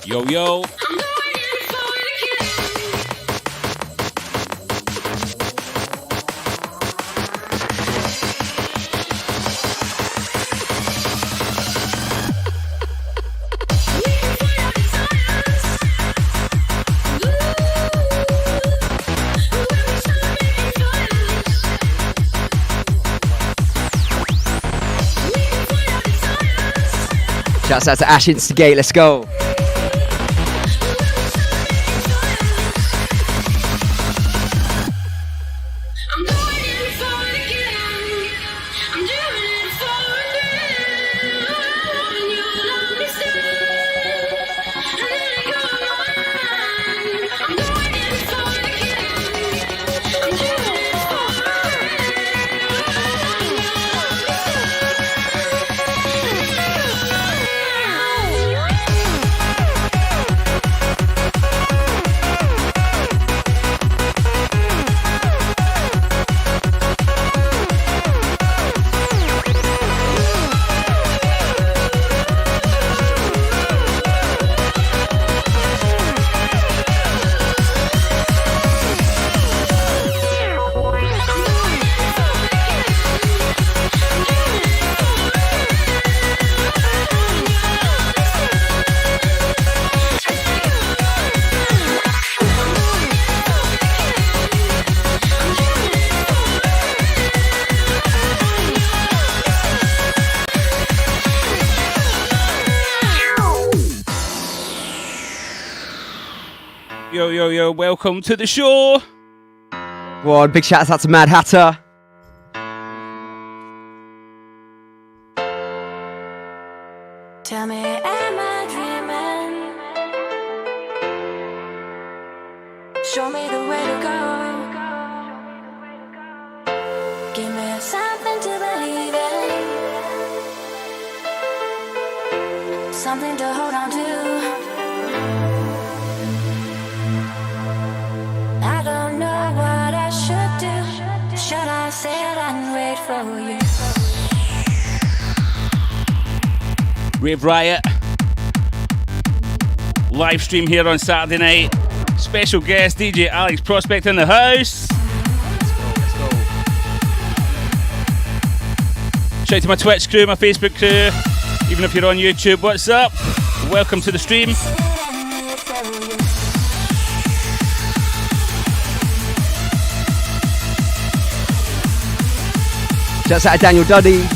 Yo, yo. Shouts out to Ash Instigate, let's go. Yo, welcome to the show. One big shout out to Mad Hatter. Tell me, am I dreaming? Show me the way to go. Give me something to believe in, something to hold on to. I don't know what I should do. Should I sit and wait for you? Rave Riot. Live stream here on Saturday night. Special guest DJ Alex Prospect in the house. Let's go. Shout out to my Twitch crew, my Facebook crew. Even if you're on YouTube, what's up? Welcome to the stream. Shouts out to Daniel Duddy.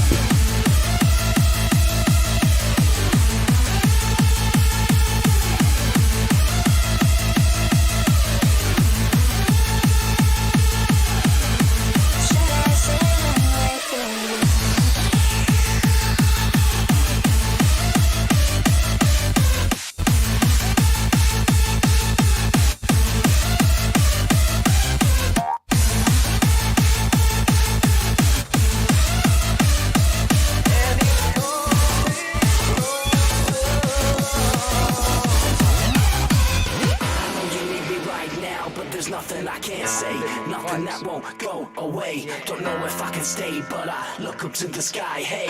To the sky, hey,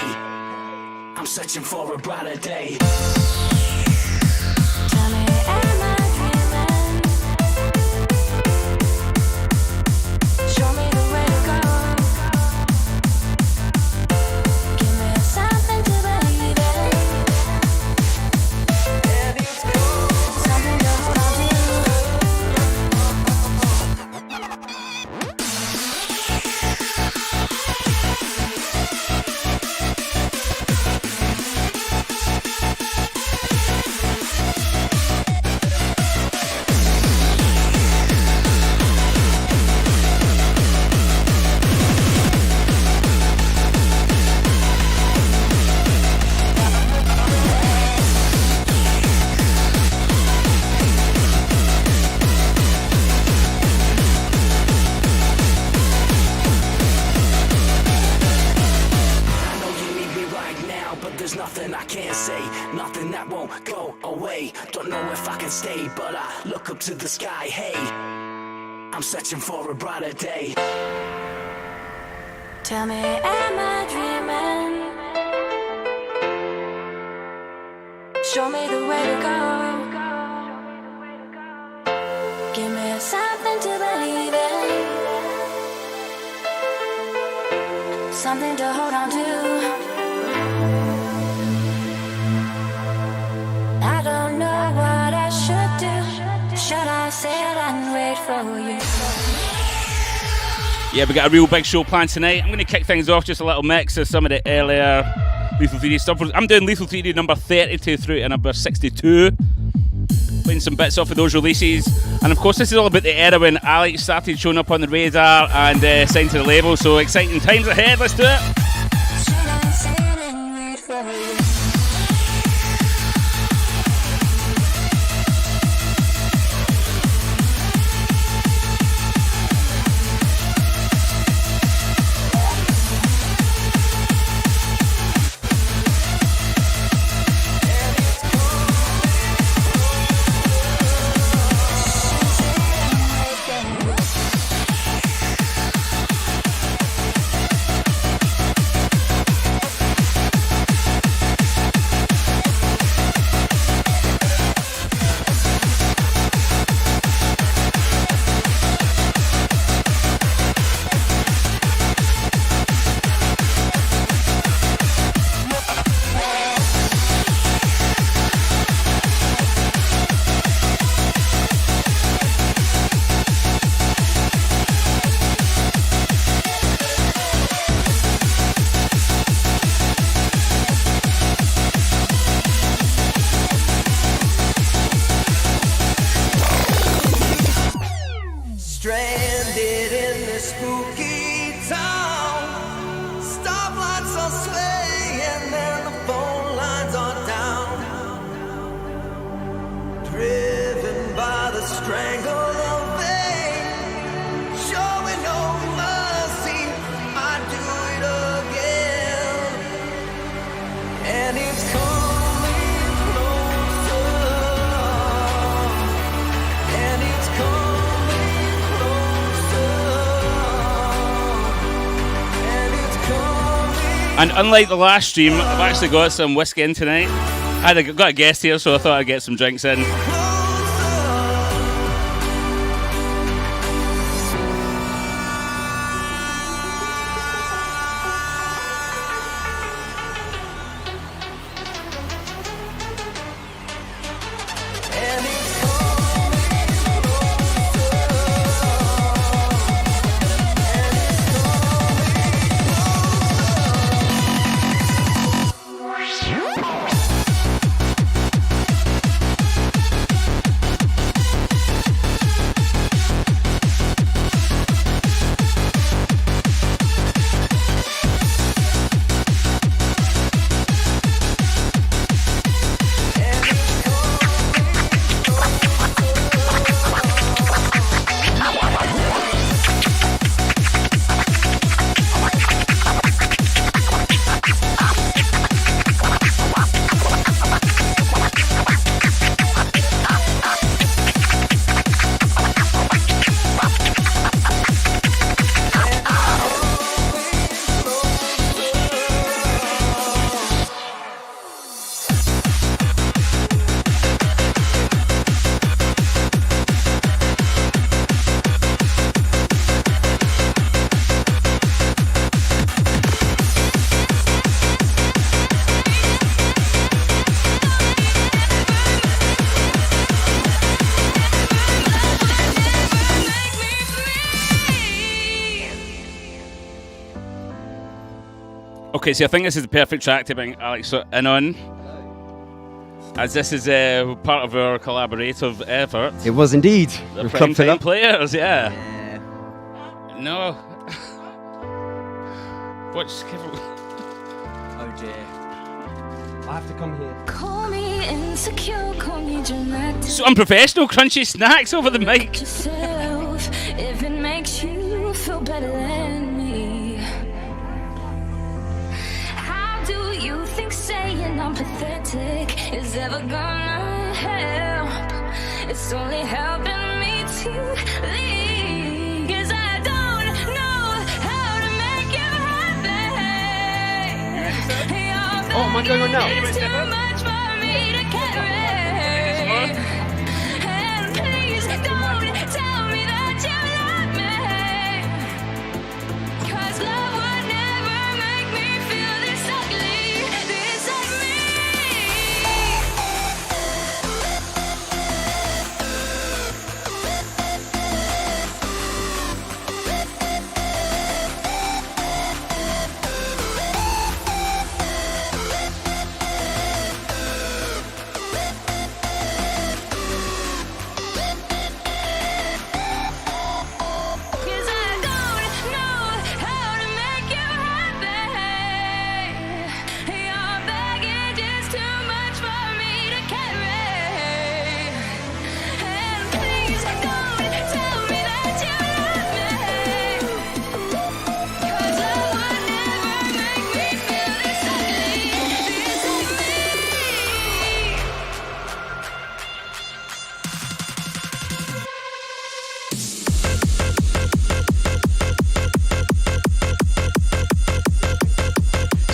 I'm searching for a brighter day. Tell me, am I dreaming? Show me the way to go. Give me something to believe in, something to hold on to. To the sky, hey, I'm searching for a brighter day. Tell me, am I dreaming? Show me the way to go. something to hold on to. I don't know what I should do. Should I sit and wait for you? Yeah, we got a real big show planned tonight. I'm going to kick things off, just a little mix of some of the earlier Lethal 3D stuff. I'm doing Lethal 3D number 32 through to number 62. Playing some bits off of those releases. And of course, this is all about the era when Alex started showing up on the radar and signed to the label. So exciting times ahead, let's do it. Should I sit and wait for you? Stranded in this spooky town. Stoplights are swaying and the phone lines are down. Driven by the strangle of pain. Showing no mercy, I do it again. And it's coming closer. And it's coming. And unlike the last stream, I've actually got some whiskey in tonight. I've got a guest here, so I thought I'd get some drinks in. Okay, so I think this is the perfect track to bring Alex in on, as this is part of our collaborative effort. It was indeed. The With Prime Club Filler. Time Players, yeah. No. What's... Oh dear. I have to come here. Call me insecure, call me dramatic. So unprofessional, crunchy snacks over the mic. Yourself, if it makes you feel better than me. How do you think saying I'm pathetic is ever gonna help? It's only helping me to leave. 'Cause I don't know how to make you happy. Oh, am I going on now? It's too much for me to carry. And please don't tell me that you love me. 'Cause love would never make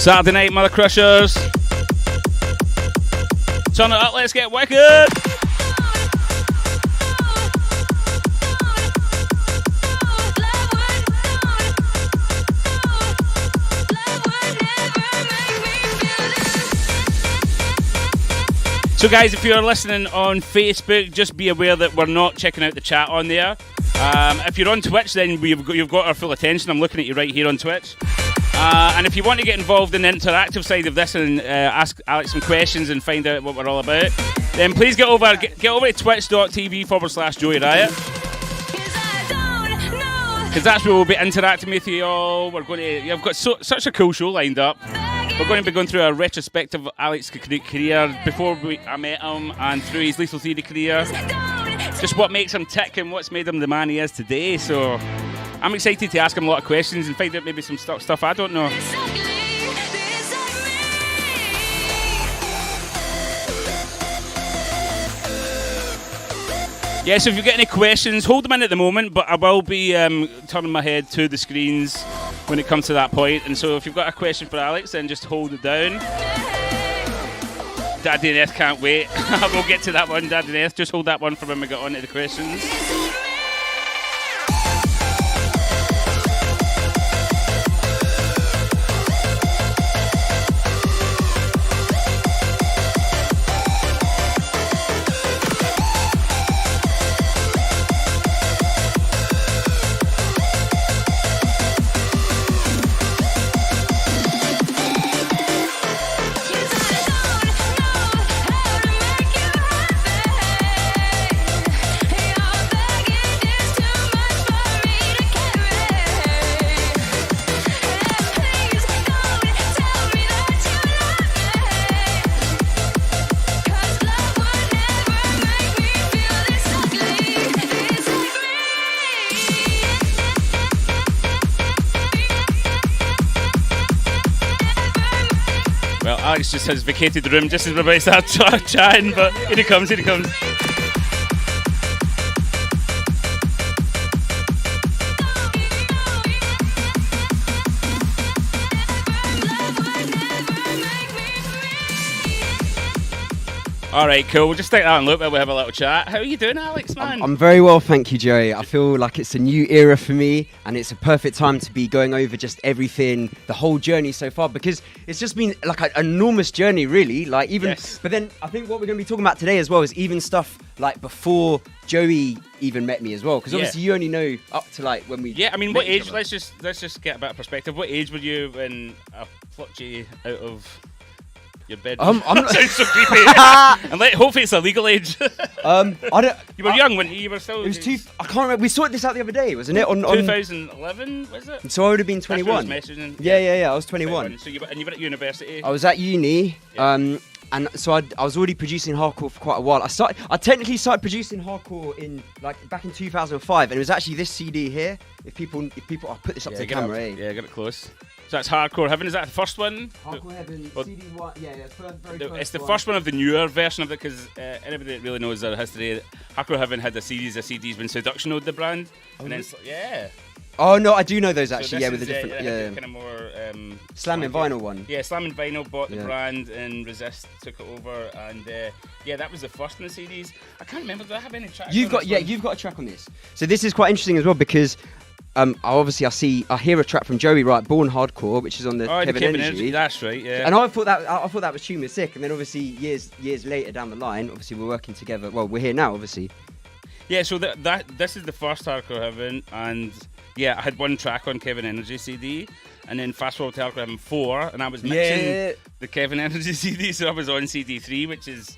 Saturday night, Mother Crushers. Turn it up, let's get wicked. So guys, if you're listening on Facebook, just be aware that we're not checking out the chat on there. If you're on Twitch, then you've got our full attention. I'm looking at you right here on Twitch. And if you want to get involved in the interactive side of this and ask Alex some questions and find out what we're all about, then please get over to twitch.tv/Joey Riot. Because that's where we'll be interacting with you all. You've got such a cool show lined up. We're going to be going through a retrospective of Alex's career before I met him and through his Lethal Theory career. Just what makes him tick and what's made him the man he is today. So I'm excited to ask him a lot of questions and find out maybe some stuff I don't know. Yeah, so if you've got any questions, hold them in at the moment, but I will be turning my head to the screens when it comes to that point. And so if you've got a question for Alex, then just hold it down. Daddy and Eth can't wait. We'll get to that one, Daddy and Eth. Just hold that one for when we get on to the questions. Alex just has vacated the room just as we're about to start chatting, but here he comes. Alright, cool. We'll just stick that on loop while we have a little chat. How are you doing, Alex, man? I'm very well, thank you, Joey. I feel like it's a new era for me, and it's a perfect time to be going over just everything, the whole journey so far, because it's just been like an enormous journey, really. Like even, yes. But then I think what we're going to be talking about today as well is even stuff like before Joey even met me as well, because obviously you only know up to like when we. Yeah, I mean, what age? Let's just get a bit of perspective. What age were you when I plucked you out of your bed? I'm that sounds so creepy. And hopefully it's a legal age. I don't. You were young when you were still. It was I can't remember. We sorted this out the other day, wasn't it? On 2011, was it? So I would have been 21. Yeah. I was 21. So you were at university. I was at uni. Yeah. And so I was already producing hardcore for quite a while. I technically started producing hardcore back in 2005, and it was actually this CD here. If people, I'll put this up to the camera. Yeah, get it close. So that's Hardcore Heaven. Is that the first one? Hardcore Heaven, CD one. Yeah, it's the first one of the newer version of it, because anybody that really knows their history, Hardcore Heaven had a series of CDs when Seduction owned the brand, and then Oh no, I do know those actually. So with the different, kind of more Slam and Vinyl one. Yeah, Slam and Vinyl bought the brand, and Resist took it over, and that was the first in the CDs. I can't remember. Do I have any tracks? You've got a track on this. So this is quite interesting as well, because I hear a track from Joey, right? Born Hardcore, which is on the Kevin Energy. That's right. Yeah. And I thought that was tune was sick, and then obviously years later down the line, obviously we're working together. Well, we're here now, obviously. Yeah. So this is the first Hardcore Heaven, and I had one track on Kevin Energy CD, and then fast forward to Hardcore Heaven 4, and I was mixing the Kevin Energy CD, so I was on CD 3, which is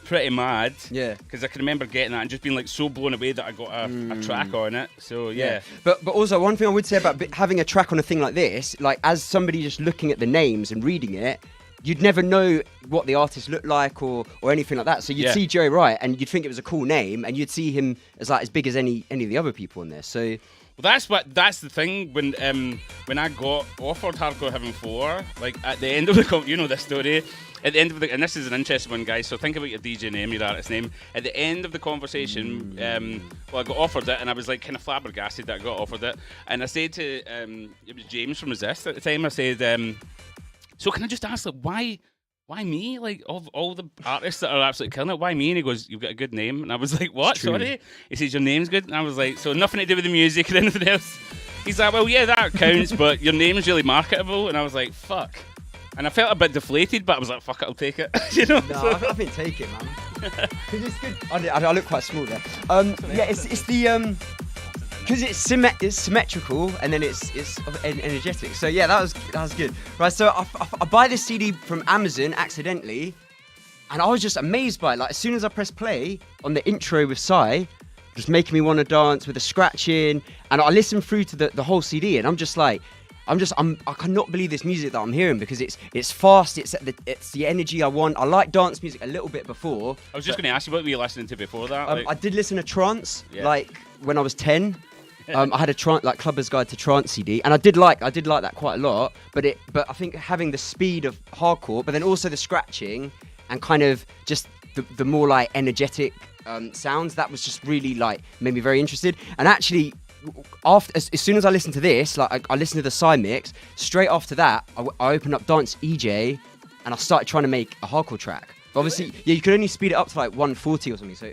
pretty mad. Yeah. Because I can remember getting that and just being like so blown away that I got a track on it. So yeah. But also one thing I would say about having a track on a thing like this, like as somebody just looking at the names and reading it, you'd never know what the artist looked like or anything like that. So you'd see Joey Riot and you'd think it was a cool name, and you'd see him as big as any of the other people on there. So. Well, that's the thing. When I got offered Hardcore Heaven 4, like at the end of the you know this story. At the end of and this is an interesting one, guys. So think about your DJ name, your artist name. At the end of the conversation, I got offered it, and I was like kind of flabbergasted that I got offered it. And I said to it was James from Resist at the time. I said, so can I just ask, like, why me? Like, of all the artists that are absolutely killing it, why me? And he goes, you've got a good name. And I was like, what? Sorry? He says, your name's good. And I was like, so nothing to do with the music or anything else. He's like, well, yeah, that counts, but your name's really marketable. And I was like, fuck. And I felt a bit deflated, but I was like, fuck it, I'll take it. You know? No, I think take it, man. Because it's good. I look quite small there. Yeah, it's the because it's symmetrical and then it's energetic. So yeah, that was good. Right, so I buy this CD from Amazon accidentally, and I was just amazed by it. Like as soon as I press play on the intro with Psy, just making me want to dance with the scratching, and I listen through to the whole CD, and I'm just like, I cannot believe this music that I'm hearing because it's fast, it's the energy I want. I like dance music a little bit before. I was just going to ask you what were you listening to before that? I did listen to trance, like when I was 10. I had a Clubber's Guide to Trance CD, and I did like that quite a lot. But I think having the speed of hardcore, but then also the scratching and kind of just the more like energetic sounds, that was just really like made me very interested. And actually, as soon as I listened to this, like I listened to the Psy mix. Straight after that, I opened up Dance EJ, and I started trying to make a hardcore track. But obviously, yeah, you could only speed it up to like 140 or something. So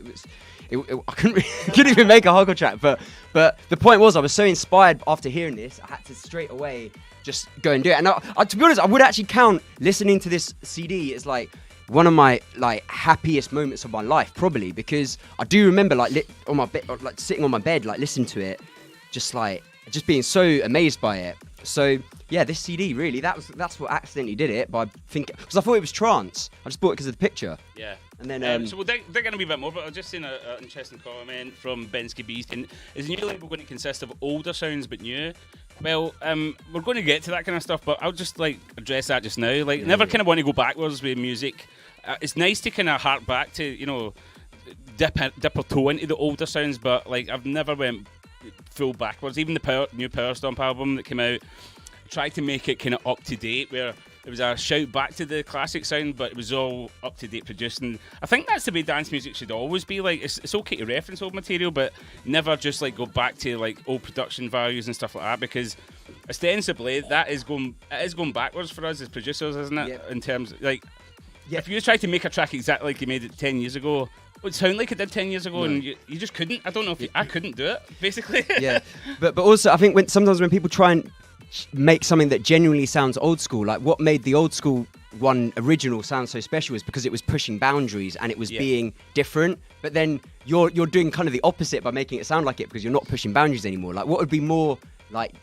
I couldn't even make a hardcore track. But the point was, I was so inspired after hearing this, I had to straight away just go and do it. And to be honest, I would actually count listening to this CD as like one of my like happiest moments of my life, probably, because I do remember like on my bed, like sitting on my bed, like listening to it, just being so amazed by it. So yeah, this CD really, that's what accidentally did it. By thinking, because I thought it was trance, I just bought it because of the picture. Yeah. And then so we'll dig in a wee bit more, but I've just seen an interesting comment from Bensky Beast. Is the new label going to consist of older sounds but new? Well, we're going to get to that kind of stuff, but I'll just like address that just now. Like, never kind of want to go backwards with music. It's nice to kind of hark back to, you know, dip our toe into the older sounds, but like I've never went full backwards. Even the new Power Stomp album that came out tried to make it kind of up to date, where it was a shout back to the classic sound, but it was all up to date producing. I think that's the way dance music should always be. Like, it's okay to reference old material, but never just like go back to like old production values and stuff like that, because ostensibly it is going backwards for us as producers, isn't it? Yep. In terms of, like, if you try to make a track exactly like you made it 10 years ago, it would sound like it did 10 years ago, and you just couldn't. I don't know if I couldn't do it, basically. Yeah, but also I think sometimes when people try and make something that genuinely sounds old school, like what made the old school one original sound so special was because it was pushing boundaries and it was being different. But then you're doing kind of the opposite by making it sound like it, because you're not pushing boundaries anymore. Like, what would be more like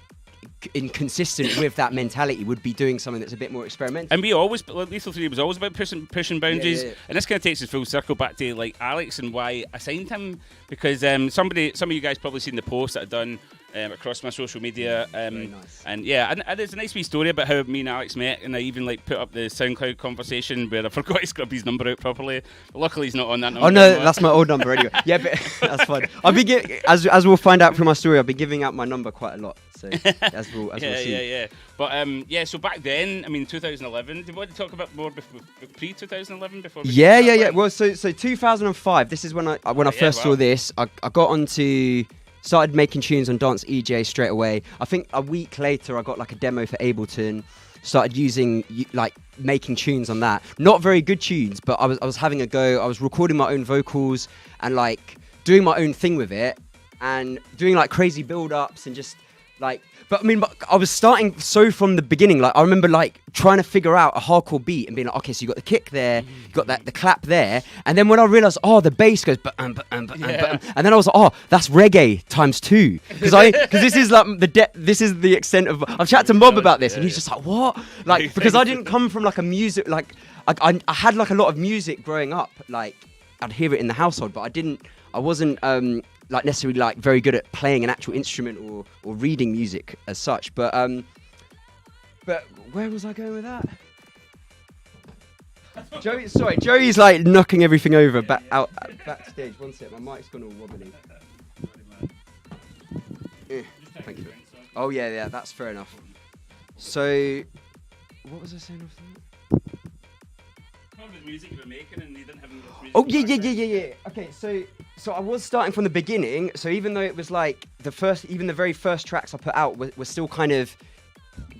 inconsistent with that mentality would be doing something that's a bit more experimental. And we always, Lethal 3 was always about pushing boundaries. And this kind of takes us full circle back to like Alex and why I signed him, because some of you guys probably seen the post that I've done across my social media, nice. And there's a nice wee story about how me and Alex met, and I even like put up the SoundCloud conversation where I forgot to scrub his number out properly. But luckily he's not on that number. Oh no, anymore. That's my old number anyway. Yeah, but that's fine. I'll be as we'll find out from my story, I'll be giving out my number quite a lot. So as we'll see. Yeah. But so back then, I mean, 2011. Do you want to talk about more pre-2011 before? Yeah. Well, so 2005. This is when I first saw this. I got onto. Started making tunes on Dance EJ straight away. I think a week later, I got like a demo for Ableton. Started using making tunes on that. Not very good tunes, but I was having a go. I was recording my own vocals and like doing my own thing with it, and doing like crazy build-ups and just like. But I was starting so from the beginning. Like, I remember like trying to figure out a hardcore beat and being like, okay, so you got the kick there, you got the clap there, and then when I realized, the bass goes, and then I was like, oh, that's reggae times 2, because this is like this is the extent of. I've chatted to Mob about this, and he's just like, what? Like, because I didn't come from like a music, like I had like a lot of music growing up, like I'd hear it in the household, but I wasn't like necessarily like very good at playing an actual instrument or reading music as such. But where was I going with that? Joey's like knocking everything over backstage. One sec, my mic's gone all wobbly. Thank you. Oh yeah, that's fair enough. So, what was I saying after that? Music you were making and you didn't have music. Oh yeah. Okay, so I was starting from the beginning. So even though it was like the very first tracks I put out were still kind of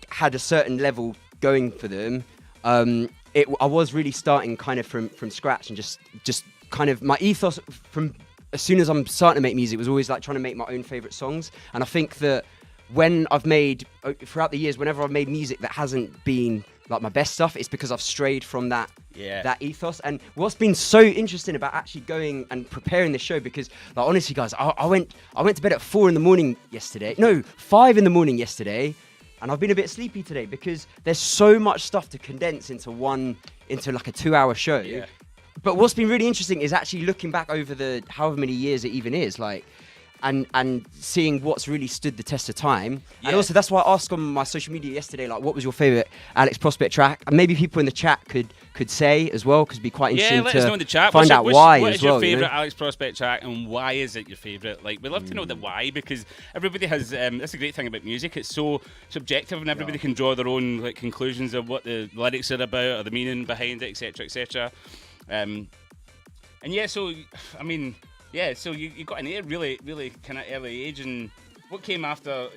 had a certain level going for them, I was really starting kind of from scratch and just kind of my ethos from as soon as I'm starting to make music was always like trying to make my own favorite songs. And I think that when I've made throughout the years, whenever I've made music that hasn't been like my best stuff, it's because I've strayed from that ethos. And what's been so interesting about actually going and preparing this show, because like honestly guys, I went to bed at 5 in the morning yesterday, and I've been a bit sleepy today because there's so much stuff to condense into like a 2-hour show. Yeah. But what's been really interesting is actually looking back over the however many years it even is, like, and seeing what's really stood the test of time. Yeah. And also that's why I asked on my social media yesterday, like, what was your favourite Alex Prospect track? And maybe people in the chat could say as well, because it'd be quite interesting let us know in the chat. Find out why as well. What is your favourite Alex Prospect track, and why is it your favourite? Like, we'd love to know the why, because everybody has. That's a great thing about music. It's so subjective, and everybody can draw their own like conclusions of what the lyrics are about or the meaning behind it, etc., etc. And yeah, so I mean. Yeah, so you got in there really, really kind of early age, and what came after,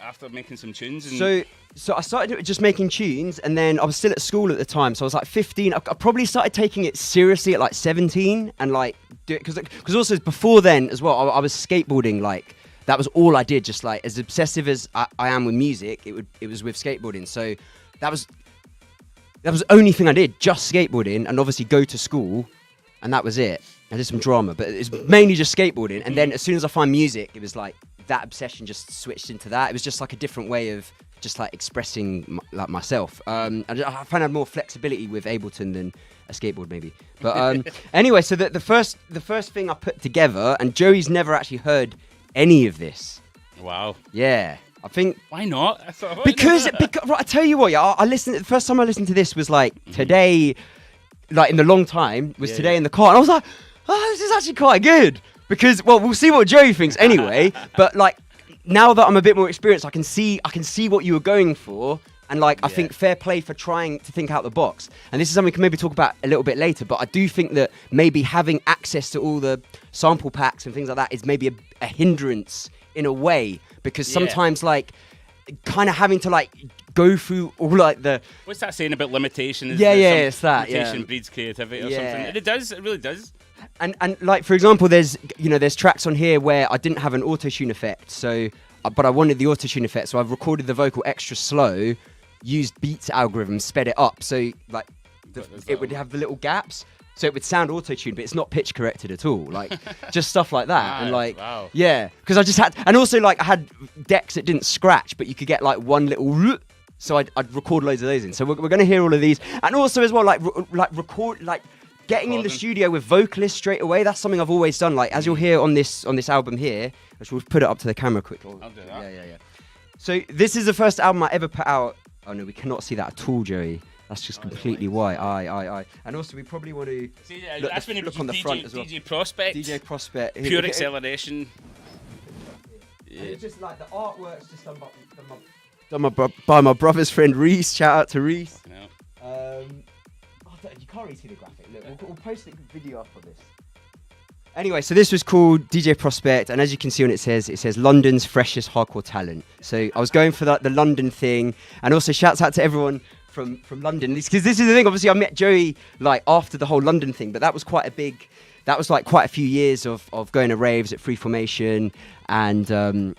after making some tunes? And So I started just making tunes, and then I was still at school at the time, so I was like 15. I probably started taking it seriously at like 17, and like do it because also before then as well, I was skateboarding. Like that was all I did. Just like as obsessive as I am with music, it was with skateboarding. So that was the only thing I did, just skateboarding, and obviously go to school, and that was it. I did some drama, but it's mainly just skateboarding. And then as soon as I find music, it was like that obsession just switched into that. It was just like a different way of just like expressing like myself. I find I had more flexibility with Ableton than a skateboard maybe. But anyway, so the first thing I put together, and Joey's never actually heard any of this. Wow. Yeah. I think. Why not? Because right, I tell you what, yeah, the first time I listened to this was like today, like in the long time, was today in the car. And I was like, oh, this is actually quite good. Because, well, we'll see what Joey thinks anyway. But like, now that I'm a bit more experienced, I can see what you were going for. And like, I think fair play for trying to think out the box. And this is something we can maybe talk about a little bit later. But I do think that maybe having access to all the sample packs and things like that is maybe a hindrance in a way. Because sometimes like, kind of having to like go through all like the... What's that saying about limitation? It's that. Limitation breeds creativity or something. And it really does. And like, for example, there's tracks on here where I didn't have an auto-tune effect, but I wanted the auto-tune effect, so I've recorded the vocal extra slow, used Beats algorithm, sped it up, so like it would have the little gaps, so it would sound auto-tuned, but it's not pitch corrected at all, like just stuff like that. And like, because I just had, and also like I had decks that didn't scratch, but you could get like one little, so I'd record loads of those in. So we're going to hear all of these, and also as well like record like. Getting in the studio with vocalists straight away, that's something I've always done. Like, as you'll hear on this album here, which we'll put it up to the camera quickly. I'll do that. Yeah. So this is the first album I ever put out. Oh no, we cannot see that at all, Joey. That's just completely white. I. And also, we probably want to look on the front as well. DJ Prospect. DJ Prospect. Pure acceleration. Yeah. And it's just like the artwork's just done by my brother's friend Reese. Shout out to Reese. No. You can't really see the graphic. Look, we'll post a video up of this. Anyway, so this was called DJ Prospect, and as you can see on it says London's freshest hardcore talent. So I was going for the London thing, and also shouts out to everyone from London, because this is the thing. Obviously, I met Joey like after the whole London thing, but that was quite a few years of going to raves at Free Formation and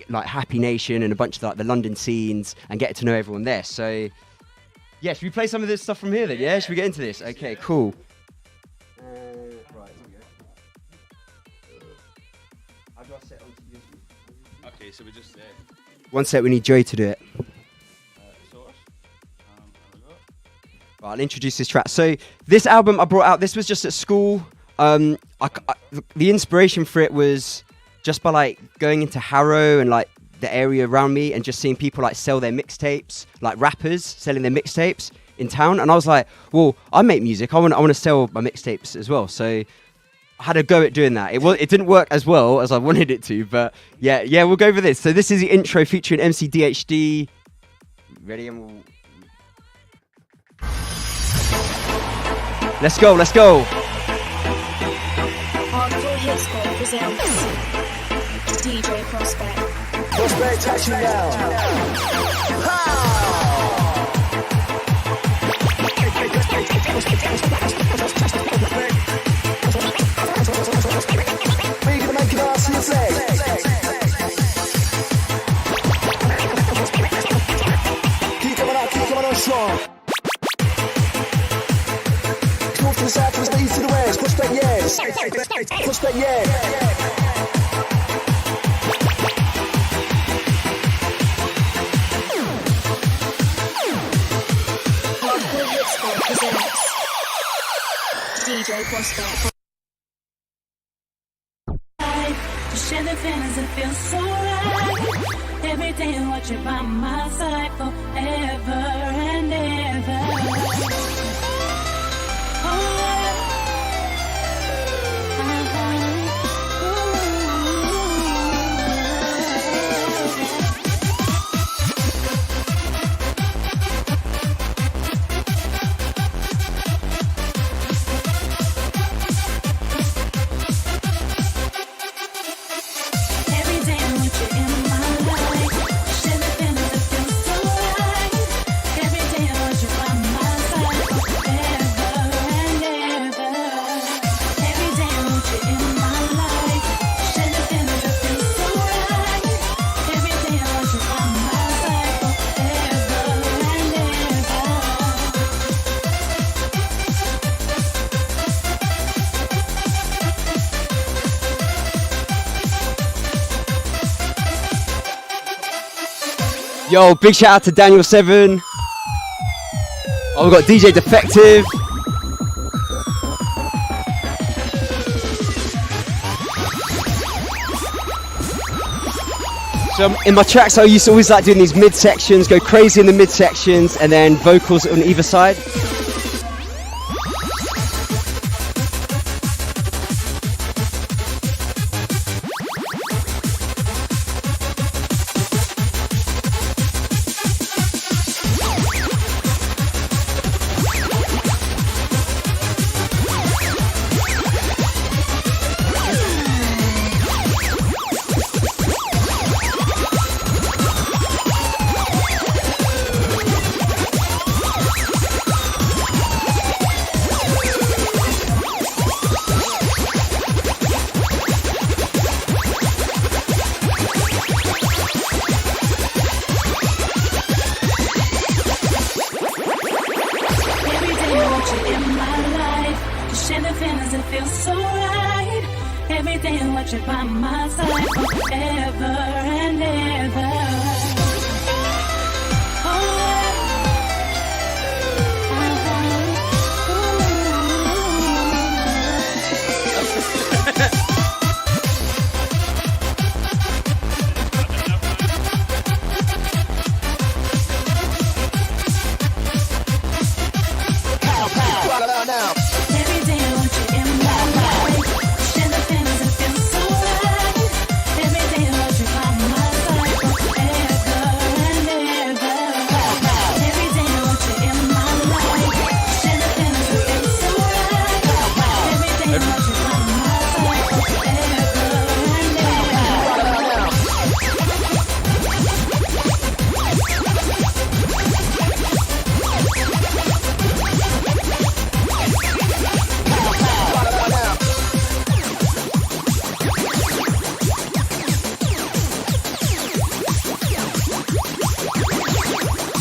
like Happy Nation and a bunch of like the London scenes and getting to know everyone there. So. Yeah, should we play some of this stuff from here then? Yeah, should we get into this? Okay, cool. Right, here we go. How do I set onto USB? Okay, so we just... One sec, we need Joey to do it. Source. There we go. Right, I'll introduce this track. So, this album I brought out, this was just at school. The inspiration for it was just by like going into Harrow and like the area around me and just seeing people like sell their mixtapes, like rappers selling their mixtapes in town. And I was like, well, I make music. I want to sell my mixtapes as well. So I had a go at doing that. It didn't work as well as I wanted it to, but yeah, we'll go for this. So this is the intro featuring MC DHD. Ready? And Let's go. Hardcore Hits Squad presents DJ Prospect. Prospect, touch you now. gonna make it all see your flag. Keep coming on strong. Move to the south, to the east, to the west. Push back, yes. Push back, yeah. DJ Prospect. To share the feelings, it feels so right. Every day I watch you by my side forever and ever. Yo, big shout out to Daniel 7. Oh, we've got DJ Defective. So in my tracks, I used to always like doing these mid sections, go crazy in the mid sections, and then vocals on either side.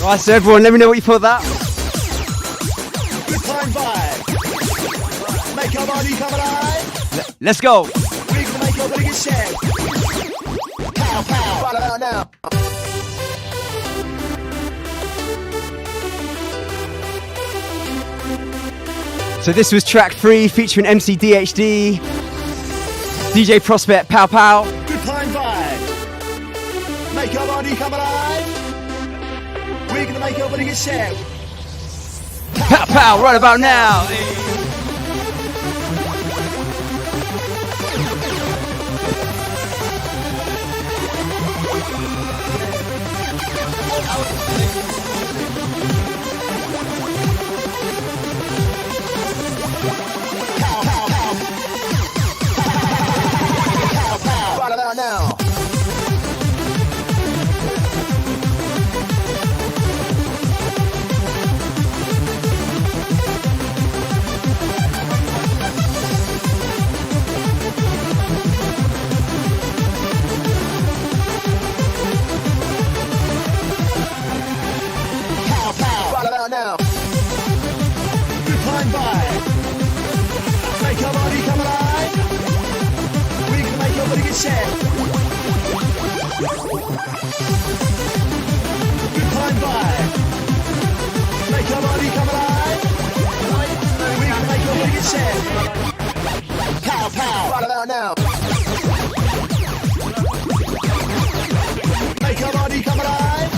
Right, so everyone, let me know what you thought of that. Good time vibe. Make your body come alive. Let's go. We're gonna make your body get shared. Pow, pow. Right about now. So this was track 3 featuring MC DHD, DJ Prospect, Pow Pow. Good time vibe. Make your body come alive. We're gonna make your body get shared. Pow Pow right about now. Right about now. about now? Make your body come alive.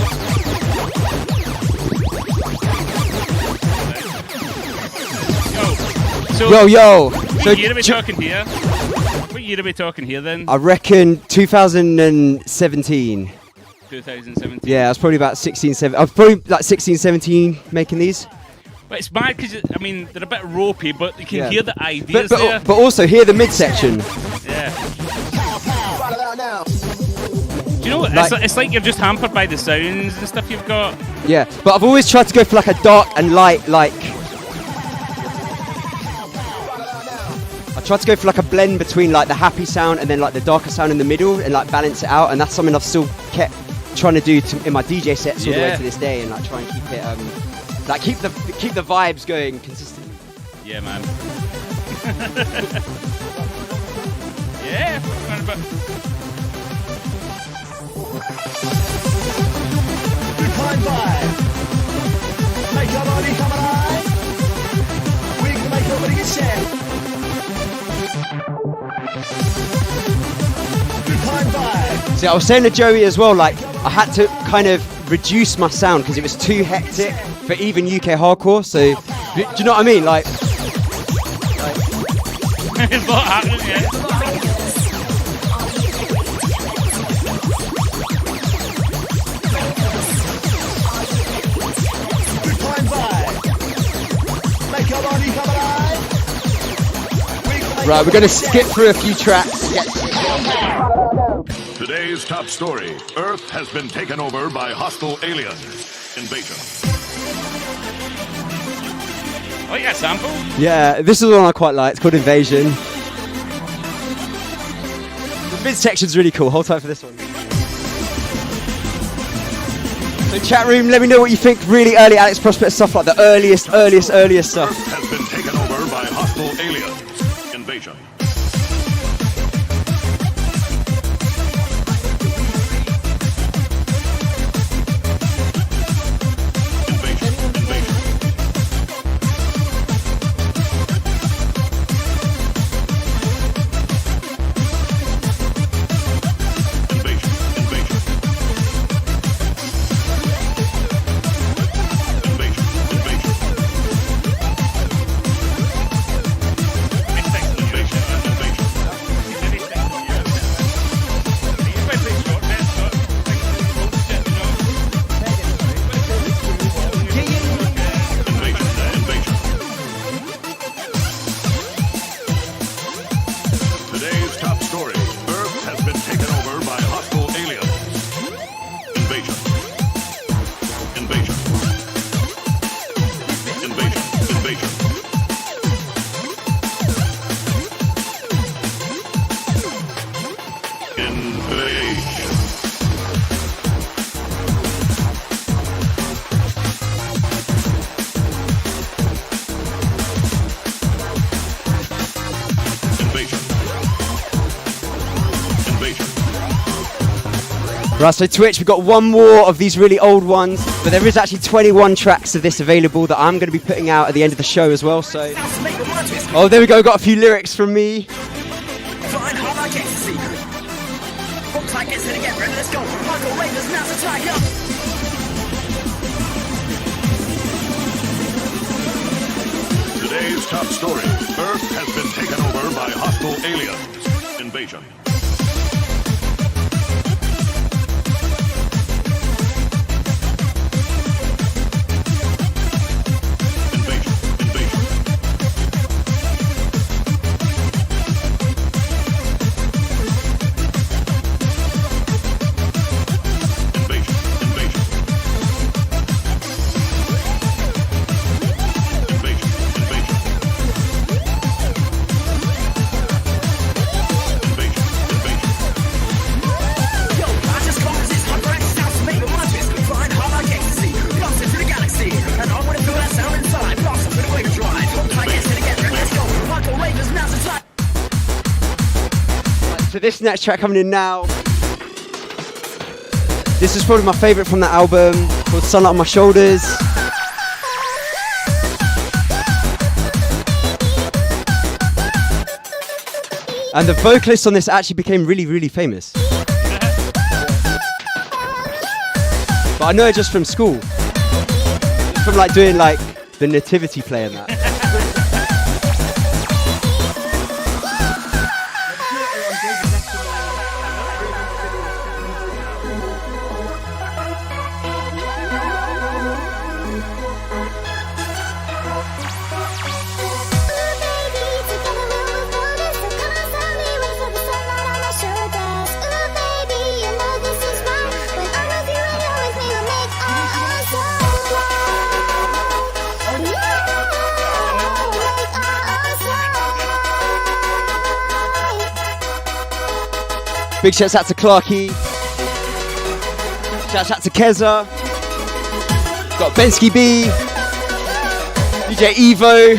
So, Yo. what So year are we talking here? What year are we talking here then? I reckon 2017. 2017. Yeah, I was probably about 16, 17. I was probably like 16, 17 making these. But it's mad because, I mean, they're a bit ropey, but you can Yeah. hear the ideas But, there. but also hear the midsection. Yeah. Right about now. Do you know what? Like- It's like you're just hampered by the sounds and stuff you've got. Yeah, but I've always tried to go for like a dark and light, like. I tried to go for like a blend between like the happy sound and then like the darker sound in the middle and like balance it out, and that's something I've still kept trying to do in my DJ sets all the way Yeah. to this day, and like try and keep it like keep the vibes going consistently. Yeah, man. Yeah. But Good time vibe. Make your body come alive. We can make your body get set. Good time vibe. See, I was saying to Joey as well, like I had to kind of reduce my sound because it was too hectic for even UK hardcore. So, do you know what I mean? Like, it's not happening yet. Good time vibe. Make your body come alive. right, we're gonna skip through a few tracks. Today's top story. Earth has been taken over by hostile aliens. Invasion. Oh, yeah, sample. Yeah, this is the one I quite like. It's called Invasion. The midsection's really cool. Hold tight for this one. So chat room, let me know what you think. Really early Alex Prospect stuff, like the earliest stuff. Earth has been taken over by hostile aliens. Invasion. Invasion. Invasion. Invasion. Invasion. Invasion. Invasion. Today's top story. Earth has been taken over by hostile aliens. Invasion. Invasion. Invasion. Invasion. Invasion. Invasion. Invasion. Right, so Twitch, we've got one more of these really old ones, but there is actually 21 tracks of this available that I'm going to be putting out at the end of the show as well. So, oh, there we go. Got a few lyrics from me. Flying hard like ecstasy. Looks like it's hitting it. Ready, let's go. Michael Ravers, now to try up. Today's top story. Earth has been taken over by hostile aliens. Invasion. Invasion. Invasion. Invasion. Invasion. Invasion. Invasion. Invasion. Invasion. Yo, I just can't resist my brain sounds to make me want twist. Flying hard like ecstasy. Blasting through the galaxy. And I want to feel that sound inside. Blasting through the wave drive. Looks like it's hitting it. Ready, let's go. Michael Ravers, now to try. So this next track coming in now. This is probably my favourite from that album, called Sunlight on My Shoulders. And the vocalist on this actually became really, really famous. But I know her just from school. From like doing like the nativity play and that. Big shouts out to Clarky. Shouts out to Keza. Got Bensky B. DJ Evo.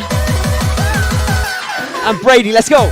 And Brady, let's go.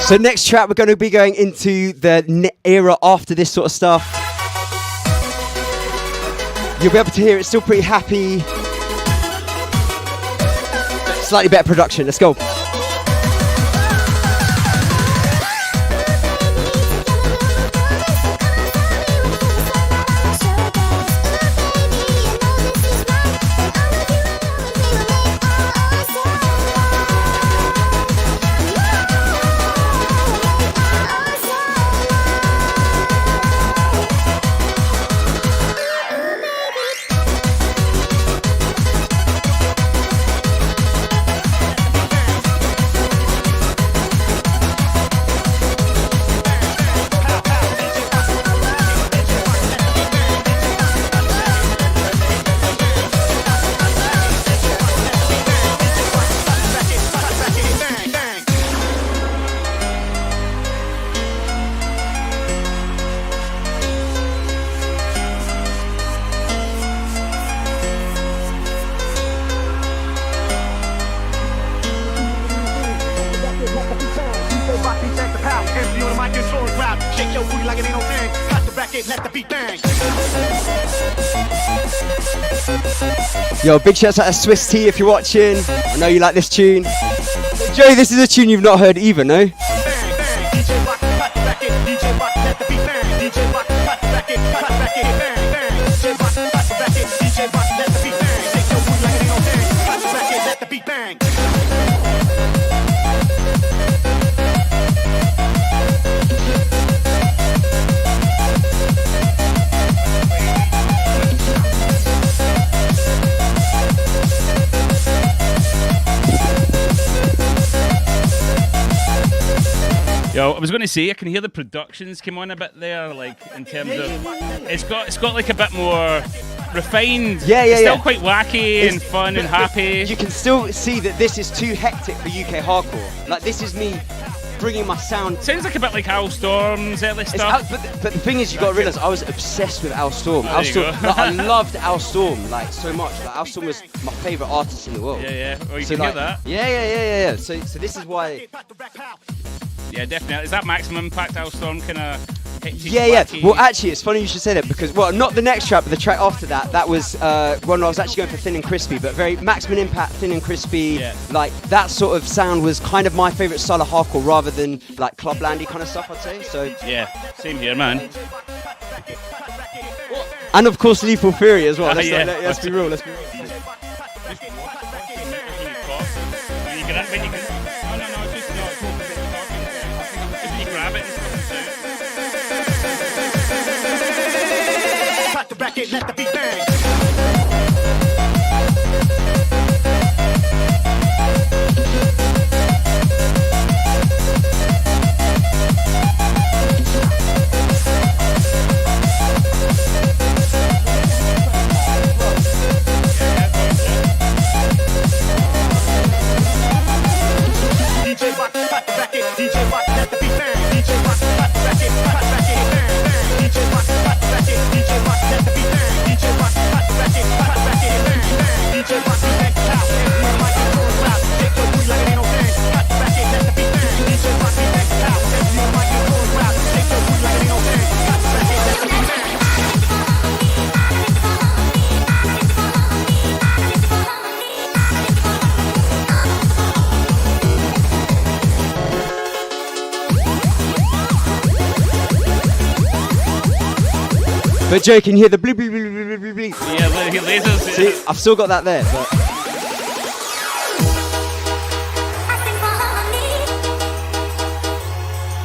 So next track, we're going to be going into the era after this sort of stuff. You'll be able to hear it's still pretty happy. Slightly better production. Let's go. Yo, big shout out to Swiss T if you're watching. I know you like this tune. Joey, this is a tune you've not heard either, no? Yo, I was going to say I can hear the productions came on a bit there, like in terms of it's got like a bit more refined. It's still quite wacky and fun and happy. You can still see that this is too hectic for UK hardcore. Like this is me bringing my sound. Sounds like a bit like Al Storm's early stuff. But the thing is, you got to realise I was obsessed with Al Storm. Al Storm, like, I loved Al Storm like so much. Like Al Storm was my favourite artist in the world. Yeah. Well, you can hear that. Yeah. So this is why. Yeah, definitely. Is that Maximum Impact Hailstorm kind of? Yeah. Well, actually, it's funny you should say that because, well, not the next track, but the track after that. That was one I was actually going for Thin and Crispy, but very Maximum Impact, Thin and Crispy. Yeah. Like that sort of sound was kind of my favourite style of hardcore, rather than like clublandy kind of stuff, I'd say. So. Yeah, same here, man. And of course, Lethal Fury as well. Let's be real. Let's be real. Cut the bracket, let the beat bang. DJ Rock, cut the bracket, DJ Rock, let the beat bang. DJ Rock, cut the bracket, bang, bang. DJ Rock, cut the bracket, DJ Rock, let the beat bang. DJ Rock, cut the bracket, bang, bang. DJ Rock, beat bang, pow. You might get thrown loud, take your booty like it ain't no thing. Cut the bracket, let the beat bang. DJ Rock, beat bang, pow. You might get thrown loud, take your booty like it ain't no thing. Cut the bracket, let the beat bang. But Joe, can you hear the bleep bleep bleep bleep bleep bleep? Yeah, lasers. See, I've still got that there. But...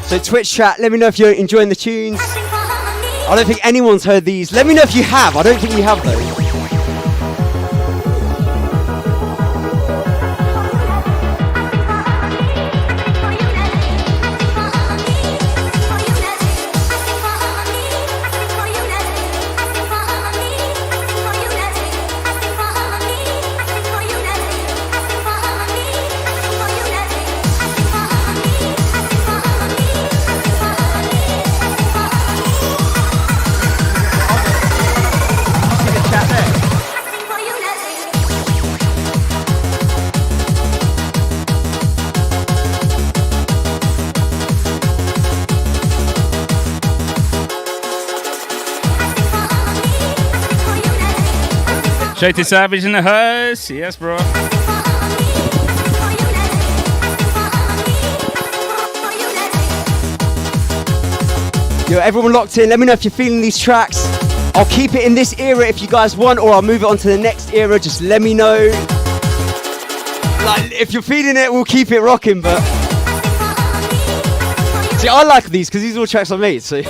So Twitch chat, let me know if you're enjoying the tunes. I don't think anyone's heard these. Let me know if you have. I don't think you have though. Shady Savage in the house. Yes, bro. Yo, everyone locked in. Let me know if you're feeling these tracks. I'll keep it in this era if you guys want, or I'll move it on to the next era. Just let me know. Like, if you're feeling it, we'll keep it rocking. But see, I like these because these are all tracks I made. So.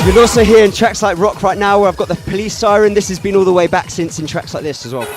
You'll also hear in tracks like Rock right now where I've got the police siren. This has been all the way back since in tracks like this as well.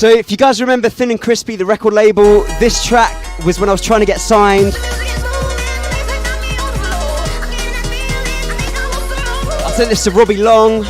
So if you guys remember Thin and Crispy, the record label, this track was when I was trying to get signed. I sent this to Robbie Long.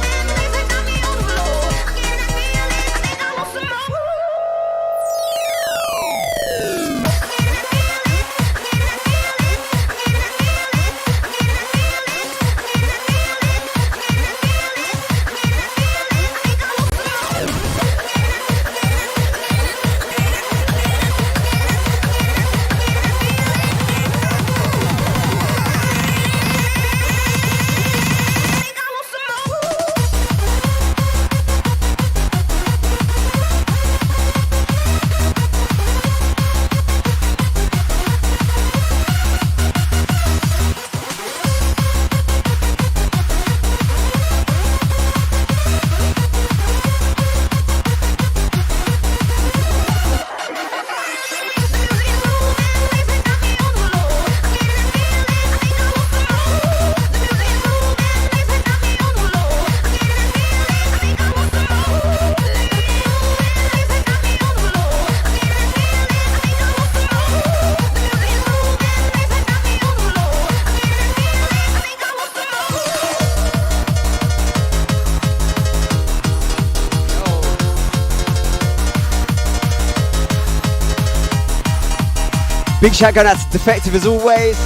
Big shout going out to Defective as always.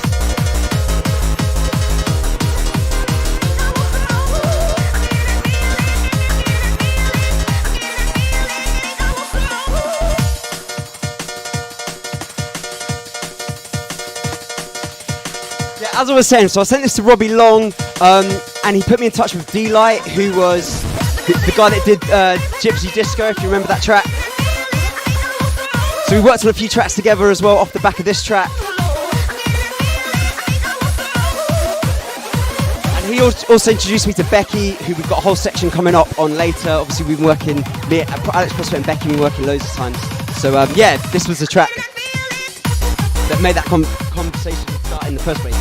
Yeah, as I was saying, so I sent this to Robbie Long, and he put me in touch with D-Light, who was the guy that did Gypsy Disco, if you remember that track. So we worked on a few tracks together as well off the back of this track. And he also introduced me to Becky, who we've got a whole section coming up on later. Obviously we've been working, me, Alex Prospect and Becky have been working loads of times. So yeah, this was the track that made that conversation start in the first place.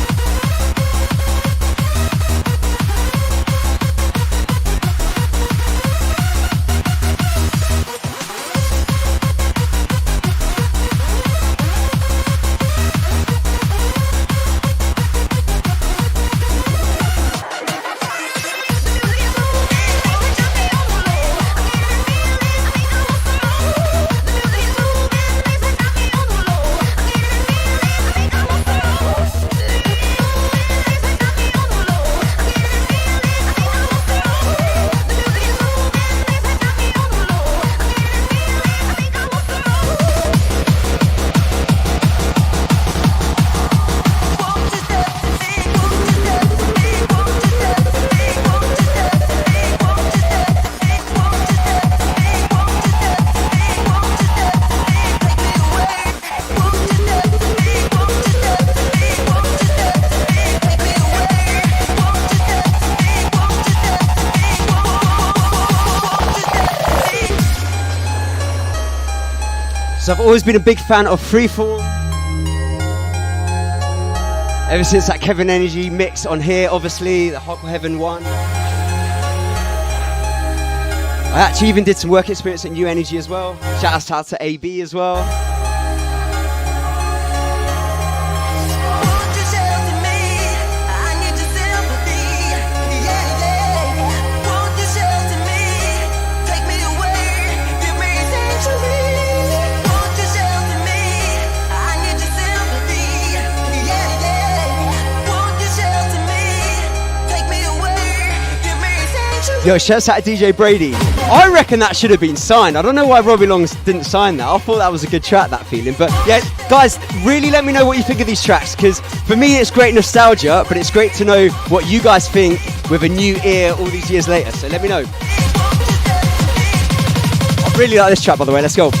So I've always been a big fan of Freeform. Ever since that Kevin Energy mix on here, obviously, the Hardcore Heaven one. I actually even did some work experience at New Energy as well. Shout out to AB as well. Yo, shouts out to DJ Brady. I reckon that should have been signed. I don't know why Robbie Long didn't sign that. I thought that was a good track, that feeling. But yeah, guys, really let me know what you think of these tracks, because for me it's great nostalgia, but it's great to know what you guys think with a new ear all these years later. So let me know. I really like this track, by the way. Let's go.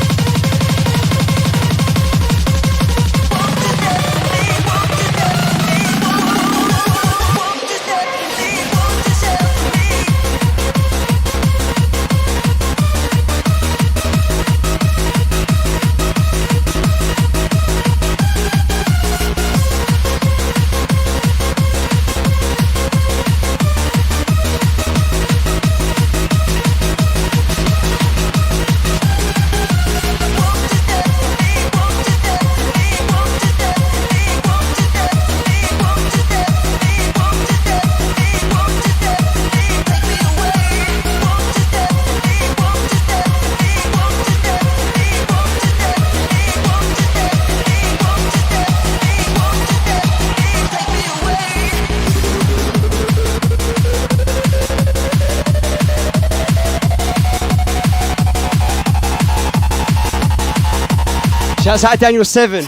Shouts out to Daniel 7.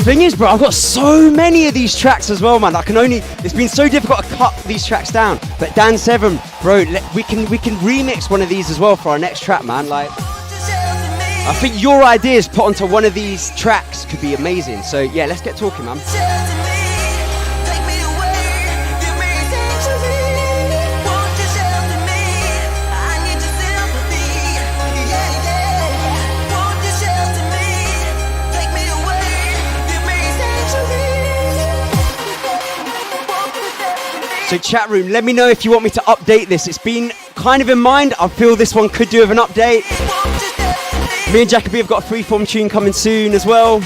Thing is, bro, I've got so many of these tracks as well, man. It's been so difficult to cut these tracks down. But Dan 7, bro, we can remix one of these as well for our next track, man. Like, I think your ideas put onto one of these tracks could be amazing. So yeah, let's get talking, man. So chat room, let me know if you want me to update this. It's been kind of in mind. I feel this one could do with an update. Me and Jacoby have got a Freeform tune coming soon as well.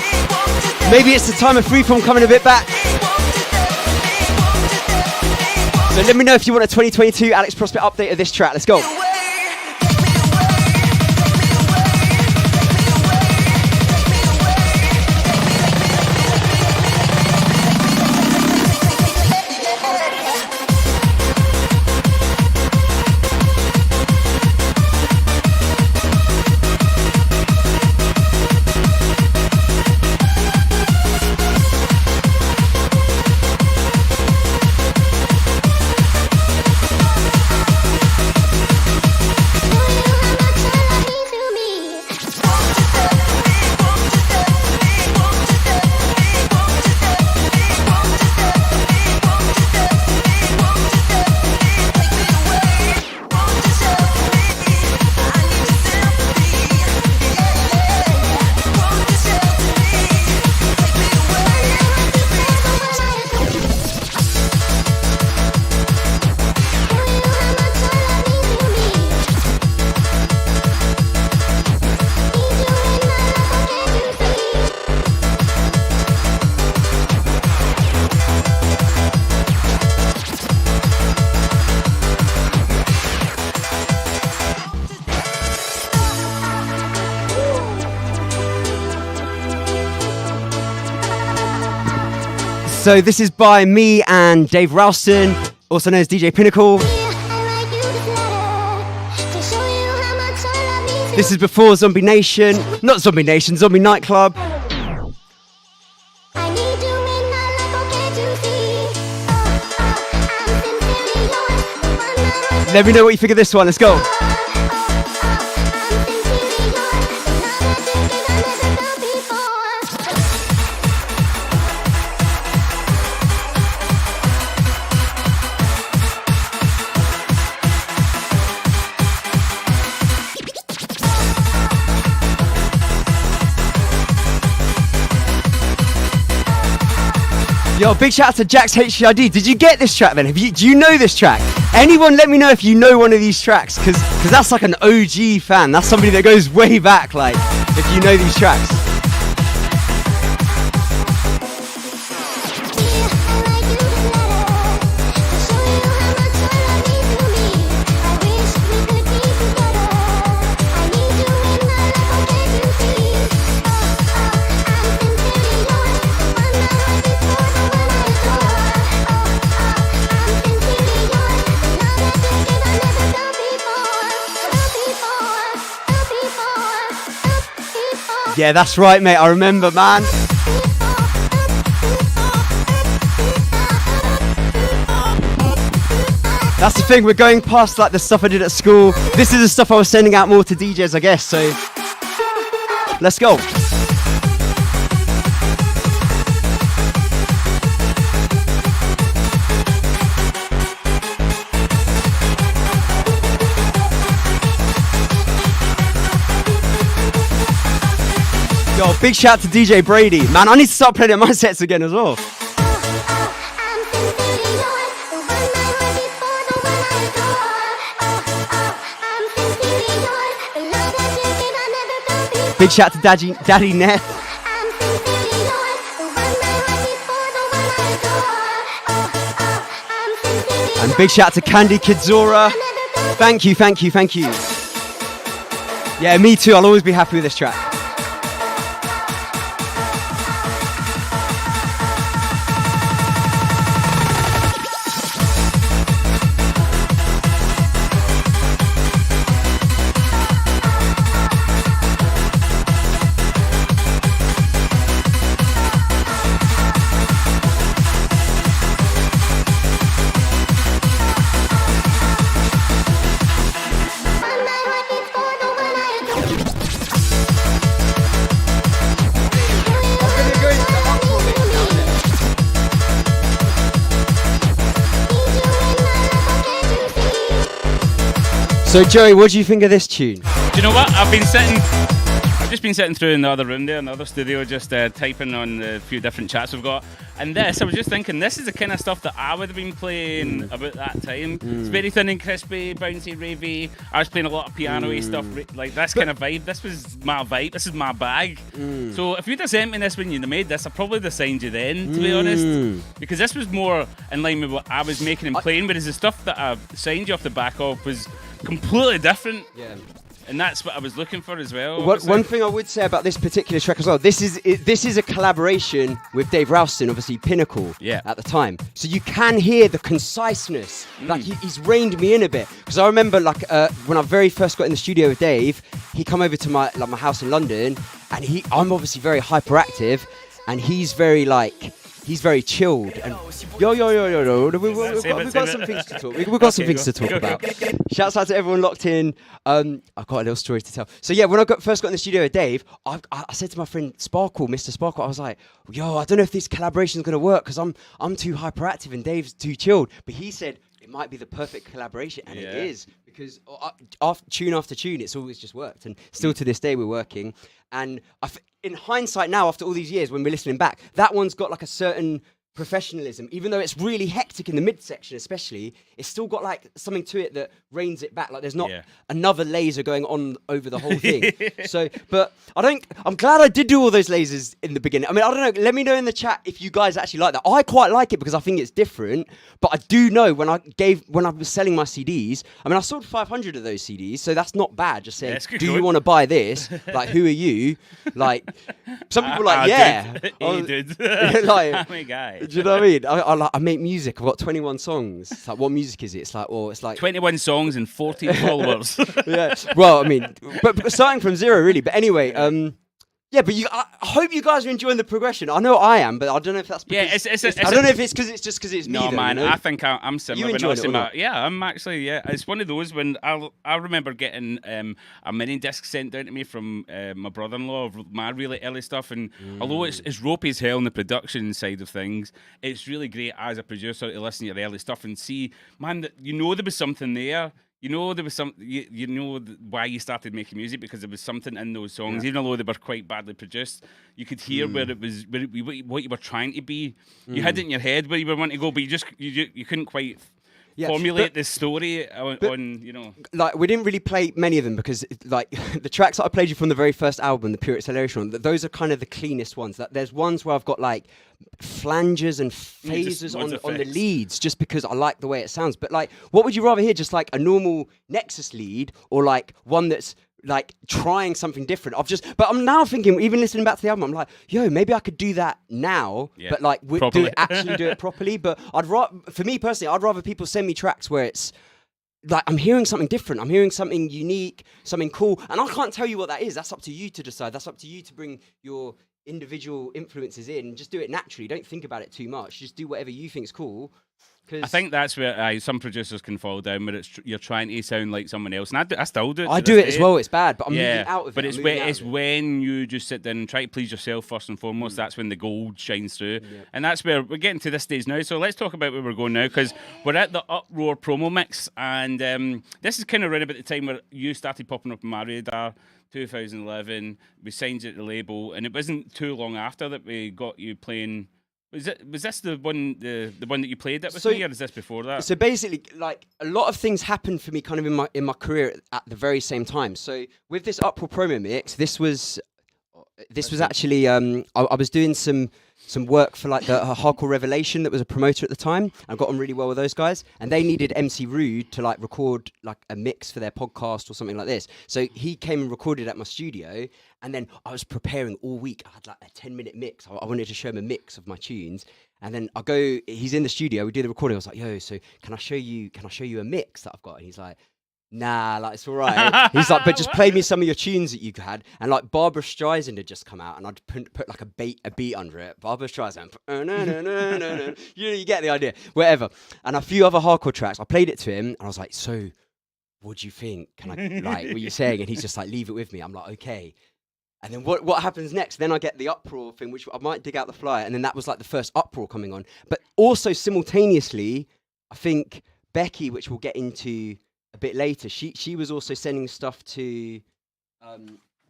Maybe it's the time of Freeform coming a bit back. So let me know if you want a 2022 Alex Prospect update of this track. Let's go. So this is by me and Dave Ralston, also known as DJ Pinnacle. This is before Zombie Nation, not Zombie Nation, Zombie Nightclub. Let me know what you think of this one, let's go. Yo, big shout out to Jax HCID. Did you get this track then? Do you know this track? Anyone let me know if you know one of these tracks, because that's like an OG fan. That's somebody that goes way back, like, if you know these tracks. Yeah, that's right, mate. I remember, man. That's the thing. We're going past like the stuff I did at school. This is the stuff I was sending out more to DJs, I guess. So let's go. Yo, big shout to DJ Brady. Man, I need to start playing at my sets again as well. Big shout to Daddy Neff. And big shout to Candy Kidzora. Thank you, thank you, thank you. Yeah, me too. I'll always be happy with this track. So Joey, what do you think of this tune? Do you know what? I've just been sitting through in the other room there, in the other studio, just typing on the few different chats we've got. And this, I was just thinking, this is the kind of stuff that I would have been playing about that time. It's very thin and crispy, bouncy, ravey. I was playing a lot of piano-y stuff, like this kind of vibe. This was my vibe. This is my bag. So if you'd have sent me this when you made this, I probably would have signed you then, to be honest. Because this was more in line with what I was making and playing, whereas the stuff that I signed you off the back of was completely different. Yeah. And that's what I was looking for as well. One thing I would say about this particular track as well, this is a collaboration with Dave Ralston, obviously Pinnacle at the time. So you can hear the conciseness. Like he's reined me in a bit. Because I remember like when I very first got in the studio with Dave, he come over to my house in London, and I'm obviously very hyperactive, and he's very chilled. And we've got some things to talk. We've got some things to talk about. Shouts out to everyone locked in. I've got a little story to tell. So yeah, when I first got in the studio with Dave, I said to my friend Sparkle, Mr. Sparkle, I was like, yo, I don't know if this collaboration is going to work because I'm too hyperactive and Dave's too chilled. But he said it might be the perfect collaboration, and it is, because tune after tune, it's always just worked, and still to this day we're working. And in hindsight now, after all these years, when we're listening back, that one's got like a certain professionalism, even though it's really hectic in the midsection especially, it's still got like something to it that reins it back. Like there's not another laser going on over the whole thing. So, but I'm glad I did do all those lasers in the beginning. I mean, I don't know, let me know in the chat if you guys actually like that. I quite like it because I think it's different, but I do know when I was selling my CDs, I mean, I sold 500 of those CDs, so that's not bad. Just saying, do you want to buy this? Like, who are you? Like, some people are like, dude. Like, I'm a guy. Do you know what I mean? I make music. I've got 21 songs. It's like, what music is it? It's like 21 songs and 14 followers. Yeah. Well, I mean, but starting from zero, really. But anyway, yeah. But I hope you guys are enjoying the progression. I know I am, but I don't know if that's because I don't know if it's because it's me. No, though, man. you know? I think I'm similar. You enjoy it or not? Yeah, I'm actually. Yeah, it's one of those when I remember getting a mini disc sent down to me from my brother-in-law of my really early stuff, and although it's ropey as hell on the production side of things, it's really great as a producer to listen to your early stuff and see, man, that there was something there. You know, there was some. You know why you started making music, because there was something in those songs, even though they were quite badly produced. You could hear where it was, what you were trying to be. You had it in your head where you were wanting to go, but you couldn't quite formulate the story on, you know. Like, we didn't really play many of them because, like, the tracks that I played you from the very first album, the Pure Acceleration one, those are kind of the cleanest ones. There's ones where I've got like flanges and phases on the leads, just because I like the way it sounds. But like, what would you rather hear? Just like a normal Nexus lead, or like one that's like trying something different? But I'm now thinking, even listening back to the album, I'm like, yo, maybe I could do that now, but like actually do it properly. But for me personally, I'd rather people send me tracks where it's like I'm hearing something different, I'm hearing something unique, something cool, and I can't tell you what that is. That's up to you to decide. That's up to you to bring your individual influences in. Just do it naturally. Don't think about it too much. Just do whatever you think's cool. I think that's where some producers can fall down, where you're trying to sound like someone else, and I still do it. I do it as well. It's bad, but I'm moving out of it. But it's when you just sit down and try to please yourself first and foremost. That's when the gold shines through, and that's where we're getting to this stage now. So let's talk about where we're going now, because we're at the Uproar promo mix, and this is kind of right about the time where you started popping up on my radar. 2011, we signed you at the label, and it wasn't too long after that we got you playing. Was this the one that you played it with me, or is this before that? So basically, like, a lot of things happened for me kind of in my career at the very same time. So with this Uproar promo mix, this was actually I was doing some work for like the Hardcore Revelation, that was a promoter at the time. I got on really well with those guys, and they needed MC Rude to like record like a mix for their podcast or something like this. So he came and recorded at my studio, and then I was preparing all week. I had like a 10-minute mix. I wanted to show him a mix of my tunes, and then he's in the studio, we do the recording. I was like, yo, so can I show you a mix that I've got? And he's like, nah, like, it's all right. He's like, but just play me some of your tunes that you had. And like Barbara Streisand had just come out, and I'd put like a beat under it. Barbara Streisand, no. You get the idea. Whatever. And a few other hardcore tracks. I played it to him, and I was like, so what do you think? Can I, like, what you're saying? And he's just like, leave it with me. I'm like, okay. And then what happens next? Then I get the Uproar thing, which I might dig out the flyer. And then that was like the first Uproar coming on. But also simultaneously, I think Becky, which we'll get into a bit later. She was also sending stuff to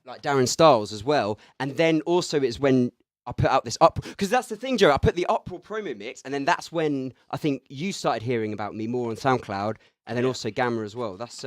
like Darren Styles as well, and then also it's when I put out this up, because that's the thing, Joe. I put the Uproar promo mix, and then that's when I think you started hearing about me more on SoundCloud, and then also Gamma as well. That's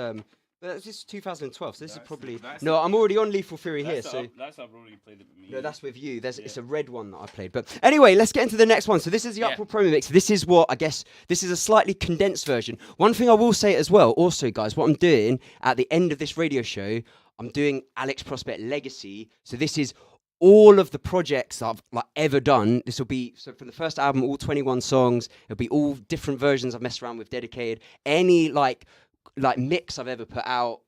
this is 2012, so this is probably no. I'm already on Lethal Fury here, so that's I've already played it with me. no, that's with you. It's a red one that I played. But anyway, let's get into the next one. So this is the Uproar promo mix. This is what I guess this is a slightly condensed version. One thing I will say as well, also guys, what I'm doing at the end of this radio show, I'm doing Alex Prospect Legacy. So this is all of the projects I've ever done. This will be so from the first album, all 21 songs. It'll be all different versions I've messed around with, dedicated. Any like mix I've ever put out,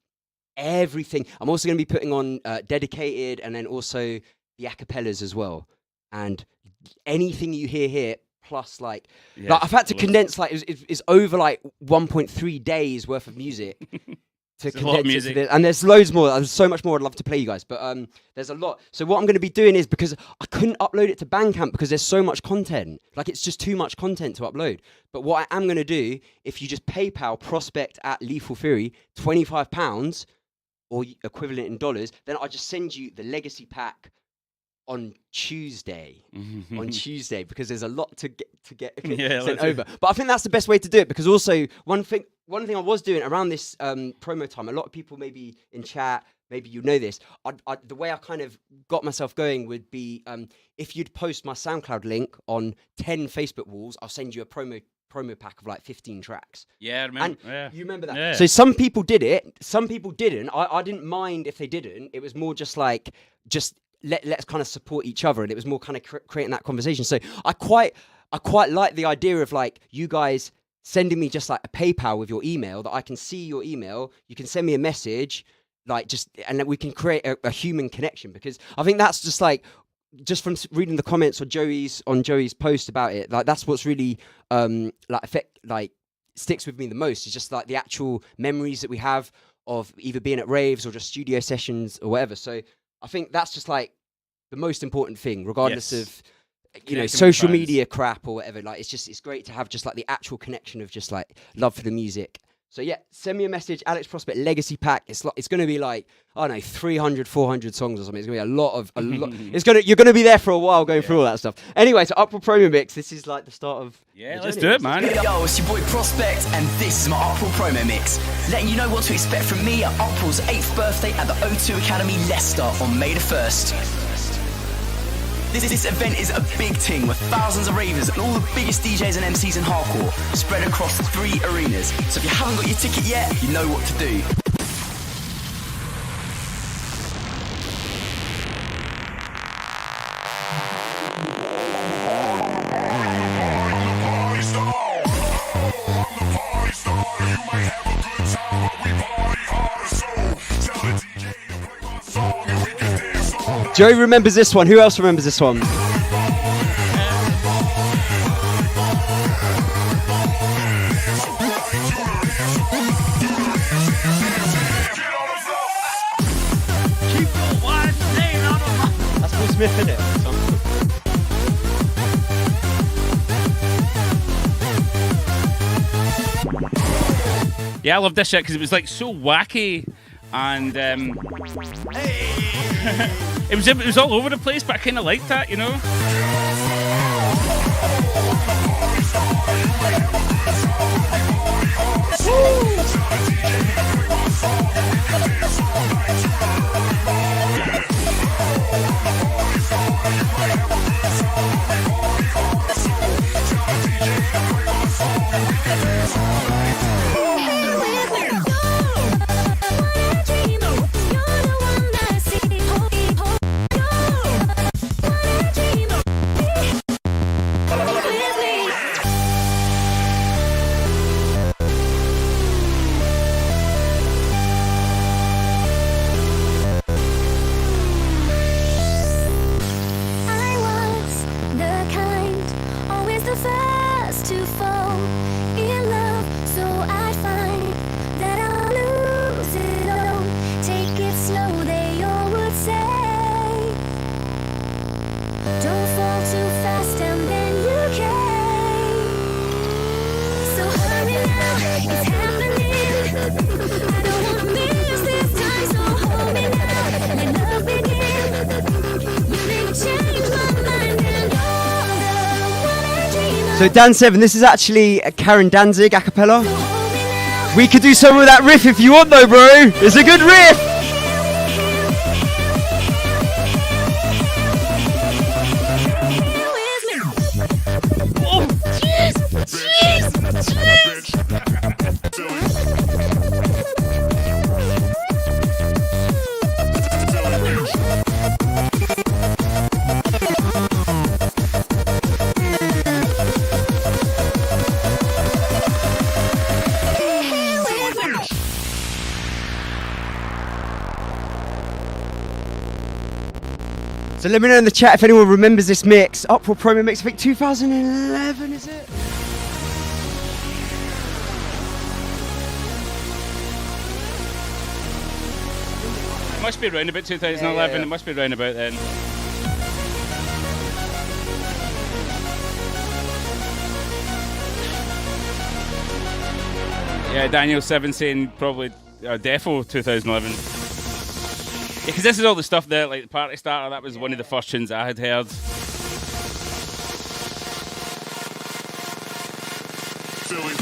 everything. I'm also going to be putting on dedicated, and then also the acapellas as well. And anything you hear here, plus like I've had to condense it's over 1.3 days worth of music. To condense it to and there's loads more. There's so much more I'd love to play you guys, but there's a lot. So what I'm going to be doing is, because I couldn't upload it to Bandcamp because there's so much content, it's just too much content to upload. But what I am going to do, if you just PayPal Prospect at Lethal Fury £25 or equivalent in dollars, then I just send you the Legacy pack on Tuesday. On Tuesday, because there's a lot to get sent over. But I think that's the best way to do it, because also one thing I was doing around this promo time, a lot of people maybe in chat, maybe you know this, the way I kind of got myself going would be if you'd post my SoundCloud link on 10 Facebook walls, I'll send you a promo pack of 15 tracks. Yeah, I remember. And you remember that? Yeah. So some people did it, some people didn't. I didn't mind if they didn't. It was more just let's kind of support each other, and it was more kind of creating that conversation. So I quite like the idea of you guys sending me just a PayPal with your email, that I can see your email, you can send me a message, and then we can create a human connection, because I think that's just from reading the comments on Joey's post about it, that's what's really sticks with me the most, is just the actual memories that we have of either being at raves or just studio sessions or whatever. So I think that's just the most important thing, regardless of social media crap or whatever. It's great to have just the actual connection of just love for the music. So yeah, send me a message, Alex Prospect Legacy pack. It's going to be I don't know, 300, 400 songs or something. It's going to be a lot. You're going to be there for a while going through all that stuff. Anyway, so Uproar promo mix. This is the start of. Yeah, let's do it, man. Yo, it's your boy Prospect, and this is my Uproar promo mix, letting you know what to expect from me at Uproar's 8th birthday at the O2 Academy, Leicester, on May the 1st. This event is a big thing with thousands of ravers and all the biggest DJs and MCs in hardcore spread across 3 arenas. So if you haven't got your ticket yet, you know what to do. Joey remembers this one. Who else remembers this one? That's Will Smith, isn't it? Yeah, I love this shit because it was so wacky, and it was all over the place, but I kind of liked that, you know. So Dan 7, this is actually a Karen Danzig a cappella. We could do some of that riff if you want though, bro. It's a good riff. Oh, jeez, So let me know in the chat if anyone remembers this mix. Uproar promo mix, I think 2011, is it? It must be around about 2011. Yeah. It must be around about then. Yeah, Daniel 7 saying probably Defo 2011. Yeah, because this is all the stuff there, like the Party Starter. That was one of the first tunes I had heard. Silly.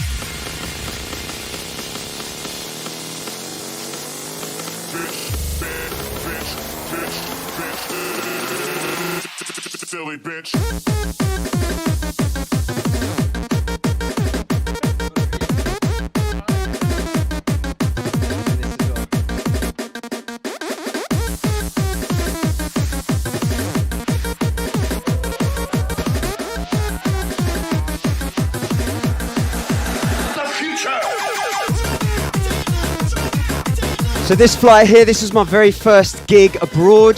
Silly bitch. So this flight here, this was my very first gig abroad.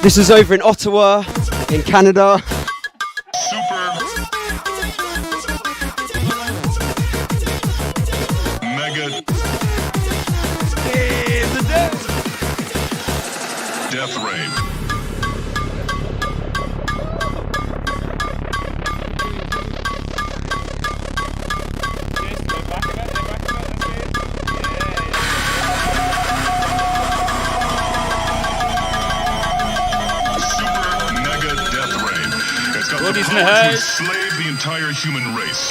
This was over in Ottawa, in Canada. Super. Mega. Death Rave. Brody's in the house. Slave the entire human race.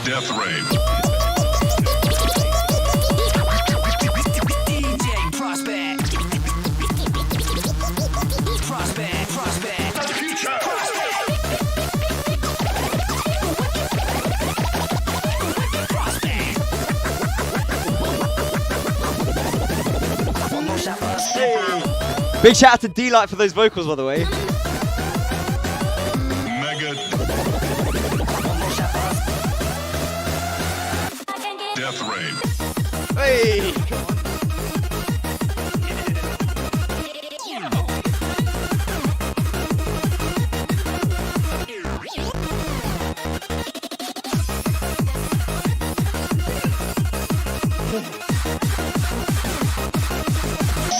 Death Rave. DJ Prospect. Prospect. The future. Big shout out to D-Light for those vocals, by the way. Mega. Death Rave. Hey!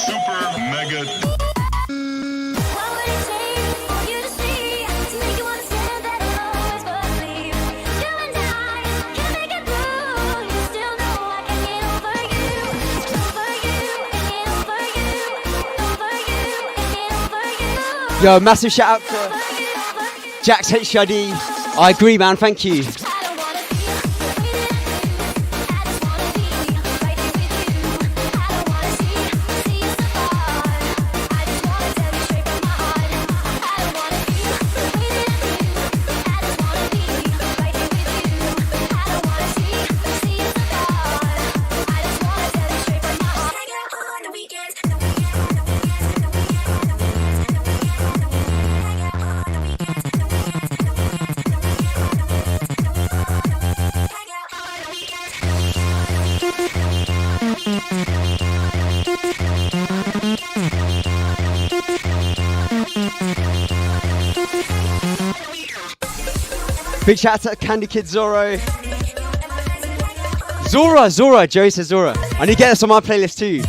Super Mega. What would it take for you to see, to make you understand that I'll always believe? You and I can make it through. You still know I can get over you, over you. Yo, massive shout out to Jax HID. I agree, man. Thank you. Big shout out to Candy Kid Zorro. Zora, Joey says Zora. I need to get this on my playlist too.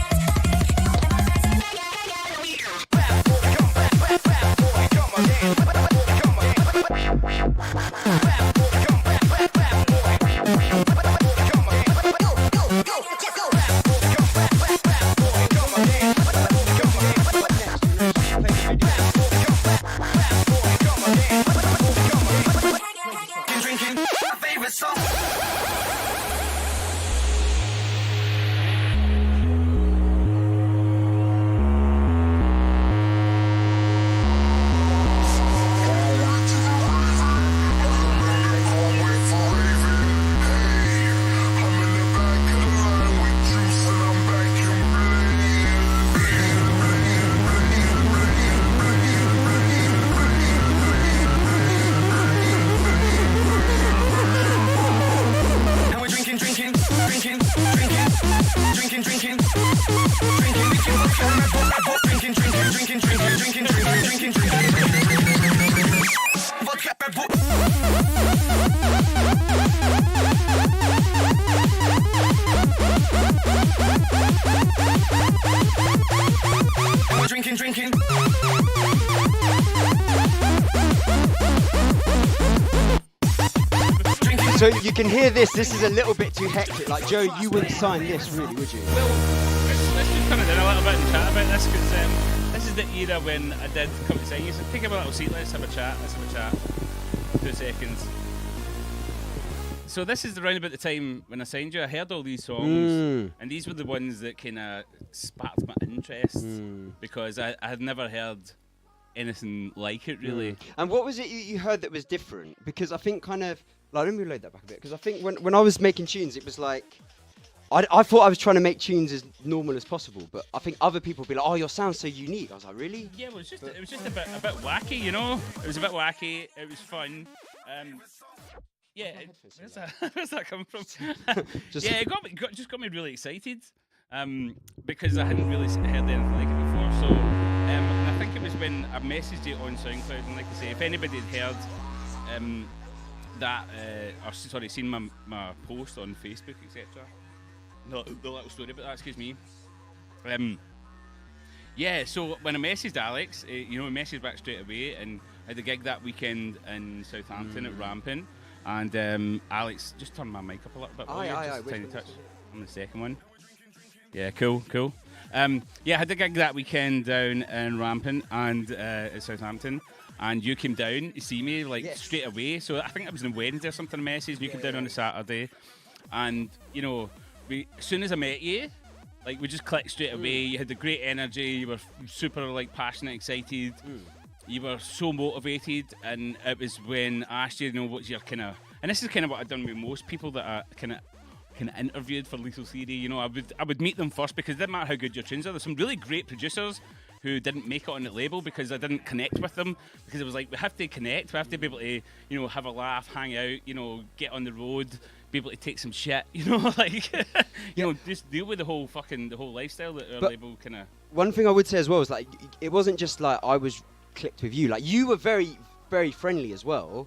So you can hear this. This is a little bit too hectic. Like Joe, you wouldn't sign this, really, would you? Well, let's just kind of do a little bit and chat about this because this is the era when I did come to sign you. So take a little seat. Let's have a chat. 2 seconds. So this is around about the time when I signed you. I heard all these songs, and these were the ones that kind of sparked my interest because I had never heard anything like it, really. And what was it you heard that was different? Because I think kind of, like, let me reload that back a bit. Because I think when I was making tunes, it was like, I thought I was trying to make tunes as normal as possible, but I think other people would be like, "Oh, your sound's so unique." I was like, "Really?" Yeah, well, it was just a bit wacky, you know. It was a bit wacky. It was fun. Yeah, where's that coming from? Yeah, it got me really excited because I hadn't really heard anything like it before. So, and I think it was when I messaged it on SoundCloud, and like I say, if anybody had heard seen my post on Facebook, etc. The little story about that, excuse me. Yeah, so when I messaged Alex, he messaged back straight away, and I had a gig that weekend in Southampton at Rampant. And Alex, just turn my mic up a little bit. Just a tiny touch on the second one. Yeah, cool. Yeah, I had a gig that weekend down in Rampant and at Southampton. And you came down to see me straight away. So I think it was on Wednesday or something. Message. You came down on a Saturday, and as soon as I met you, we just clicked straight away. You had the great energy. You were super passionate, excited. You were so motivated, and it was when I asked you, what's your kind of, and this is kind of what I've done with most people that I kind of interviewed for Lethal Theory. I would meet them first because it didn't matter how good your tunes are. There's some really great producers who didn't make it on the label because I didn't connect with them, because it was like, we have to connect, we have to be able to, have a laugh, hang out, get on the road, be able to take some shit, just deal with the whole lifestyle that our label kind of. One thing I would say as well is it wasn't just I was clicked with you. You were very, very friendly as well.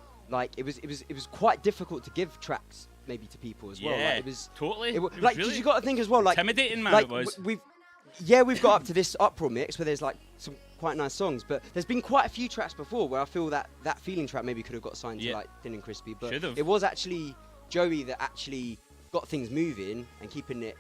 It was quite difficult to give tracks maybe to people as well. Yeah, it was totally. Because you got to think as well. Intimidating, man. It was. We've got up to this Uproar mix where there's some quite nice songs, but there's been quite a few tracks before where I feel that feeling track maybe could have got signed to Thin and Crispy, but Should've. It was actually Joey that actually got things moving and keeping it.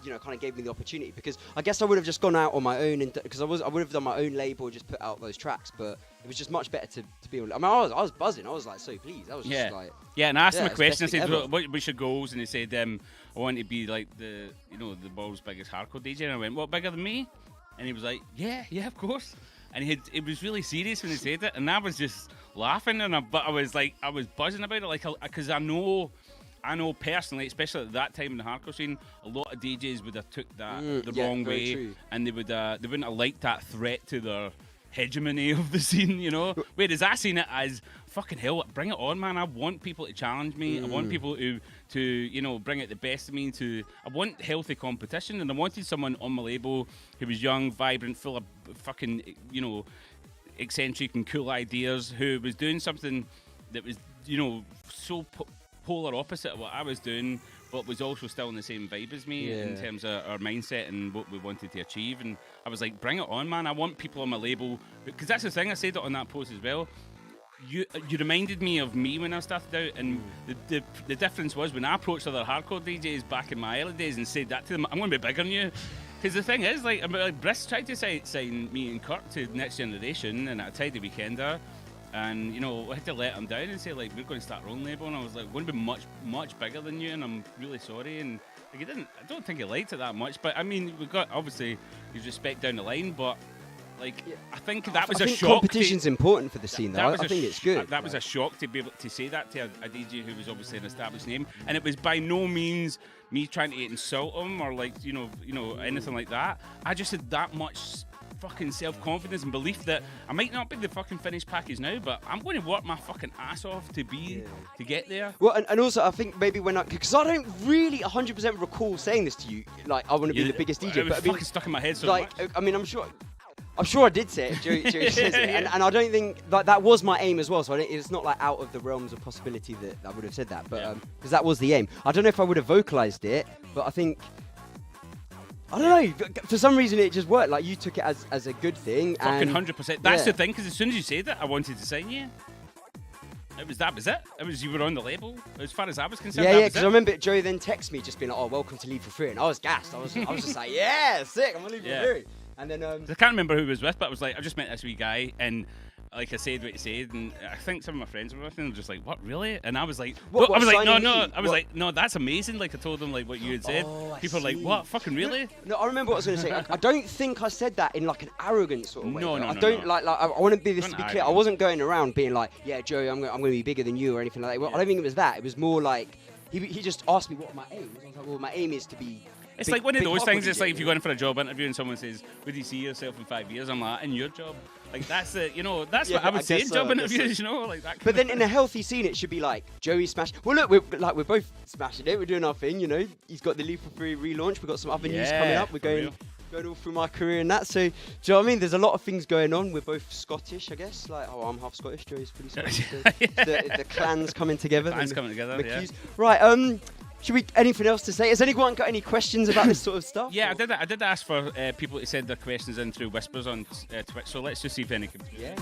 Kind of gave me the opportunity, because I guess I would have just gone out on my own, and because I would have done my own label, just put out those tracks, but it was just much better to be on. I mean, I was buzzing. I was so pleased. I was just and I asked him a question. I said, "What's your goals?" And he said, "I want to be like the world's biggest hardcore DJ." And I went, "What, bigger than me?" And he was like, "Yeah, of course." And it was really serious when he said it, and I was just laughing, but I was buzzing about it, because I know personally, especially at that time in the hardcore scene, a lot of DJs would have took that the wrong way, true. And they wouldn't have liked that threat to their hegemony of the scene, Whereas I seen it as, fucking hell, bring it on, man. I want people to challenge me. I want people to bring out the best of me. I want healthy competition, and I wanted someone on my label who was young, vibrant, full of fucking, eccentric and cool ideas, who was doing something that was, so polar opposite of what I was doing, but was also still in the same vibe as me in terms of our mindset and what we wanted to achieve. And I was like, bring it on, man. I want people on my label, because that's the thing. I said it on that post as well. You reminded me of me when I started out, and the difference was when I approached other hardcore DJs back in my early days and said that to them, I'm going to be bigger than you. Because the thing is, Briss tried to sign me and Kurt to Next Generation, and at a tidy weekender. And I had to let him down and say, we're going to start our own label, and I was like, we're going to be much, much bigger than you, and I'm really sorry. And he didn't. I don't think he liked it that much, but I mean, we got obviously his respect down the line, but I think that was a shock. Competition's important for the scene, though. I think it's good. That was a shock to be able to say that to a DJ who was obviously an established name, and it was by no means me trying to insult him or anything like that. I just had that much fucking self-confidence and belief that I might not be the fucking finished package now, but I'm going to work my fucking ass off to get there. Well, and also I think maybe because I don't really 100% recall saying this to you, I want to be the biggest DJ. It was fucking stuck in my head so much. I mean, I'm sure I did say it. Joey says it, and I don't think that was my aim as well. So it's not out of the realms of possibility that I would have said that, but because that was the aim. I don't know if I would have vocalized it, but I think. I don't know. For some reason, it just worked. You took it as a good thing. Fucking 100%. That's the thing, because as soon as you said that, I wanted to sign you. That was it. It was you were on the label. As far as I was concerned. Yeah, because I remember Joey then texted me just being like, "Oh, welcome to Lethal 3," and I was gassed. I was just like, "Yeah, sick, I'm on Lethal 3." And then I can't remember who it was with, but I was like, I just met this wee guy, and like I said what he said, and I think some of my friends were with me, and were just like, "What, really?" And I was like, What, I was like, signing no, lead? I was What? like, no, that's amazing. Like I told them like what you had said. I People are like, see. "What, fucking really?" No, I remember what I was going to say. I don't think I said that in like an arrogant sort of way. No, though. no, I no, don't no. like. I want to be this Not to be clear. arrogant. I wasn't going around being like, "Yeah, Joey, I'm going to be bigger than you" or anything like that. Well, I don't think it was that. It was more like he just asked me what my aim was. I was like, "Well, my aim is to be." It's big- like one of big those hardcore things. It's DJ, like if you go in for a job interview and someone says, "Where do you see yourself in 5 years?" I'm like, "In your job." Like that's the, that's what I would say in job interviews. Like that. But then in a healthy scene, it should be like Joey smashed. Well, look, we're both smashing it. We're doing our thing, He's got the Lethal 3 relaunch. We've got some other news coming up. We're going all through my career and that. So, do you know what I mean? There's a lot of things going on. We're both Scottish, I guess. Like, I'm half Scottish. Joey's pretty Scottish. So the clans coming together. Clans coming together. Yeah. Right. Should we? Anything else to say? Has anyone got any questions about this sort of stuff? Yeah, I did ask for people to send their questions in through whispers on Twitch. So let's just see if any. Yeah.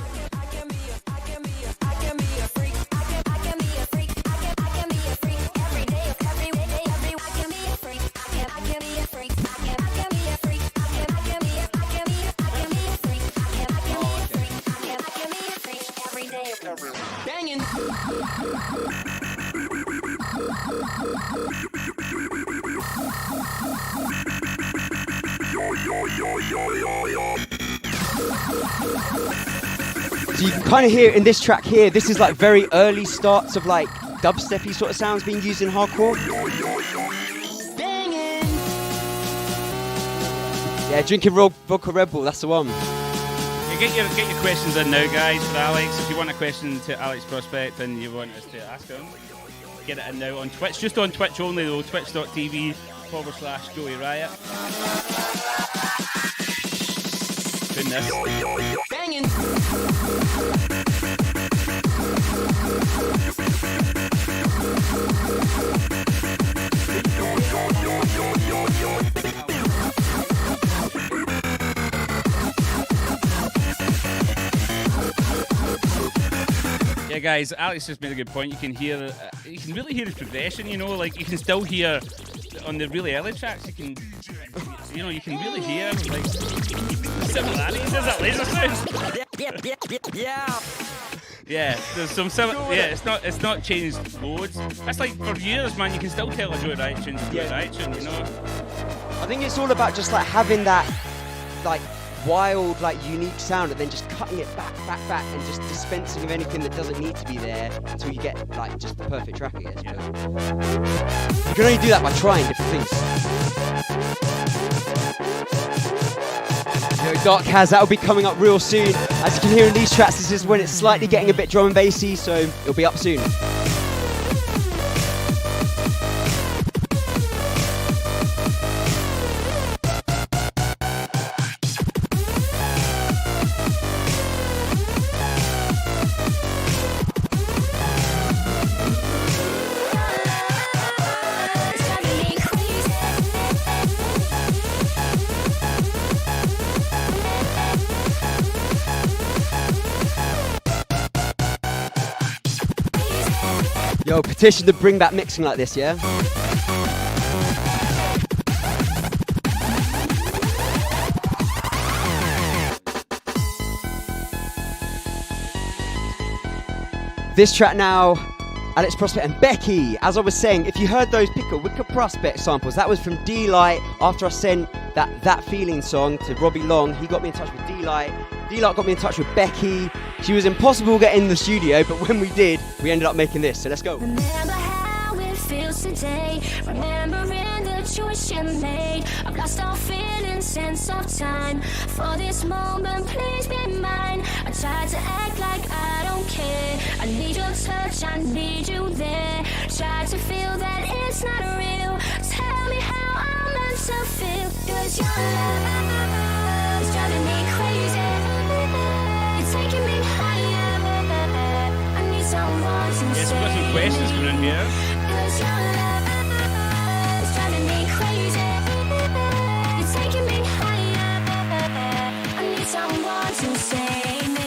Banging. So you can kind of hear in this track here, this is like very early starts of like dubsteppy sort of sounds being used in hardcore. Banging. Yeah, drinking vodka Red Bull, that's the one. Yeah, get your questions in now, guys, for Alex. If you want a question to Alex Prospect and you want us to ask him, get it in now on Twitch. Just on Twitch only though, twitch.tv/Joey Riot. Goodness. Banging. Yeah, guys, Alex just made a good point. You can really hear his progression. Like you can still hear on the really early tracks. You can really hear like similarities. Is that laser sound? Yeah. Yeah, there's some it's not changed loads. That's like for years, man. You can still tell a Joey Riot tune's a Joey Riot tune. I think it's all about just like having that like wild, like unique sound and then just cutting it back and just dispensing of anything that doesn't need to be there until you get like just the perfect track, I guess. You can only do that by trying different things. Dark Has, that'll be coming up real soon. As you can hear in these tracks, this is when it's slightly getting a bit drum and bassy, so it'll be up soon. Yo, petition to bring back mixing like this, yeah? This track now, Alex Prospect and Becky. As I was saying, if you heard those Wicker Prospect samples, that was from D-Light after I sent that Feeling song to Robbie Long. He got me in touch with D-Light. D-Light got me in touch with Becky. She was impossible to get in the studio, but when we did, we ended up making this. So let's go. Remember how it feels today. Remembering the choice you made. I've lost all feeling, sense of time. For this moment, please be mine. I tried to act like I don't care. I need your touch, I need you there. Try to feel that it's not real. Tell me how I'm meant to feel. 'Cause your love is driving me crazy. It's taking me higher. I need someone to Yes, we've got some questions coming in here. 'Cause your love is driving me crazy. It's taking me higher. I need someone to save me.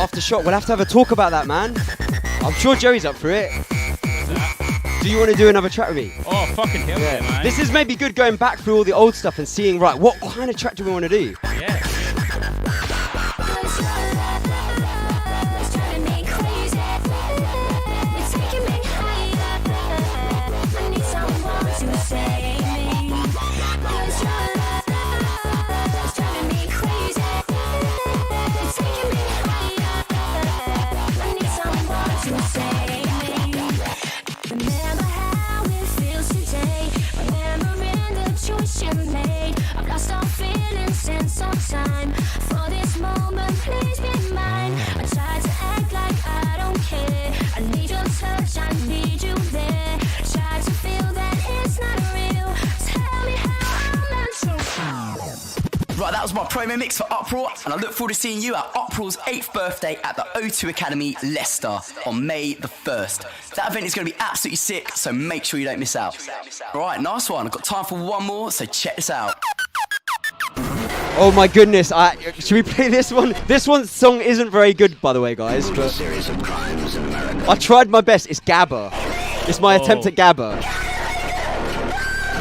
Aftershock. We'll have to have a talk about that, man. I'm sure Joey's up for it. Do you want to do another track with me? Oh, fucking hell yeah, man. This is maybe good going back through all the old stuff and seeing, right, what kind of track do we want to do? Yeah. I've lost all feeling since some time. For this moment, please be mine. I try to act like I don't care. I need your touch, I need you there. Try to feel that it's not real. Tell me how I'm meant to feel. Right, that was my promo mix for Uproar, and I look forward to seeing you at Uproar's 8th birthday at the O2 Academy, Leicester, on May the 1st. That event is going to be absolutely sick, so make sure you don't miss out. Right, nice one. I've got time for one more, so check this out. Oh my goodness, should we play this one? This one's song isn't very good, by the way, guys, but I tried my best. It's Gabba. It's my attempt at Gabba.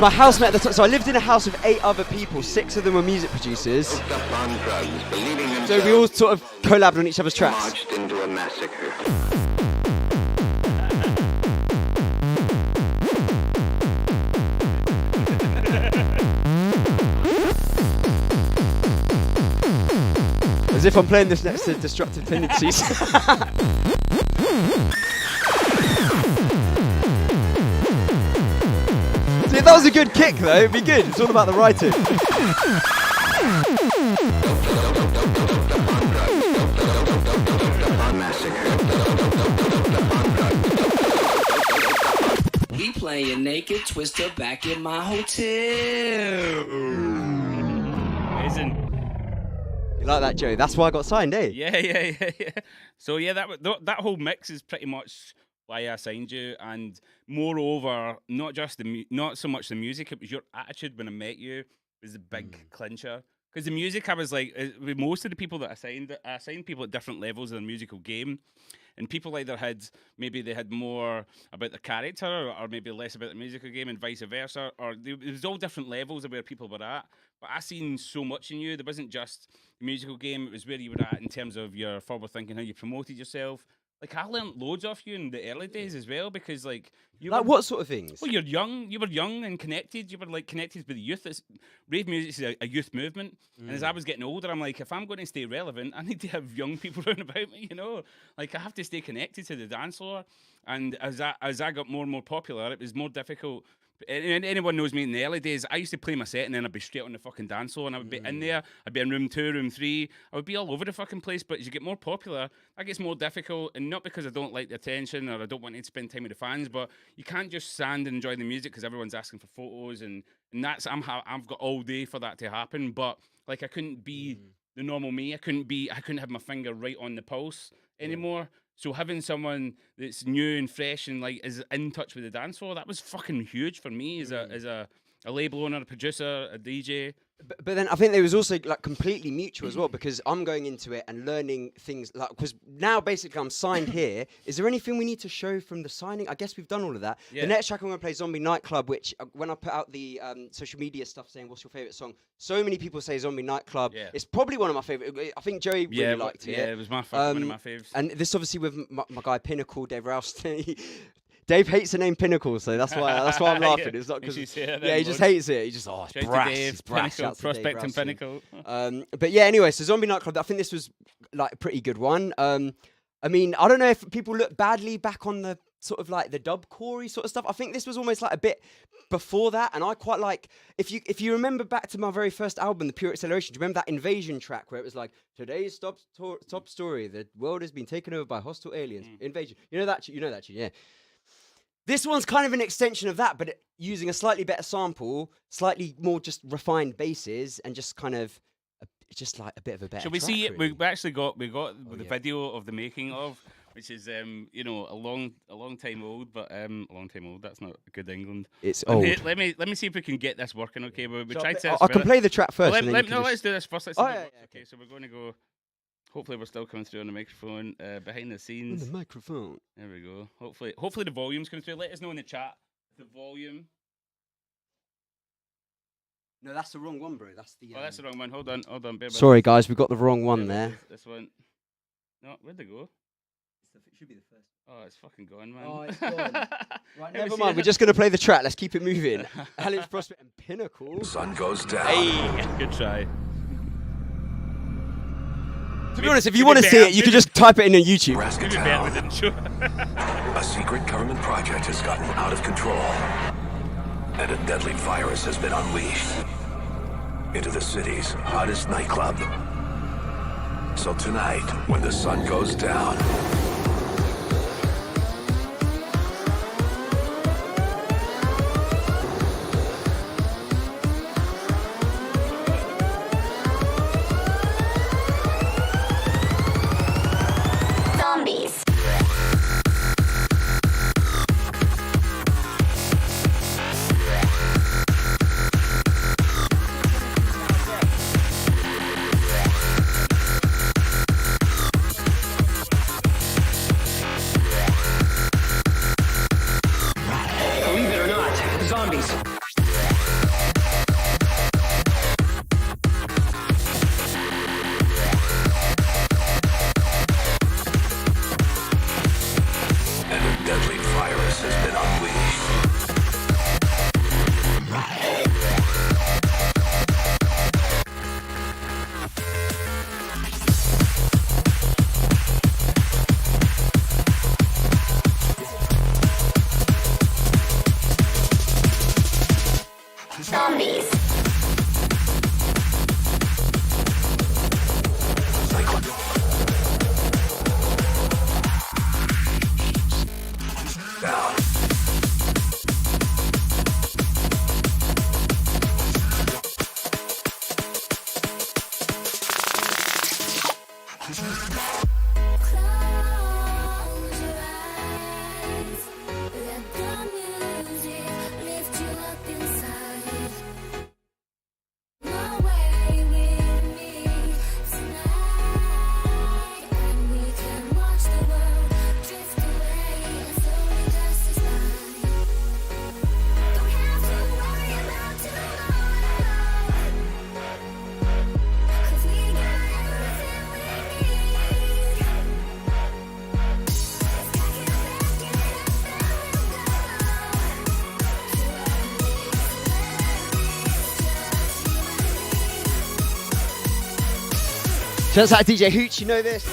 My housemate at the time, so I lived in a house with 8 other people, 6 of them were music producers. So we all sort of collabed on each other's tracks. Marched into a massacre. As if I'm playing this next to Destructive Tendencies. See, if that was a good kick though, it'd be good. It's all about the writing. We playing naked twister back in my hotel. Amazing. You like that, Joe? That's why I got signed, eh? Yeah. So yeah, that whole mix is pretty much why I signed you, and moreover, not so much the music, it was your attitude when I met you was the big clincher. Because the music, I was like, with most of the people that I signed people at different levels of their musical game, and people either maybe they had more about the character, or maybe less about the musical game, and vice versa, or it was all different levels of where people were at. But I seen so much in you. There wasn't just the musical game; it was where you were at in terms of your forward thinking, how you promoted yourself. Like, I learned loads off you in the early days as well, because like you like were, what sort of things? Well, you were young and connected. You were like connected with the youth. Rave music is a youth movement, and as I was getting older, I'm like, if I'm going to stay relevant, I need to have young people around about me. You know, like I have to stay connected to the dance floor. And as I got more and more popular, it was more difficult. And anyone knows me in the early days, I used to play my set and then I'd be straight on the fucking dance floor, and I would be in there, I'd be in room 2, room 3, I would be all over the fucking place. But as you get more popular, that gets more difficult, and not because I don't like the attention or I don't want to spend time with the fans, but you can't just stand and enjoy the music because everyone's asking for photos, and that's I've got all day for that to happen. But like, I couldn't be the normal me. I couldn't have my finger right on the pulse anymore. So having someone that's new and fresh and like is in touch with the dance floor, that was fucking huge for me as a label owner, a producer, a DJ. But then I think there was also like completely mutual as well, because I'm going into it and learning things like, because now basically I'm signed here. Is there anything we need to show from the signing? I guess we've done all of that. Yeah. The next track I'm going to play, Zombie Nightclub, which when I put out the social media stuff saying what's your favourite song, so many people say Zombie Nightclub. Yeah. It's probably one of my favourite. I think Joey really liked it. Yeah, it was one of my favourites. And this obviously with my guy Pinnacle, Dave Rouse. Dave hates the name Pinnacle, so that's why I'm laughing. It's not because he just hates it. He just it's brash. It's brash. Prospect and Pinnacle. But yeah, anyway, so Zombie Nightclub. I think this was like a pretty good one. I mean, I don't know if people look badly back on the sort of like the dub-core-y sort of stuff. I think this was almost like a bit before that, and I quite like, if you remember back to my very first album, The Pure Acceleration, do you remember that Invasion track where it was like, today's top story, the world has been taken over by hostile aliens. Invasion. You know that tune, yeah. This one's kind of an extension of that, but using a slightly better sample, slightly more just refined basses, and just kind of just like a bit of a better. Shall we see it? Really. We actually got the video of the making of, which is a long time old, but a long time old. That's not good England. It's old. Let me see if we can get this working. Okay, we tried to. I can play the track first. Let's do this first. Okay, so we're going to go. Hopefully we're still coming through on the microphone. Behind the scenes. The microphone. There we go. Hopefully the volume's coming through. Let us know in the chat the volume. No, that's the wrong one, bro. That's the. Oh, that's the wrong one. Hold on. Sorry, guys, we got the wrong one there. This one. No, where'd they go? It should be the first. Oh, it's fucking gone, man. Oh, it's gone. Right, never mind. We're just gonna play the track. Let's keep it moving. Alex Prospect and Pinnacle. Sun goes down. Hey, good try. To be honest, if you want to see it, you can just type it in on YouTube. Nebraska Maybe town. better didn't show. A secret government project has gotten out of control, and a deadly virus has been unleashed into the city's hottest nightclub. So tonight, when the sun goes down, Zombies. Believe it or not, zombies. and a deadly virus has been unleashed. Zombies. Down. Close your eyes. Let the music lift you up inside. Away with me tonight, and we can watch the world drift away as slowly passes by. Don't have to worry about tomorrow, 'cause we got everything we need. Let's pack it up and get up and Shouts out to DJ Hooch, you know this.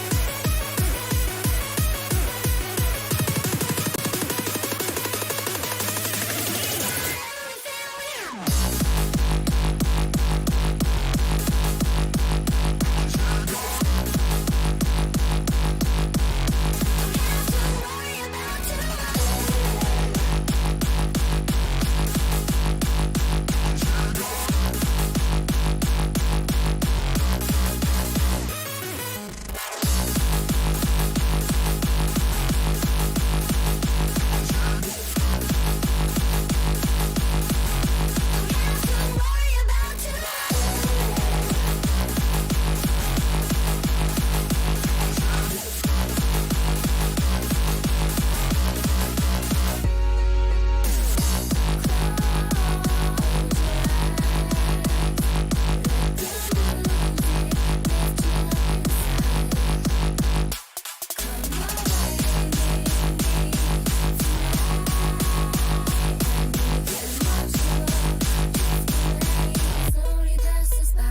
slowly passes by.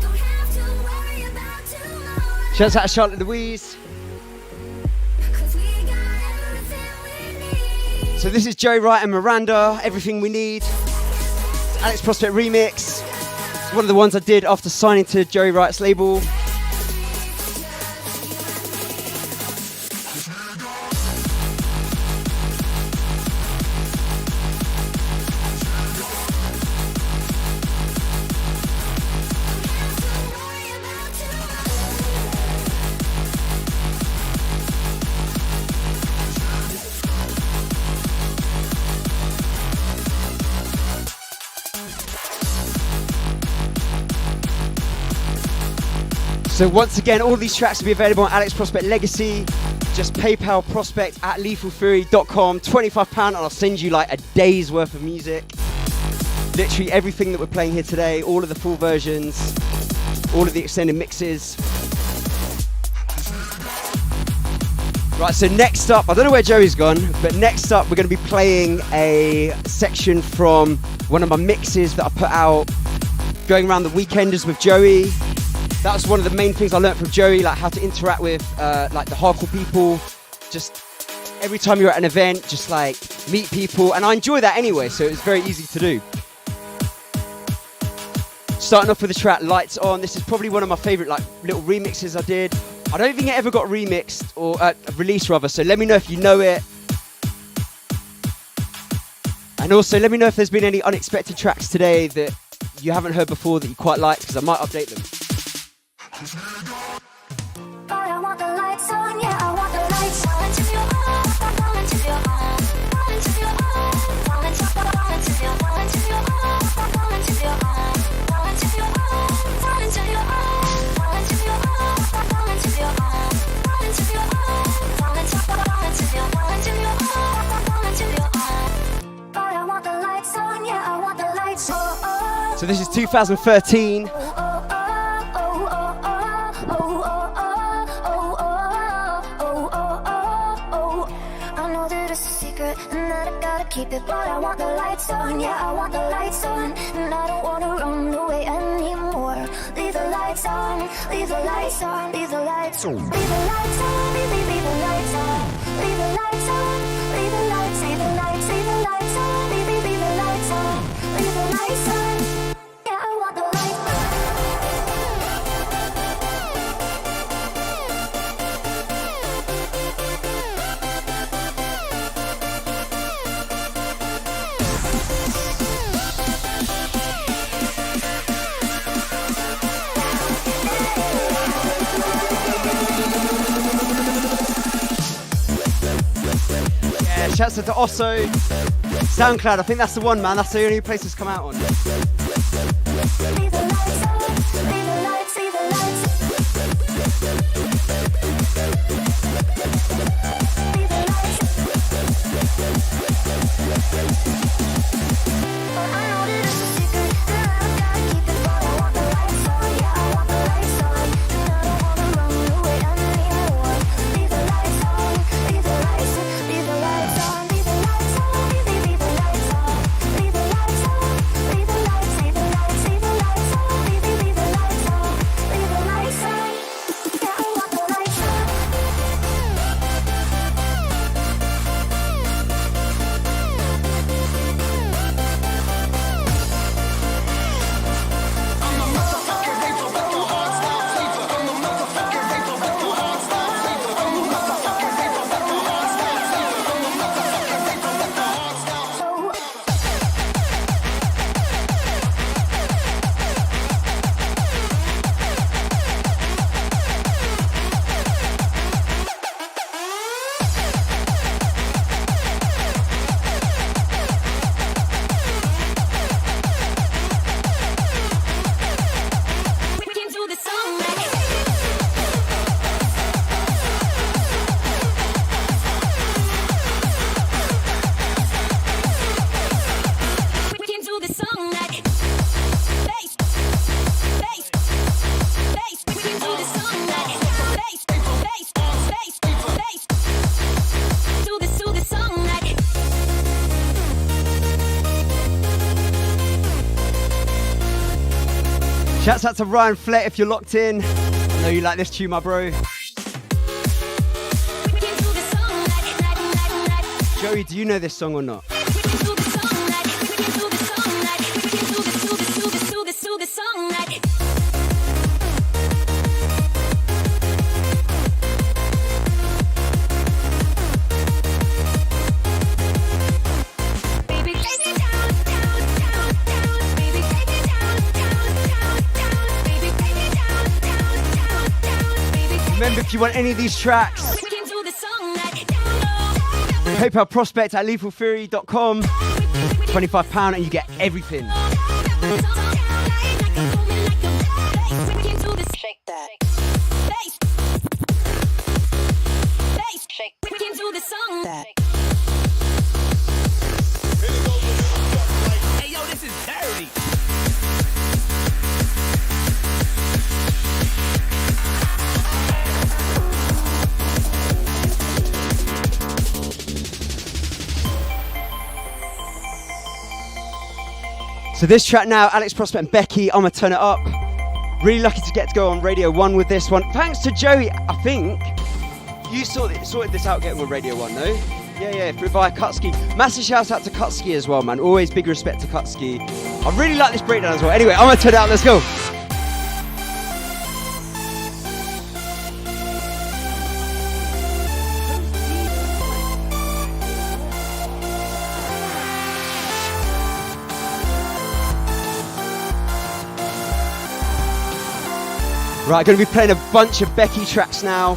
Don't have to worry about tomorrow, Shouts out to Charlotte Louise. 'cause we got everything we need. So this is Joey Wright and Miranda, Everything We Need. Alex Prospect remix. It's one of the ones I did after signing to Joey Wright's label. So once again, all these tracks will be available on Alex Prospect Legacy. Just PayPal Prospect at lethalfury.com, £25, and I'll send you like a day's worth of music. Literally everything that we're playing here today, all of the full versions, all of the extended mixes. Right, so next up, I don't know where Joey's gone, but next up we're going to be playing a section from one of my mixes that I put out going around the weekenders with Joey. That was one of the main things I learned from Joey, like how to interact with like the hardcore people. Just every time you're at an event, just like meet people, and I enjoy that anyway, so it's very easy to do. Starting off with the track Lights On. This is probably one of my favourite like little remixes I did. I don't think it ever got remixed or released rather, so let me know if you know it. And also let me know if there's been any unexpected tracks today that you haven't heard before that you quite like, because I might update them. But I want the lights on, yeah, I want the lights on until you're on, until you're on, until you're on, until you're on, until you're on, until you're on, until you're on, until you're on, until you're on, until you're on, until you're on, until you're on, until you're on. But I want the lights on, yeah, I want the lights on. So this is 2013. Keep it, but I want the lights on, yeah, I want the lights on, and I don't wanna run away anymore. Leave the lights on, leave the lights on, leave the lights on, leave the lights on, leave the lights on, leave the lights on, leave the lights, leave the lights, leave the lights on, leave the lights on, leave the lights on, yeah, I want the lights on. Shouts out to Osso. SoundCloud, I think that's the one, man. That's the only place it's come out on. Leave the lights on, leave the lights, leave the lights. Leave the lights. But I know that it's a secret, and I gotta keep it, but I want the lights on, yeah, I want the lights on, and I don't wanna run away anymore. Leave the lights on, leave the lights, leave the lights on. Shouts out to Ryan Flett if you're locked in. I know you like this tune, my bro. Joey, do you know this song or not? Remember, if you want any of these tracks, PayPal Prospect at lethalfury.com, £25 and you get everything. Shake that. So this track now, Alex Prospect and Becky, I'ma Turn It Up. Really lucky to get to go on Radio 1 with this one. Thanks to Joey, I think. You sorted this out getting on Radio 1, no? Yeah, via Kutsky. Massive shout out to Kutsky as well, man. Always big respect to Kutsky. I really like this breakdown as well. Anyway, I'ma Turn It Up, let's go. Right, going to be playing a bunch of Becky tracks now.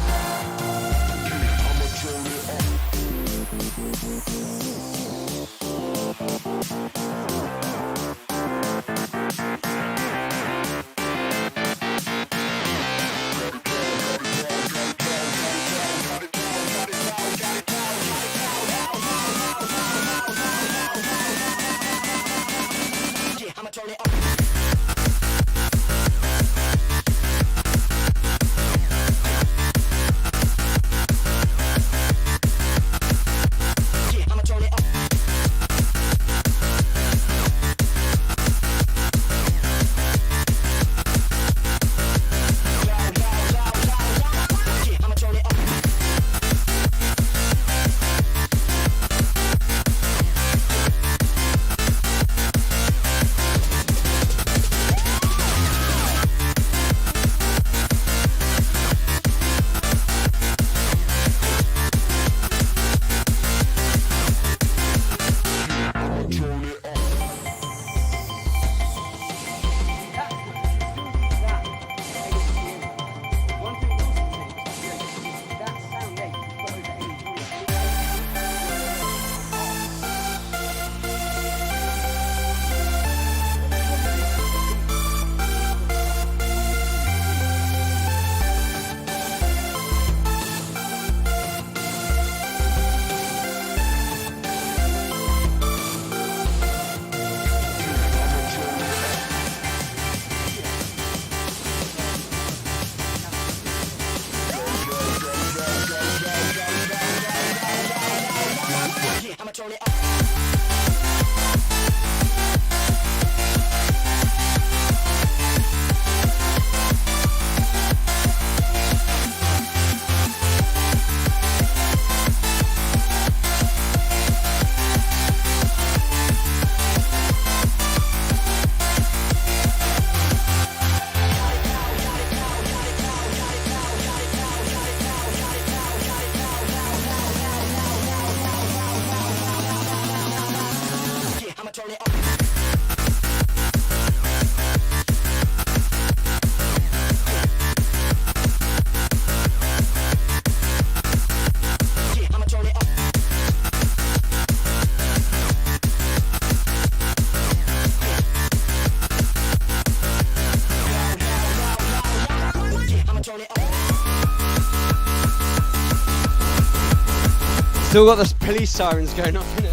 Still got the police sirens going off, innit?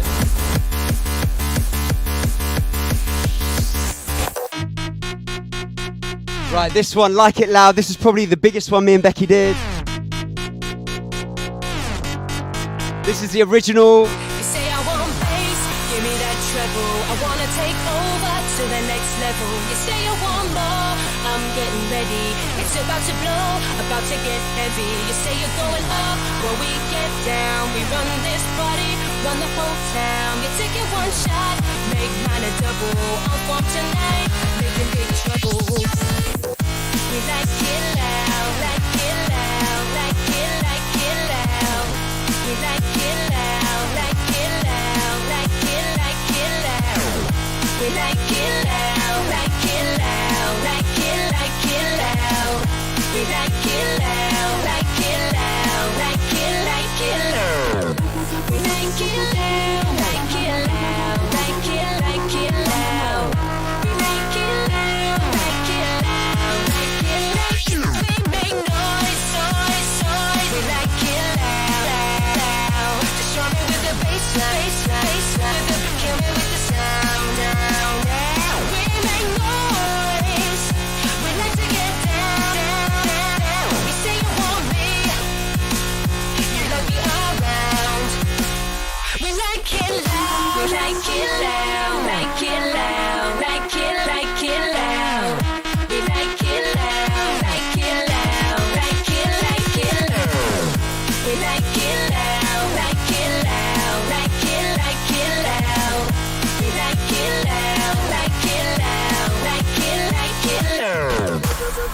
Right, this one, Like It Loud. This is probably the biggest one me and Becky did. This is the original. You say I want bass, give me that treble. I wanna take over to the next level. You say you want more, I'm getting ready. It's about to blow, about to get heavy. You say you're going up, well we get down. We run this party, run the whole town. You take it one shot, make mine a double. On form tonight, making big trouble. We like it loud, like it loud, like it loud. We like it loud, like it loud, like it loud. We like it loud, like it loud, like it loud. We like it loud, like it loud, like it loud. We like it loud, like it loud, like it loud. We like it loud, like it loud, like it loud. We make noise, noise, noise. We like it loud. Just show me with the bass line, kill me with the sound, down, down. We make noise. We like to get down, down, down. You say you want me, you like me around. We like it loud, we like it loud. You say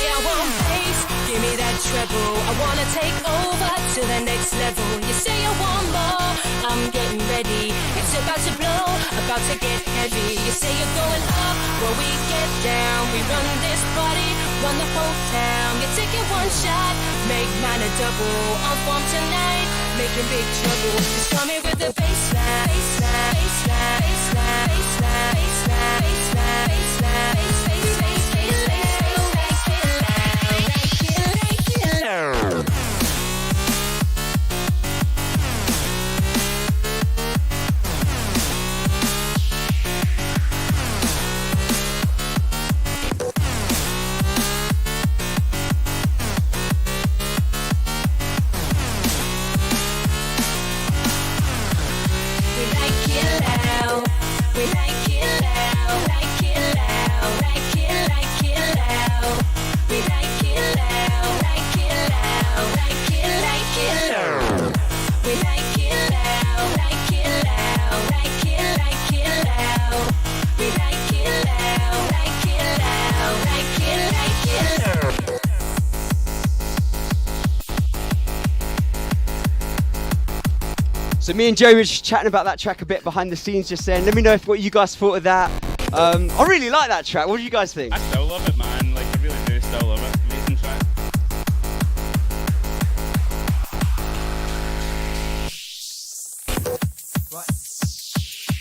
I want bass, give me that treble. I wanna take over to the next level. You say I want more, I'm getting ready. It's about to blow, about to get heavy. You say you're going up, well we get down. We run this party, run the whole town. You're taking one shot, make mine a double. On form tonight, making big trouble. Just call me with the bassline, bassline, bassline, bassline, bassline, bassline, bassline, bassline, So me and Joe were just chatting about that track a bit behind the scenes, just saying, let me know what you guys thought of that. I really like that track. What do you guys think? I still love it, man. Like, I really do still love it. Amazing track.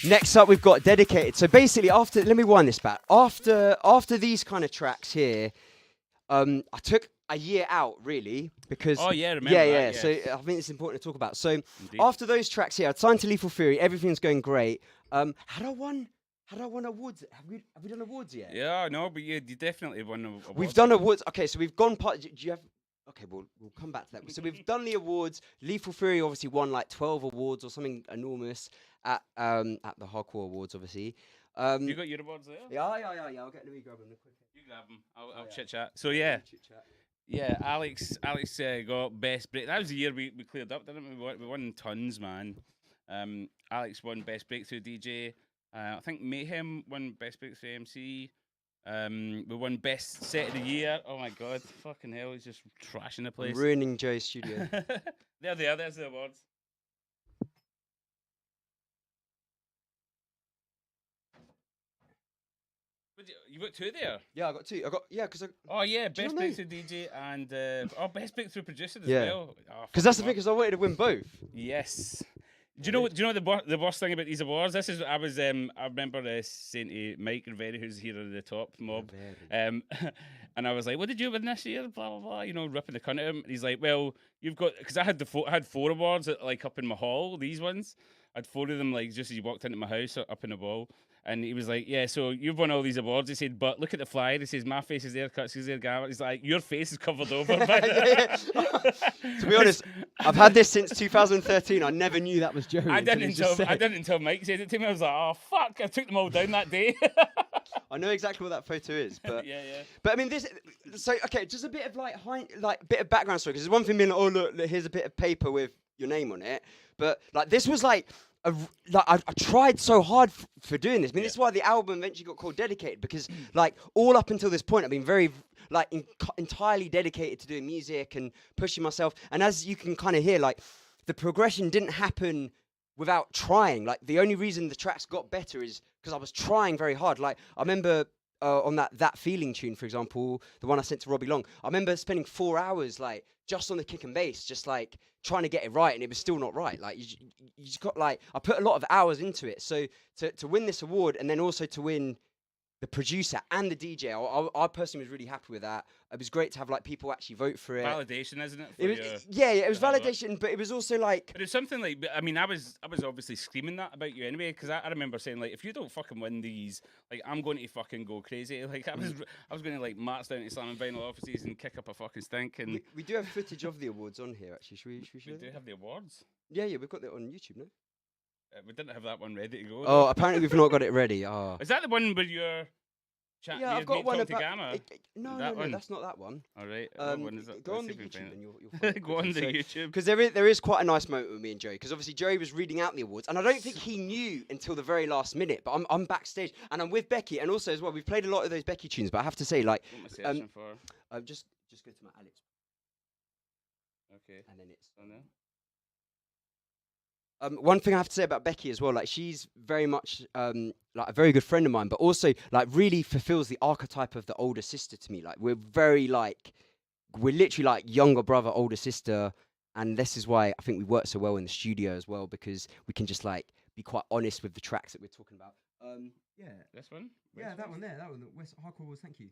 Next up, we've got Dedicated. So basically, let me wind this back. After these kind of tracks here, I took a year out, really, because... Oh, yeah, remember yeah. that, So I think it's important to talk about. So Indeed. after those tracks here, I'd signed to Lethal Fury. Everything's going great. Had I won awards? Have we done awards yet? Yeah, no, but you definitely won awards. We've done awards. Okay, so we've gone part... Do you have... Okay, we'll come back to that. So we've done the awards. Lethal Fury obviously won like 12 awards or something enormous at the Hardcore Awards, obviously. You got your awards there? Yeah. I'll get let me grab them quick. You grab them. I'll chit chat. So yeah, Alex got best break. That was the year we cleared up, didn't we? We won tons, man. Alex won best breakthrough DJ. I think Mayhem won best breakthrough MC. We won best set of the year. Oh my god, fucking hell, he's just trashing the place. Ruining Joe's studio. There they are. There's the awards. You got two there? Yeah, I got two. Because Oh yeah, best breakthrough DJ and best breakthrough producer as Yeah. well. Because that's the thing. Because I wanted to win both. Yes. Do you know the worst thing about these awards? This is I remember saying to Mike Rivera, who's here at the top mob, and I was like, "What did you win this year?" Blah blah blah. You know, ripping the cunt at him. And he's like, "Well, you've got," because I had four awards like up in my hall. These ones, I had four of them like just as you walked into my house up in the wall. And he was like, "Yeah, so you've won all these awards." He said, "But look at the flyer." He says, "My face is there, Cuts is there, Gavin." He's like, "Your face is covered over." To be honest, I've had this since 2013. I never knew that was Joe. I didn't until Mike said it to me. I was like, "Oh fuck!" I took them all down that day. I know exactly what that photo is, but yeah. But I mean, this. So okay, just a bit of bit of background story. Because there's one thing being like, "Oh look, here's a bit of paper with your name on it," but like this was like. I tried so hard for doing this. I mean, this is why the album eventually got called Dedicated, because like all up until this point, I've been very like entirely dedicated to doing music and pushing myself. And as you can kind of hear, like the progression didn't happen without trying. Like the only reason the tracks got better is because I was trying very hard. Like I remember on that feeling tune, for example, the one I sent to Robbie Long. I remember spending 4 hours like just on the kick and bass, just like trying to get it right, and it was still not right. Like you just got like I put a lot of hours into it. So to win this award, and then also to win the producer and the DJ, I personally was really happy with that. It was great to have like people actually vote for it. Validation, isn't it? It was validation, but it was also like. But it's something like, I mean, I was obviously screaming that about you anyway, because I remember saying like, if you don't fucking win these, like I'm going to fucking go crazy. Like I was going to like march down to Slam and Vinyl offices and kick up a fucking stink. And we do have footage of the awards on here actually. Should we show? We do have the awards. Yeah, we've got that on YouTube, no? We didn't have that one ready to go. Oh, apparently we've not got it ready. Oh. Is that the one where you're? Yeah, I've got one about. Gamma. No, That no, one? that's not that one. All right. What one is it? Go Let's on see the if we can YouTube find and it. you'll find it. Go on the YouTube. Because there is quite a nice moment with me and Joey. Because obviously Joey was reading out the awards, and I don't think he knew until the very last minute. But I'm backstage, and I'm with Becky, and also as well, we've played a lot of those Becky tunes. But I have to say, like, What am I searching for? just go to my Alex, Okay. and then it's. Oh, no. One thing I have to say about Becky as well, like she's very much like a very good friend of mine, but also like really fulfills the archetype of the older sister to me. Like we're literally like younger brother, older sister, and this is why I think we work so well in the studio as well, because we can just like be quite honest with the tracks that we're talking about. Yeah, This one? yeah, that one there, that one. West Hardcore was. Thank you.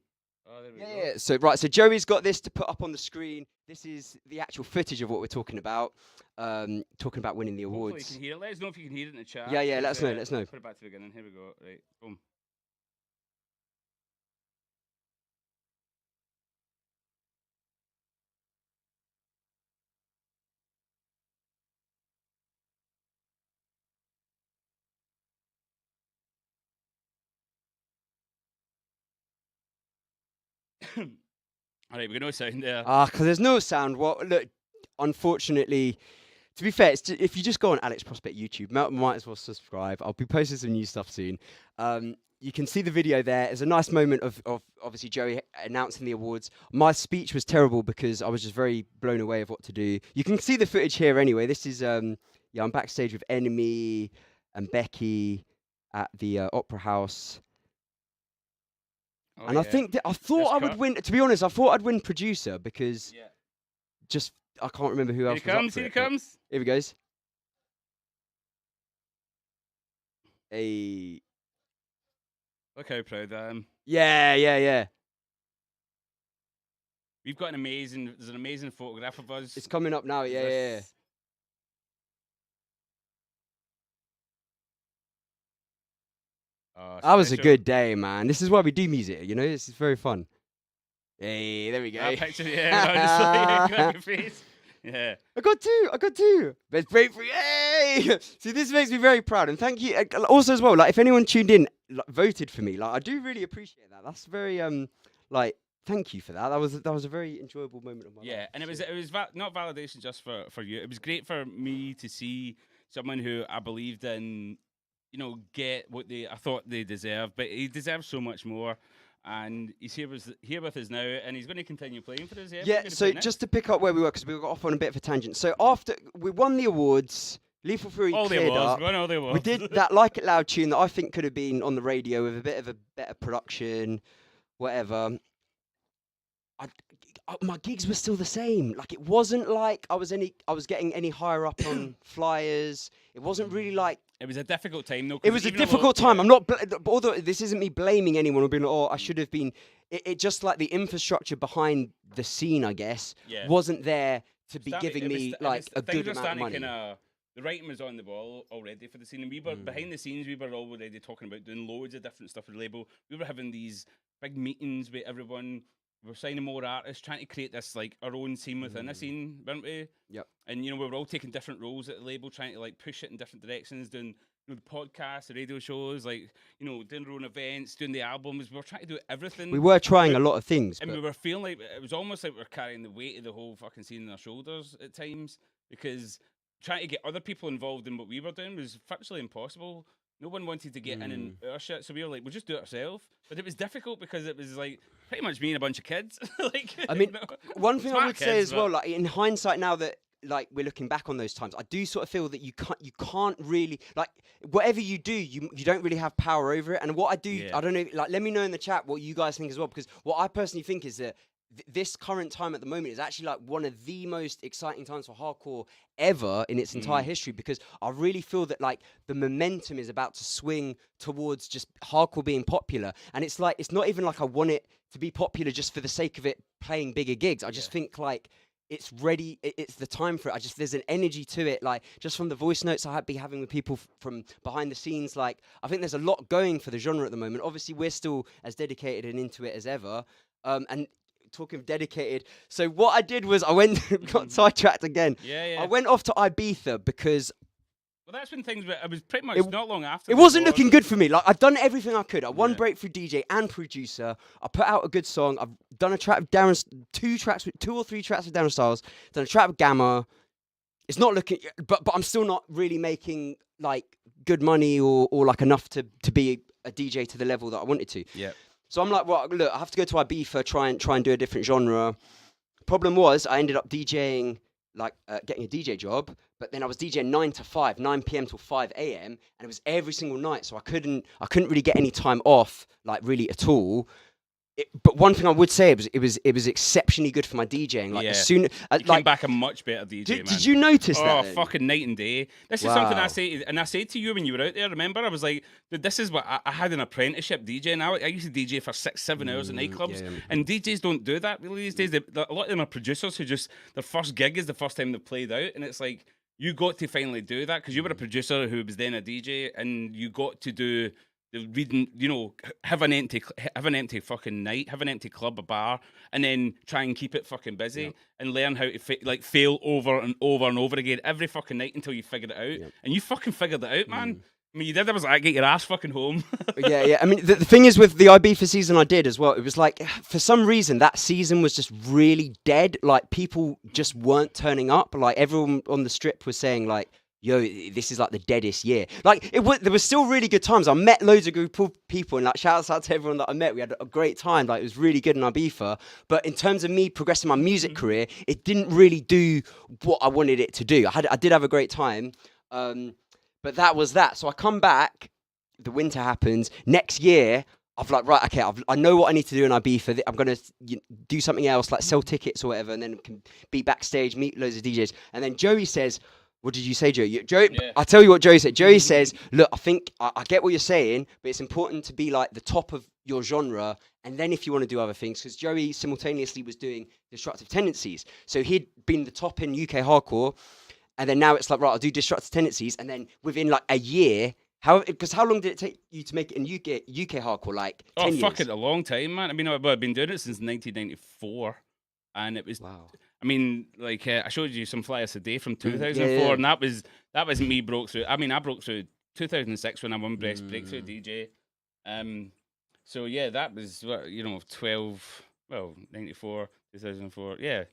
Oh, there we Yeah, go. yeah. So Joey's got this to put up on the screen. This is the actual footage of what we're talking about. Talking about winning the Hopefully awards. you can hear it. Let us know if you can hear it in the chat. Yeah, yeah, let us know, Uh, let us know. Put it back to the beginning. Here we go. Right, boom. All right, we're no sound there. Because there's no sound. Well, look, unfortunately, to be fair, if you just go on Alex Prospect YouTube, might as well subscribe. I'll be posting some new stuff soon. You can see the video there. It's a nice moment of obviously Joey announcing the awards. My speech was terrible because I was just very blown away of what to do. You can see the footage here anyway. This is, I'm backstage with Enemy and Becky at the Opera House. Oh, And I think I thought I would win. To be honest, I thought I'd win producer because just I can't remember who else was up for Here it, he but comes. Here he goes. Hey. Look how proud I am. Yeah. We've got there's an amazing photograph of us. It's coming up now. Yeah. Oh, That was a special. good day, man. This is why we do music, you know? This is very fun. Hey, there we go. That picture, yeah, honestly, got your face. Yeah. I got two. Best break for Yay! See, this makes me very proud, and thank you. Also, as well, like if anyone tuned in, voted for me, like I do really appreciate that. That's very like thank you for that. That was a very enjoyable moment of my life. Yeah, and it was not validation just for you. It was great for me to see someone who I believed in, get what I thought they deserved, but he deserves so much more. And he's here with us now, and he's going to continue playing for us. Yeah, so just to pick up where we were, because we got off on a bit of a tangent. So after we won the awards, Lethal Fury cleared up. Won all the awards. We did that Like It Loud tune that I think could have been on the radio with a bit of a better production, whatever. My gigs were still the same. Like it wasn't like I was getting any higher up on flyers. It wasn't really like. It was a difficult time, though. It was a difficult time. I'm not. Although this isn't me blaming anyone or being, I should have been. It just like the infrastructure behind the scene, I guess, wasn't there to be giving me like a good amount of money. The writing was on the wall already for the scene, and we were behind the scenes. We were already talking about doing loads of different stuff with the label. We were having these big meetings with everyone. We were signing more artists, trying to create this like our own scene within a scene, weren't we? Yep. And we were all taking different roles at the label, trying to like push it in different directions, doing the podcasts, the radio shows, like doing our own events, doing the albums. We were trying to do everything. We were trying a lot of things, and we were feeling like it was almost like we were carrying the weight of the whole fucking scene on our shoulders at times, because trying to get other people involved in what we were doing was virtually impossible. No one wanted to get in and our shit, so we were like, we'll just do it ourselves. But it was difficult because it was like pretty much me and a bunch of kids. I mean, one thing I would say as well, but like in hindsight, now that like we're looking back on those times, I do sort of feel that you can't really like whatever you do, you don't really have power over it. And what I do, I don't know, like let me know in the chat what you guys think as well, because what I personally think is that this current time at the moment is actually like one of the most exciting times for hardcore ever in its entire history, because I really feel that like the momentum is about to swing towards just hardcore being popular. And it's like, it's not even like I want it to be popular just for the sake of it playing bigger gigs. I just think like it's ready. It's the time for it. There's an energy to it. Like just from the voice notes I be having with people from behind the scenes, like I think there's a lot going for the genre at the moment. Obviously we're still as dedicated and into it as ever. And talking of dedicated, so what I did was I went got sidetracked again. I went off to Ibiza because Well, that's when things were. It was pretty much not long after. It wasn't looking good for me. Like, I've done everything I could. I won breakthrough DJ and producer. I put out a good song. I've done a track with Darren, two or three tracks with Darren Styles. Done a track with Gamma. It's not looking, but I'm still not really making like good money or like enough to be a DJ to the level that I wanted to. Yeah. So I'm like, well, look, I have to go to Ibiza, try and do a different genre. Problem was, I ended up DJing, like getting a DJ job, but then I was DJing 9 p.m. till 5 a.m. and it was every single night, so I couldn't really get any time off, like really at all. But one thing I would say, it was exceptionally good for my DJing. Like as soon you came back a much better DJ, man. Did you notice that? Oh, fucking night and day. This is something I say, and I said to you when you were out there. Remember, I was like, dude, this is what I had an apprenticeship DJ. Now I used to DJ for 6-7 hours in nightclubs, and DJs don't do that really these days. A lot of them are producers who just their first gig is the first time they've played out, and it's like you got to finally do that because you were a producer who was then a DJ, and you got to do. The reading, you know, have an empty fucking night, have an empty club, a bar, and then try and keep it fucking busy and learn how to fail over and over and over again every fucking night until you figured it out. And you fucking figured it out, man. I mean, you did. I was like, get your ass fucking home. yeah. I mean, the thing is with the Ibiza season I did as well, it was like, for some reason, that season was just really dead. Like, people just weren't turning up. Like, everyone on the strip was saying, like, yo, this is like the deadest year. Like, there was still really good times. I met loads of group of people, and like, shouts out to everyone that I met. We had a great time. Like, it was really good in Ibiza. But in terms of me progressing my music career, it didn't really do what I wanted it to do. I did have a great time, but that was that. So I come back, the winter happens. Next year, I've like, right, okay, I know what I need to do in Ibiza. I'm going to do something else, like sell tickets or whatever, and then can be backstage, meet loads of DJs. And then Joey says, what did you say, Joey? I'll tell you what Joey said. Joey says, look, I think I get what you're saying, but it's important to be like the top of your genre. And then if you want to do other things, because Joey simultaneously was doing Destructive Tendencies. So he'd been the top in UK hardcore. And then now it's like, right, I'll do Destructive Tendencies. And then within like a year, how long did it take you to make it in UK hardcore? Like 10 years? Fucking a long time, man. I mean, I've been doing it since 1994. And it was... Wow. I mean, like I showed you some flyers today from 2004, and that was me broke through. I mean, I broke through 2006 when I won Best Breakthrough DJ. So yeah, that was 94, 2004,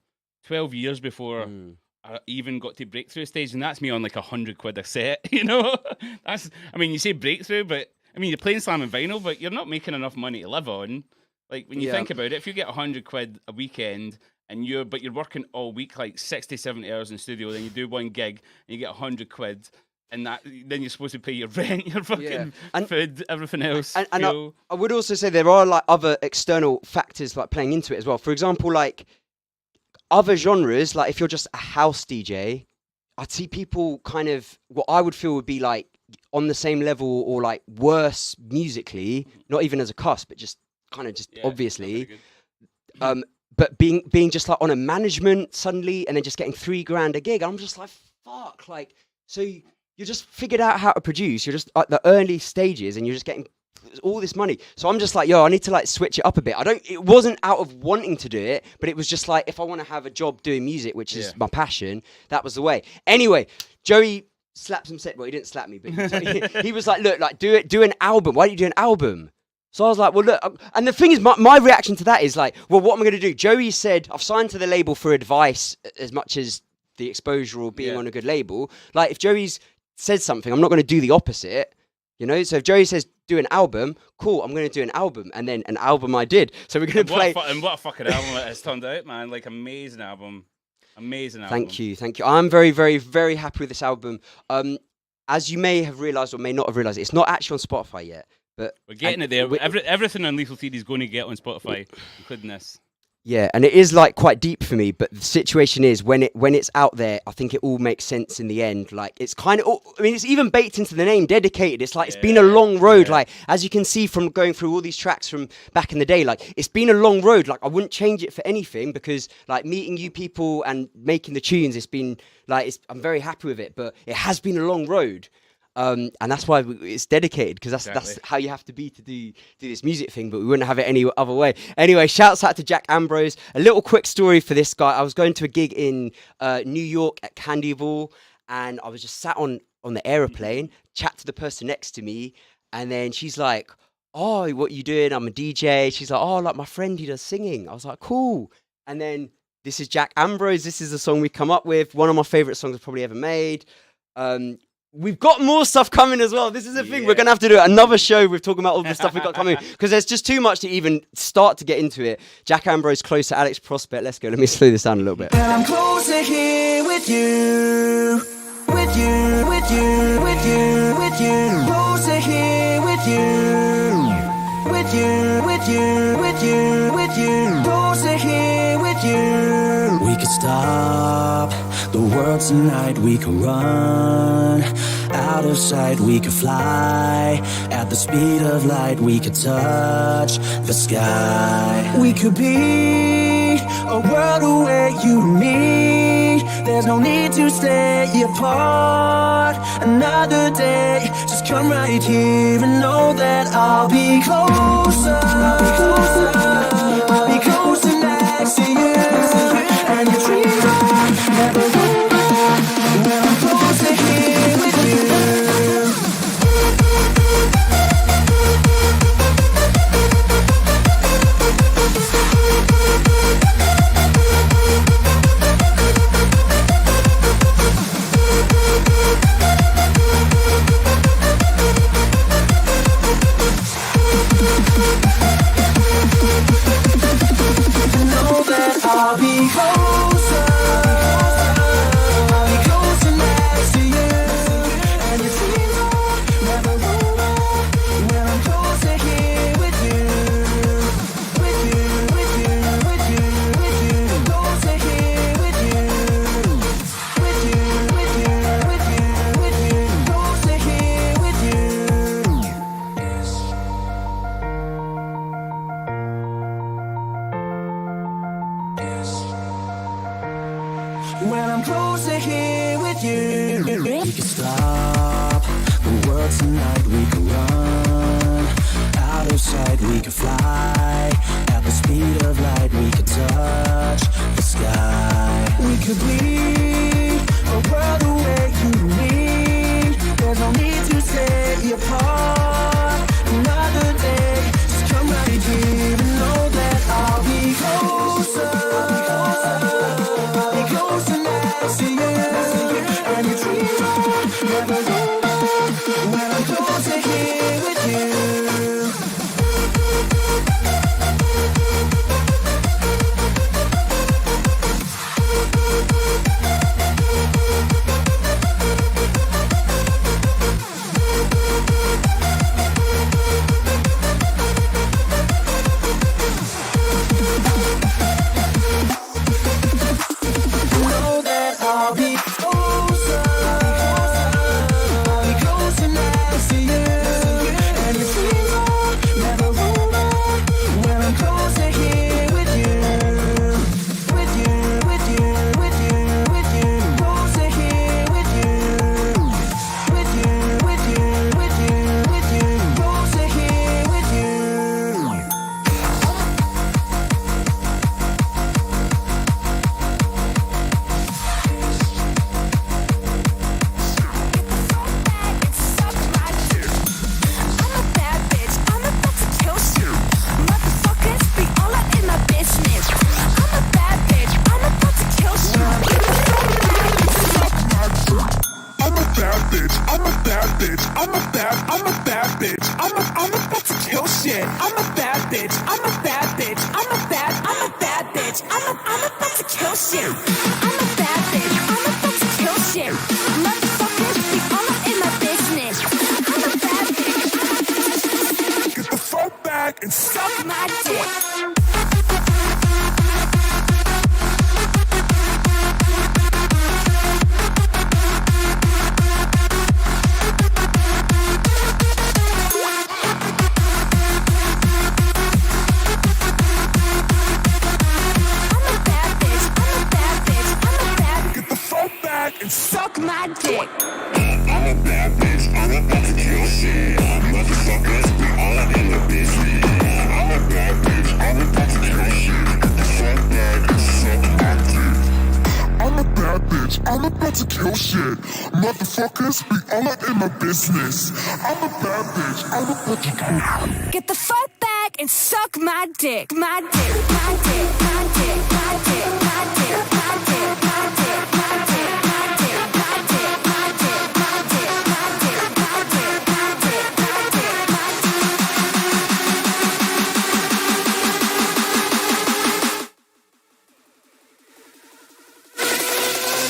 12 years before I even got to breakthrough stage, and that's me on like £100 a set. You know, that's. I mean, you say breakthrough, but I mean, you're playing slam and vinyl, but you're not making enough money to live on. Like when you think about it, if you get £100 a weekend. And you're working all week, like 60, 70 hours in the studio, then you do one gig and you get £100, and then you're supposed to pay your rent, your fucking food, everything else. And I would also say there are like other external factors like playing into it as well. For example, like other genres, like if you're just a house DJ, I'd see people kind of what I would feel would be like on the same level or like worse musically, not even as a cuss, but just kind of obviously. But being just like on a management suddenly and then just getting $3,000 a gig, I'm just like, fuck, like, so you just figured out how to produce. You're just at the early stages and you're just getting all this money. So I'm just like, yo, I need to like switch it up a bit. It wasn't out of wanting to do it, but it was just like, if I want to have a job doing music, which is my passion, that was the way. Anyway, Joey slapped some set. Well, he didn't slap me, but he was like, look, like do an album. Why don't you do an album? So I was like, well, look, and the thing is, my reaction to that is like, well, what am I going to do? Joey said, I've signed to the label for advice as much as the exposure or being on a good label. Like, if Joey's said something, I'm not going to do the opposite, you know? So if Joey says, do an album, cool, I'm going to do an album. And then an album I did. So we're going to play. And what a fucking album it has turned out, man. Like, amazing album. Amazing album. Thank you. I'm very, very, very happy with this album. As you may have realised or may not have realised, it's not actually on Spotify yet. But we're getting it there. Everything on Lethal Theory is going to get on Spotify, including this. Yeah, and it is like quite deep for me. But the situation is when it's out there, I think it all makes sense in the end. Like it's kind of, I mean, it's even baked into the name, Dedicated. It's like it's been a long road. Like as you can see from going through all these tracks from back in the day, like it's been a long road. Like I wouldn't change it for anything because like meeting you people and making the tunes, it's been like I'm very happy with it. But it has been a long road. And that's why it's dedicated, because that's how you have to be to do this music thing, but we wouldn't have it any other way. Anyway, shouts out to Jack Ambrose. A little quick story for this guy. I was going to a gig in New York at Candyval, and I was just sat on on the aeroplane, chat to the person next to me, and then she's like, "Oh, what you doing? I'm a DJ." She's like, "Oh, like my friend, he does singing." I was like, "Cool." And then this is Jack Ambrose. This is a song we come up with. One of my favorite songs I've probably ever made. We've got more stuff coming as well. This is the thing. We're going to have to do another show with talking about all the stuff we've got coming because there's just too much to even start to get into it. Jack Ambrose, Close to Alex Prospect. Let's go. Let me slow this down a little bit. When I'm closer here with you, with you, with you, with you, with you. Closer here with you, with you, with you, with you, with you. Closer here with you. We could stop the world tonight. We could run out of sight. We could fly at the speed of light. We could touch the sky. We could be a world away, you and me. There's no need to stay apart another day. Just come right here and know that I'll be closer. I'll be closer next to you. And your dreams are never over when I'm closer here with you. I'll be closer. I'll be closer next to you. And your dreams are never over when I'm closer here with you. With you, with you, with you, with you. Closer here with you. With you, with you, with you, with you. Closer here with you. When I'm closer here with you, we can stop the world tonight. We can run out of sight. We can fly at the speed of light. We can touch the sky. We could be a world away, you and me. There's no need to stay apart another day. Just come right here and know that I'll be closer. I'll be closer next to you. And your dreams are never over when I'm closer here with you. Know that I'll be closer. I'll be closer next to you. And your dreams are never over when I'm closer here with you. With you, with you, with you, with you. Closer here with you. With you, with you, with you, with you. Closer here with you. Get the fuck back and suck my dick. Get the fuck back and suck my dick. I'm a bad bitch, I'm about to kill shit. Motherfuckers, we all up in the business. I'm a bad bitch, I'm about to kill shit. Get the fuck back and suck my dick. I'm a bad bitch. bitch. I'm about to kill shit. Motherfuckers be all up in my business. I'm a bad bitch. I'm about to kill. Get the fuck back and suck my dick, my dick, my dick, my dick, my dick, my dick, my dick, my dick, my dick, my dick, my dick, my dick, my dick, my dick, my dick, my dick, my dick, my dick.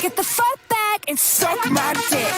Get the fuck back and suck my dick.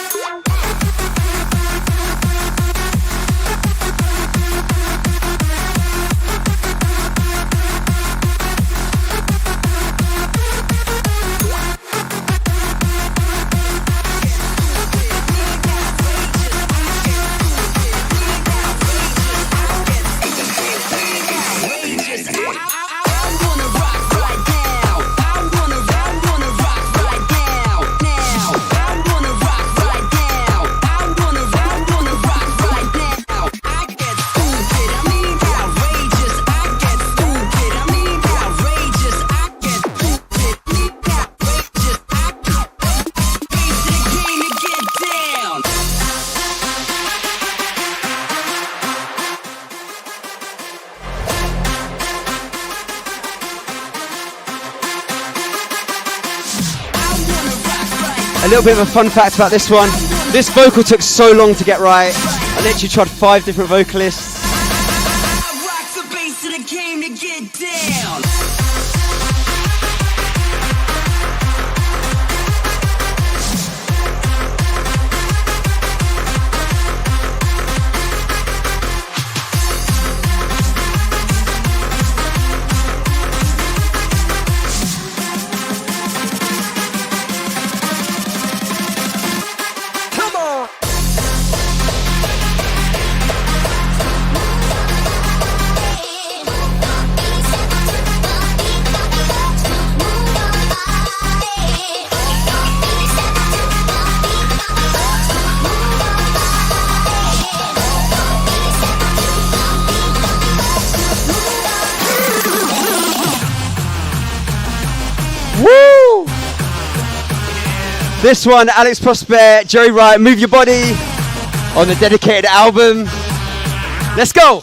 A little bit of a fun fact about this one. This vocal took so long to get right. I literally tried 5 different vocalists. I rock the bass and I came to get down. Woo! This one, Alex Prosper, Joey Riot, Move Your Body on the dedicated album. Let's go!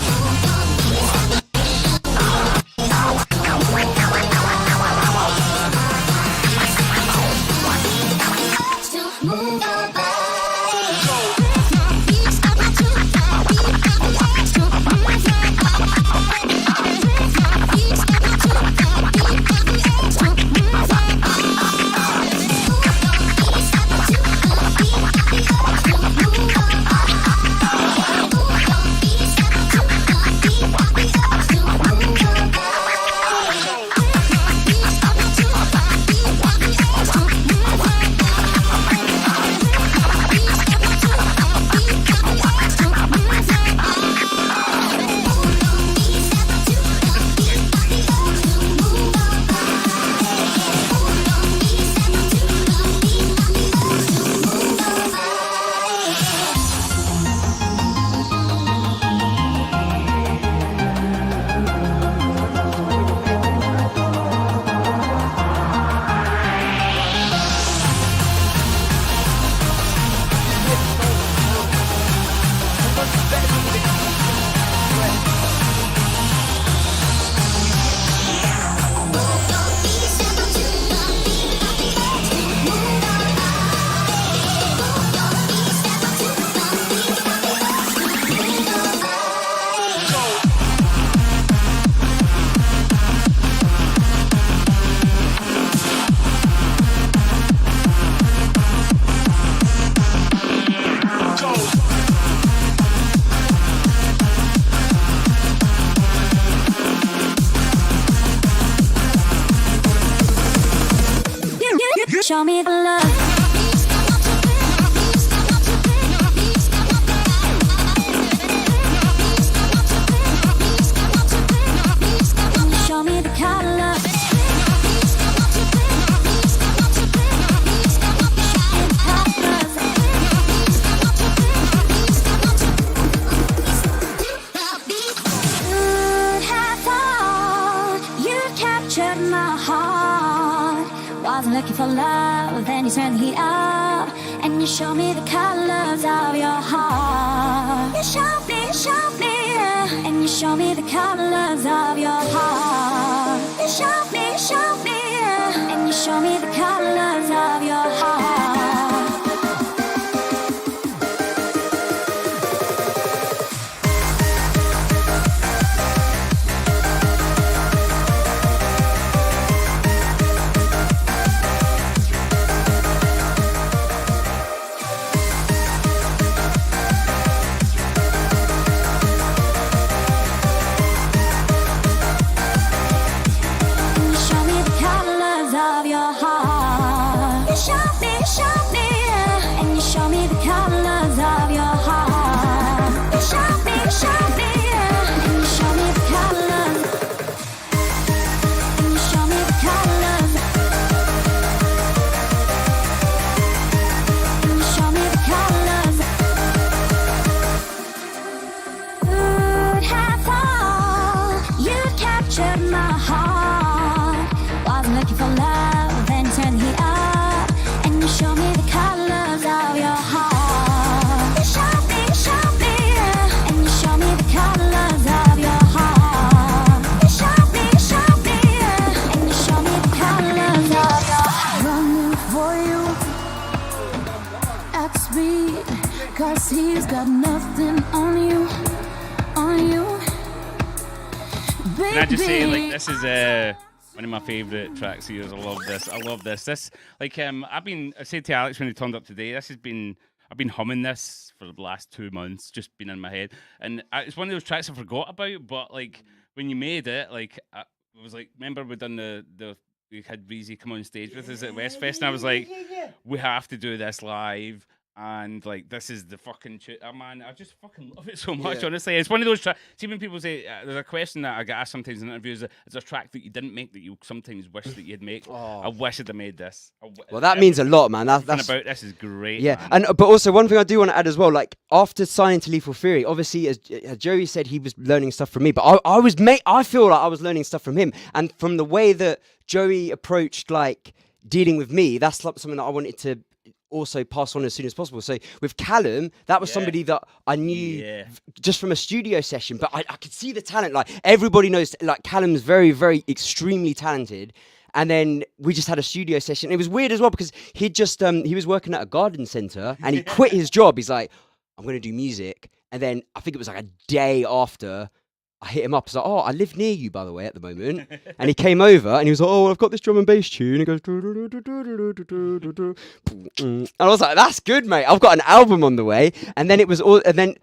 Show me the love. Show me the kind of love. Good have all you captured my heart. Wasn't looking for love, then you turn the heat up, and you show me the colors of your heart. You show me, and you show me the colors of your heart. You show me, and you show me the colors of your heart. He's got nothing on you, baby. Can I just say, like, this is one of my favourite tracks of yours. I love this. This, like, I said to Alex when he turned up today, I've been humming this for the last 2 months, just been in my head, and it's one of those tracks I forgot about. But like when you made it, like I was like, remember we had Breezy come on stage with us at Westfest, and I was like, we have to do this live. And like, this is the fucking oh man, I just fucking love it so much. Honestly, it's one of those tracks. See, when people say there's a question that I get asked sometimes in interviews: is a track that you didn't make that you sometimes wish that you'd make? I wish I'd have made this. Well, that means a lot, man. That's about this is great. Yeah, man. But also one thing I do want to add as well. Like after signing to Lethal Theory, obviously, as Joey said, he was learning stuff from me, but I feel like I was learning stuff from him, and from the way that Joey approached like dealing with me, that's something that I wanted to also pass on as soon as possible. So with Callum, that was somebody that I knew just from a studio session, but I could see the talent. Like everybody knows, like Callum's very, very extremely talented. And then we just had a studio session. It was weird as well because he was working at a garden centre and he quit his job. He's like, I'm going to do music. And then I think it was like a day after, I hit him up. I was like, oh, I live near you, by the way, at the moment. And he came over and he was like, oh, I've got this drum and bass tune. He goes, and I was like, that's good, mate. I've got an album on the way. And then it was all, and then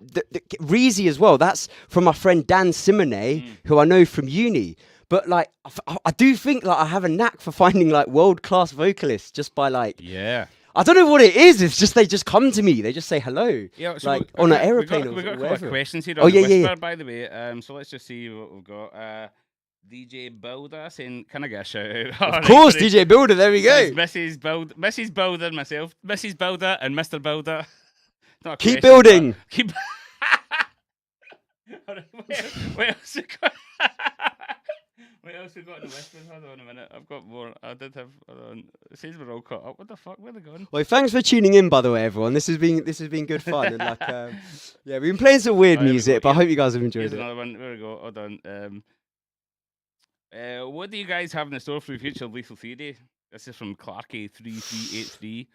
Reezy as well. That's from my friend Dan Simone, who I know from uni. But like, I do think like I have a knack for finding like world-class vocalists just by like, I don't know what it is. It's just they just come to me. They just say hello. Yeah, so like on an aeroplane. We've got a couple of questions here. By the way. So let's just see what we've got. DJ Builder saying, "Can I get a shout out?" Of course, DJ Builder. There we go. Mrs. Builder, myself, Mrs. Builder, and Mr. Builder. Keep building. Keep. Wait, else we got? What else we got in the Westman? Hold on a minute. I've got more. I did have. Hold on. It says we're all caught up. What the fuck? Where are they going? Well, thanks for tuning in, by the way, everyone. This has been good fun. And like, yeah, we've been playing some weird music, but I hope you guys have enjoyed it. Another one. There we go. Hold on. What do you guys have in the store for the future of Lethal Theory? This is from Clarky3383.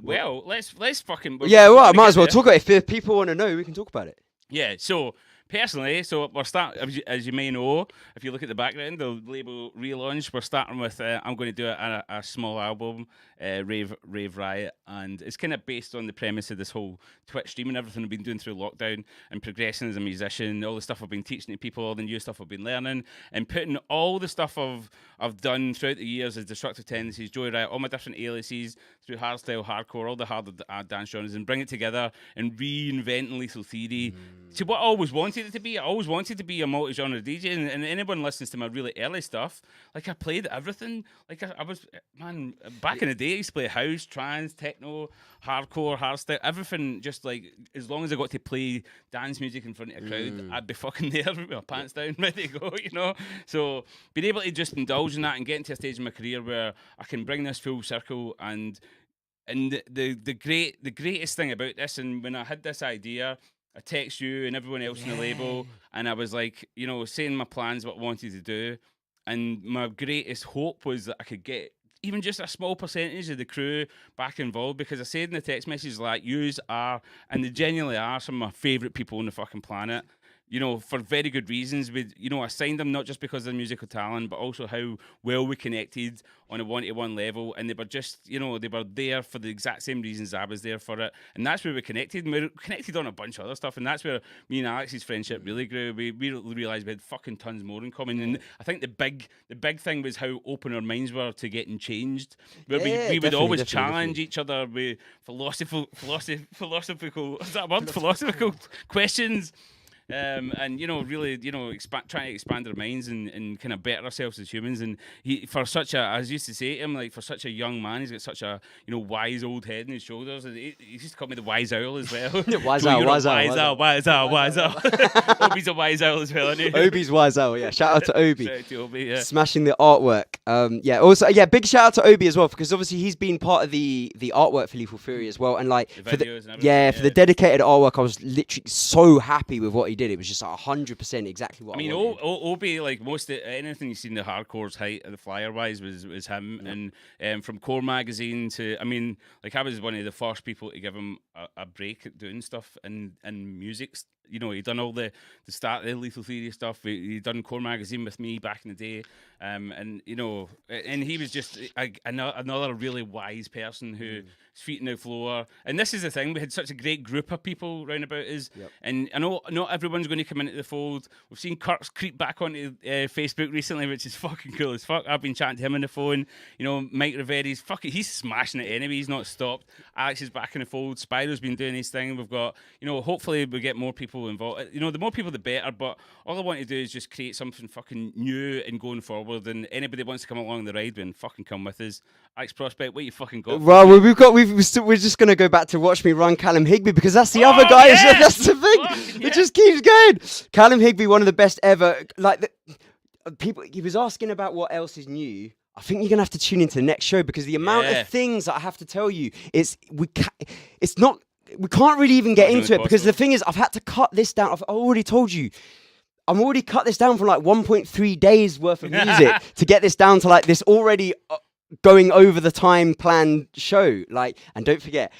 Well, let's fucking. Yeah, well, I might as well talk about it. If people want to know, we can talk about it. Yeah. So. Personally, so we're starting, as you may know, if you look at the background, the label Relaunch, we're starting with, I'm going to do a small album, Rave, Riot, and it's kind of based on the premise of this whole Twitch stream and everything I've been doing through lockdown and progressing as a musician, all the stuff I've been teaching to people, all the new stuff I've been learning, and putting all the stuff I've done throughout the years as Destructive Tendencies, Joy Riot, all my different aliases, through hardstyle, hardcore, all the hard dance genres, and bring it together and reinventing Lethal Theory to what I always wanted. wanted it to be. I always wanted to be a multi-genre DJ, and anyone listens to my really early stuff, like I played everything. Like I was, man, back in the day, I used to play house, trance, techno, hardcore, hardstyle, everything. Just like as long as I got to play dance music in front of a crowd, I'd be fucking there with my pants down, ready to go. You know, so being able to just indulge in that and getting to a stage in my career where I can bring this full circle and the greatest thing about this, and when I had this idea, I text you and everyone else in the label, and I was like, you know, saying my plans, what I wanted to do, and my greatest hope was that I could get even just a small percentage of the crew back involved, because I said in the text message, like, yous are, and they genuinely are, some of my favourite people on the fucking planet. You know, for very good reasons. I signed them not just because of their musical talent, but also how well we connected on a one-to-one level. And they were just, they were there for the exact same reasons I was there for it. And that's where we connected. And we connected on a bunch of other stuff. And that's where me and Alex's friendship really grew. We realised we had fucking tons more in common. And I think the big thing was how open our minds were to getting changed. Where we would always challenge each other with philosophical, is that a word? Philosophical questions. And really, trying to expand our minds and kind of better ourselves as humans. And for such a, as I used to say to him, like, for such a young man, he's got such a wise old head on his shoulders. He used to call me the wise owl as well. Wise owl. Obi's a wise owl as well, isn't he? Obi's wise owl, yeah. Shout out to Obi. Shout out to Obi, yeah. Smashing the artwork. Also, big shout out to Obi as well, because obviously he's been part of the artwork for Lethal Fury as well. And like, for the dedicated artwork, I was literally so happy with what he did. It was just 100% exactly what I wanted. Obi, like most of anything you see in the hardcore's height, the flyer wise, was him. And from Core Magazine to, I was one of the first people to give him a break at doing stuff and music. He'd done all the start of the Lethal Theory stuff. He'd done Core Magazine with me back in the day. And he was just another really wise person who's feet in the floor. And this is the thing, we had such a great group of people round about us. Yep. And I know not everyone's going to come into the fold. We've seen Kurt's creep back onto Facebook recently, which is fucking cool as fuck. I've been chatting to him on the phone. Mike Riveri's he's smashing it anyway. He's not stopped. Alex is back in the fold. Spyro's been doing his thing. We've got, hopefully we get more people involved. The more people, the better. But all I want to do is just create something fucking new and going forward. And anybody wants to come along the ride, then fucking come with us. Alex Prospect, what you fucking got? Well, we're just gonna go back to Watch Me Run Callum Higby, because that's the other guy. Yeah. That's the thing. It just keeps going. Callum Higby, one of the best ever. Like people, he was asking about what else is new. I think you're gonna have to tune into the next show, because the amount of things that I have to tell you we can't really even get into it, because the thing is, I've had to cut this down. I've already told you. I'm already cut this down from like 1.3 days worth of music to get this down to like this already going over the time planned show. And don't forget,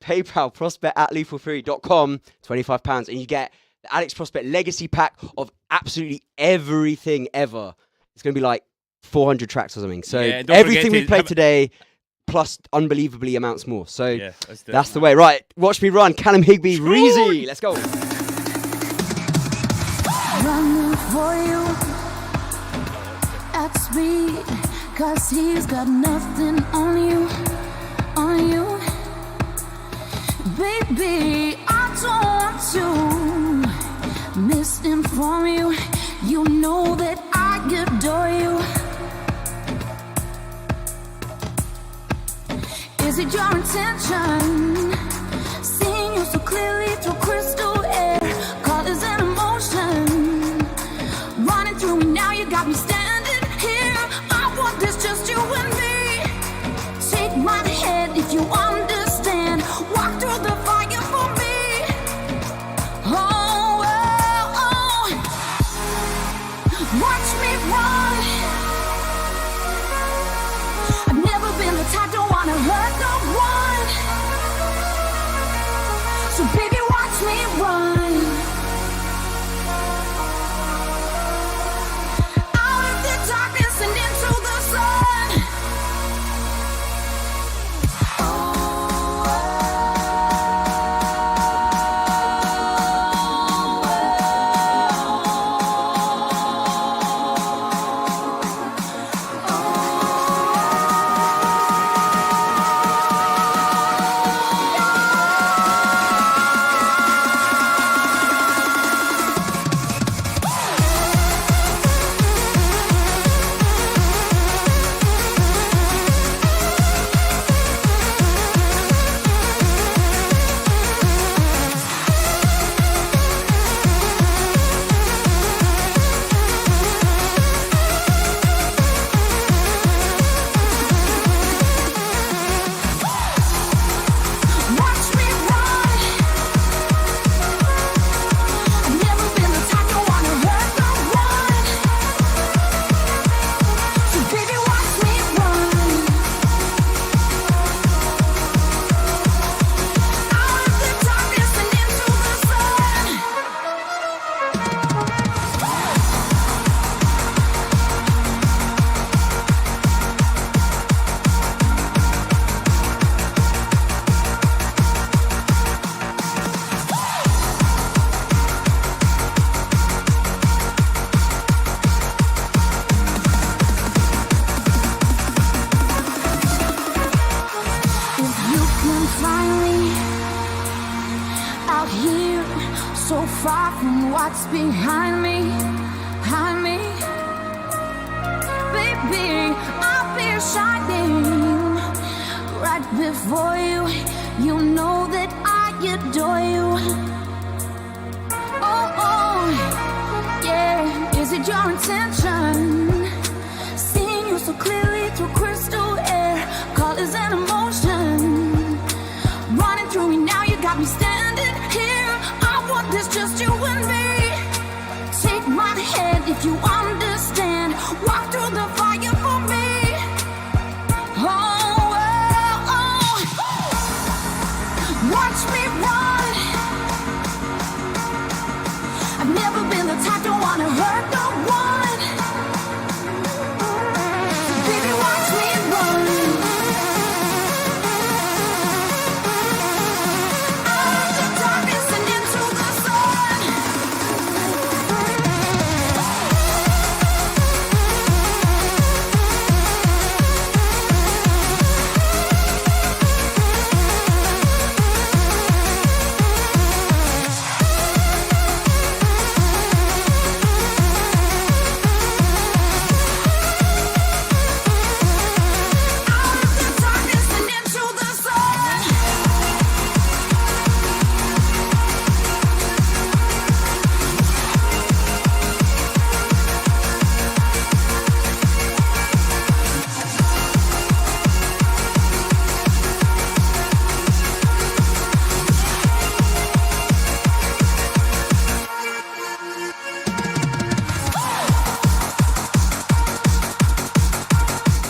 PayPal prospect@lethalfury.com, £25, and you get the Alex Prospect Legacy Pack of absolutely everything ever. It's going to be like 400 tracks or something. So everything we played today, plus unbelievably amounts more. So that's the way. Right, Watch Me Run, Callum Higby, Reezy. Let's go. Running for you at speed, 'cause he's got nothing on you. Baby, I don't want to misinform you. You know that I adore you. Is it your intention? Seeing you so clearly through crystal air, colors and emotion running through me. Now you got me standing here. I want this just you and me. Take my hand if you understand. Walk through the fire for me. Oh, oh, oh. Watch me run. I've never been the type to wanna hurt no one. out here, so far from what's behind me, behind me. Baby, I'll be shining right before you. You know that I adore you. Oh, oh, yeah. Is it your intention? Seeing you so clearly through crystal air, colors and emotion running through me now. You got me standing here. I want this just you and me. Take my hand if you understand. Walk through the fire for me. Oh, oh, oh. Watch me run. I've never been the type to wanna hurt no one. Baby, watch me run. Out of the darkness and into the sun. Out of the darkness and into the sun.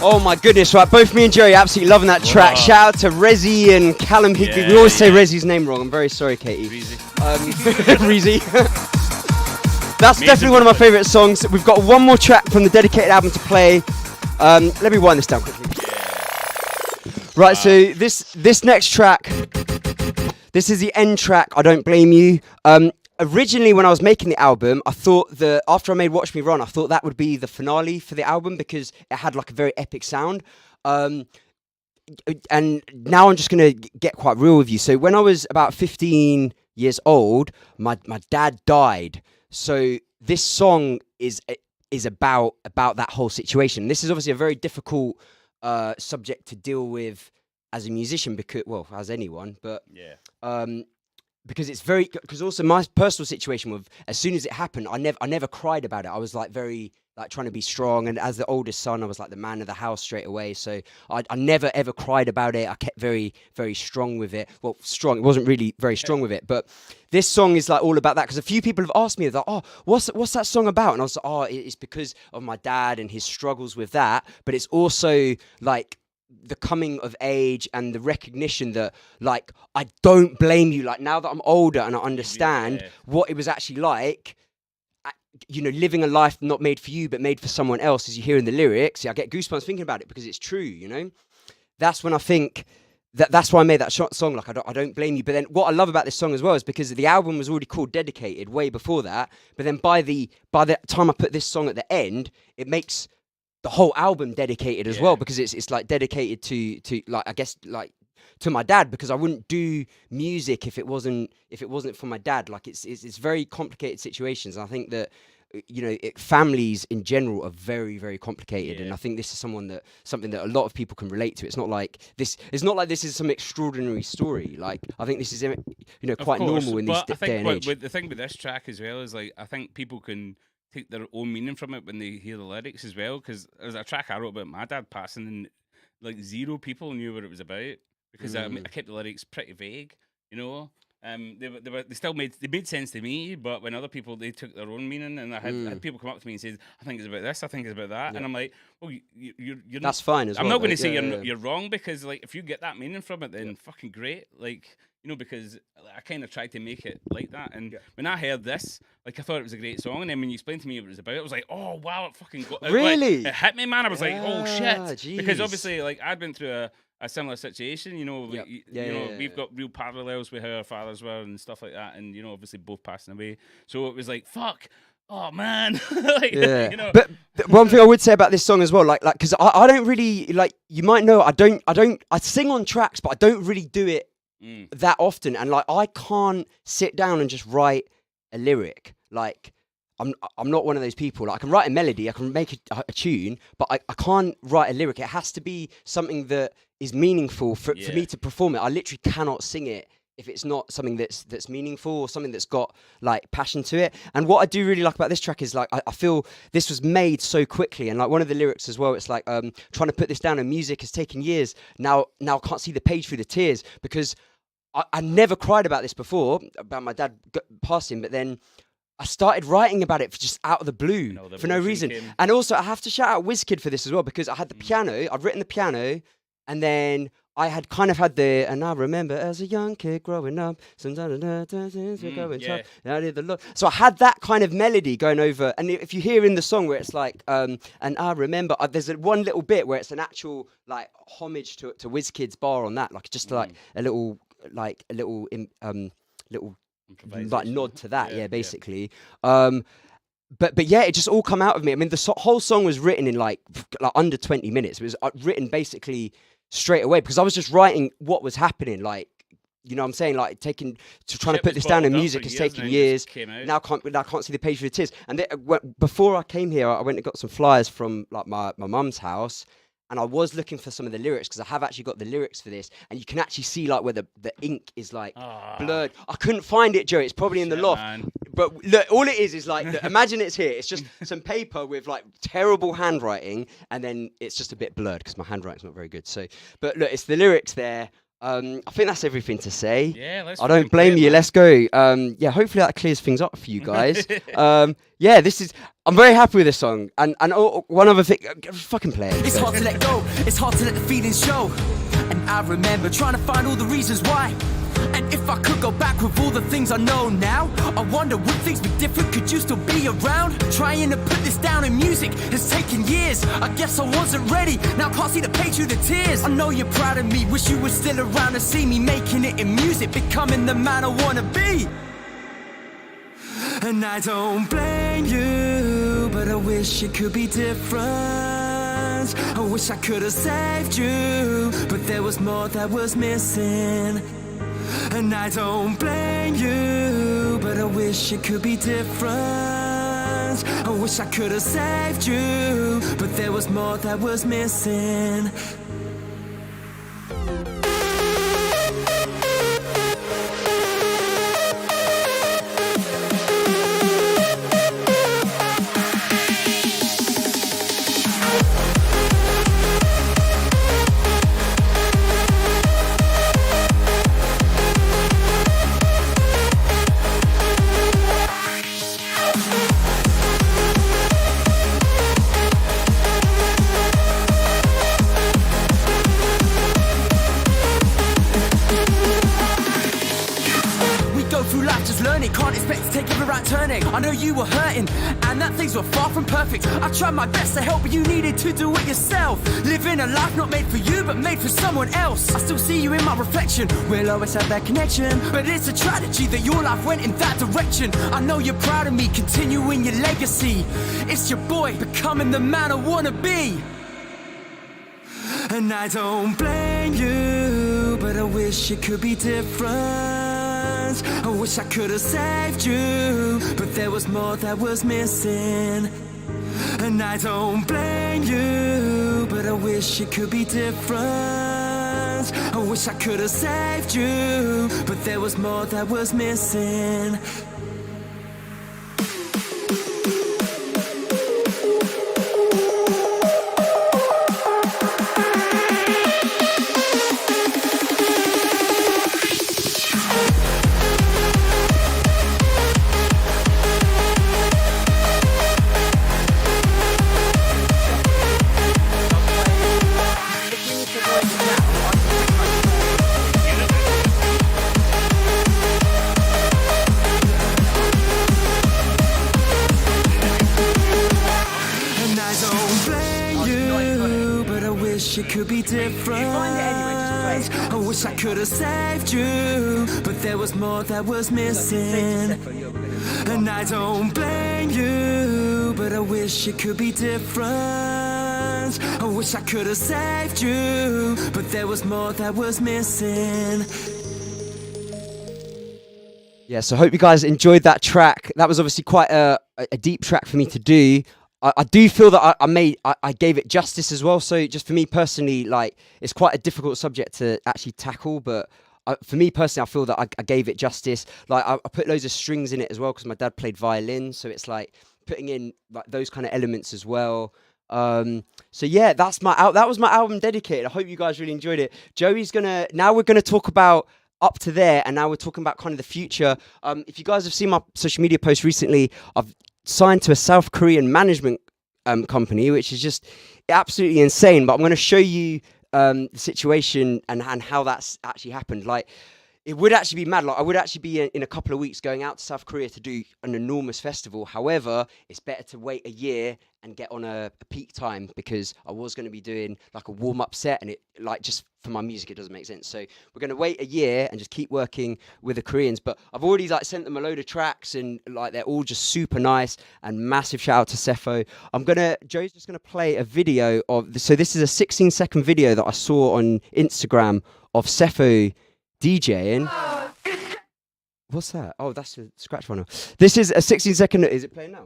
Oh my goodness, right, both me and Joey absolutely loving that track. Wow. Shout out to Rezzy and Callum Higby. Yeah, We always say yeah. Rezzy's name wrong. I'm very sorry, Katie. Breezy. Reezy. That's definitely one of my favourite songs. We've got one more track from the dedicated album to play. Let me wind this down quickly. Right, so this next track, this is the end track, I Don't Blame You. Originally, when I was making the album, I thought that after I made Watch Me Run, I thought that would be the finale for the album because it had like a very epic sound. And now I'm just going to get quite real with you. So when I was about 15 years old, my dad died. So this song is about that whole situation. This is obviously a very difficult subject to deal with as a musician, because, well, as anyone, but because it's very, because also my personal situation with, as soon as it happened, I never cried about it. I was like very like trying to be strong, and as the oldest son, I was like the man of the house straight away. So I never ever cried about it. I kept very, very strong with it. Well, strong. It wasn't really very strong with it, but this song is like all about that, because a few people have asked me, like, oh, what's that song about? And I was like, oh, it's because of my dad and his struggles with that, but it's also like the coming of age and the recognition that, like, I don't blame you. Like, now that I'm older and I understand what it was actually like, you know, living a life not made for you but made for someone else, as you hear in the lyrics. I get goosebumps thinking about it because it's true, you know. That's when I think that's why I made that song, like, I don't blame you. But then what I love about this song as well is because the album was already called Dedicated way before that, but then by the time I put this song at the end, it makes the whole album dedicated as well, because it's like dedicated to like, I guess, like, to my dad, because I wouldn't do music if it wasn't for my dad. Like, it's very complicated situations, and I think that, you know, families in general are very, very complicated, and I think this is something that a lot of people can relate to. It's not like this is some extraordinary story. Like, I think this is, you know, quite normal in this day and age. But the thing with this track as well is, like, I think people can take their own meaning from it when they hear the lyrics as well, because there's a track I wrote about my dad passing, and like 0 people knew what it was about, because I kept the lyrics pretty vague, you know. They made sense to me, but when other people, they took their own meaning, and I had people come up to me and say, I think it's about this, I think it's about that, and I'm like, well, you're that's fine as well. I'm not going to say you're wrong, because, like, if you get that meaning from it, then fucking great, like, you know, because I kind of tried to make it like that. And when I heard this, like, I thought it was a great song, and then when you explained to me what it was about, I was like, oh wow, it fucking got really, like, it hit me, man. I was like, oh shit, geez. Because obviously, like, I'd been through a similar situation, you know. We've got real parallels with how our fathers were and stuff like that, and, you know, obviously both passing away. So it was like, fuck. Oh man, like, you know. But one thing I would say about this song as well, like, because I don't really, like, you might know, I sing on tracks, but I don't really do it that often, and like I can't sit down and just write a lyric. Like I'm not one of those people. Like I can write a melody, I can make a tune, but I can't write a lyric. It has to be something that is meaningful for me to perform it. I literally cannot sing it if it's not something that's meaningful or something that's got like passion to it. And what I do really like about this track is like I feel this was made so quickly, and like one of the lyrics as well, it's like trying to put this down, and music has taken years. Now I can't see the page through the tears, because I never cried about this before, about my dad passing, but then I started writing about it just out of the blue for no reason. And also I have to shout out WizKid for this as well, because I had the piano, I'd written the piano, and then I had kind of had and I remember as a young kid growing up, some things were going tough. And I did the Lord. So I had that kind of melody going over. And if you hear in the song where it's like, and I remember, there's one little bit where it's an actual like homage to WizKid's bar on that, like just like a little like nod to that, basically. But yeah, it just all come out of me. I mean, the whole song was written in like under 20 minutes. It was written basically straight away, because I was just writing what was happening, like, you know what I'm saying, like trying to put this down in music has taken years. Now I can't see the page for the tears. And before I came here, I went and got some flyers from like my mum's house, and I was looking for some of the lyrics, because I have actually got the lyrics for this, and you can actually see like where the ink is like blurred. I couldn't find it, Joe. It's probably in the loft. Man. But look, all it is like, look, imagine it's here. It's just some paper with like terrible handwriting, and then it's just a bit blurred because my handwriting's not very good. So, but look, it's the lyrics there. I think that's everything to say. Yeah, I don't blame you. Let's go. Yeah, hopefully that clears things up for you guys. Yeah, I'm very happy with this song. And one other thing, fucking play it. It's hard to let go. It's hard to let the feelings show. And I remember trying to find all the reasons why. And if I could go back with all the things I know now, I wonder, would things be different? Could you still be around? Trying to put this down in music has taken years. I guess I wasn't ready. Now I can't see the page through the tears. I know you're proud of me. Wish you were still around to see me making it in music, becoming the man I wanna be. And I don't blame you, but I wish it could be different. I wish I could have saved you, but there was more that was missing. And I don't blame you, but I wish it could be different. I wish I could have saved you, but there was more that was missing. Can't expect to take every right turning. I know you were hurting, and that things were far from perfect. I tried my best to help, but you needed to do it yourself. Living a life not made for you, but made for someone else. I still see you in my reflection. We'll always have that connection, but it's a tragedy that your life went in that direction. I know you're proud of me, continuing your legacy. It's your boy, becoming the man I wanna be. And I don't blame you, but I wish it could be different. I wish I could have saved you, but there was more that was missing. And I don't blame you, but I wish it could be different. I wish I could have saved you, but there was more that was missing. It could be different. I wish I could have saved you, but there was more that was missing. And I don't blame you, but I wish it could be different. I wish I could have saved you, but there was more that was missing. Yeah, so hope you guys enjoyed that track. That was obviously quite a deep track for me to do. I do feel that I gave it justice as well. So just for me personally, like, it's quite a difficult subject to actually tackle, but for me personally, I feel that I gave it justice. Like, I put loads of strings in it as well because my dad played violin, so it's like putting in like those kind of elements as well. So yeah, that was my album Dedicated. I hope you guys really enjoyed it. Now we're gonna talk about Up to There, and now we're talking about kind of the future. If you guys have seen my social media posts recently, I've signed to a South Korean management company, which is just absolutely insane. But I'm going to show you the situation and how that's actually happened. Like, it would actually be mad. Like, I would actually be in a couple of weeks going out to South Korea to do an enormous festival. However, it's better to wait a year and get on a peak time, because I was going to be doing like a warm-up set, and it, like, just for my music, it doesn't make sense. So we're going to wait a year and just keep working with the Koreans. But I've already like sent them a load of tracks, and like they're all just super nice. And massive shout out to Cepho. Joe's just gonna play a video of. So this is a 16-second video that I saw on Instagram of Cepho DJing. What's that? Oh, that's a scratch runner. This is a 16-second. Is it playing now?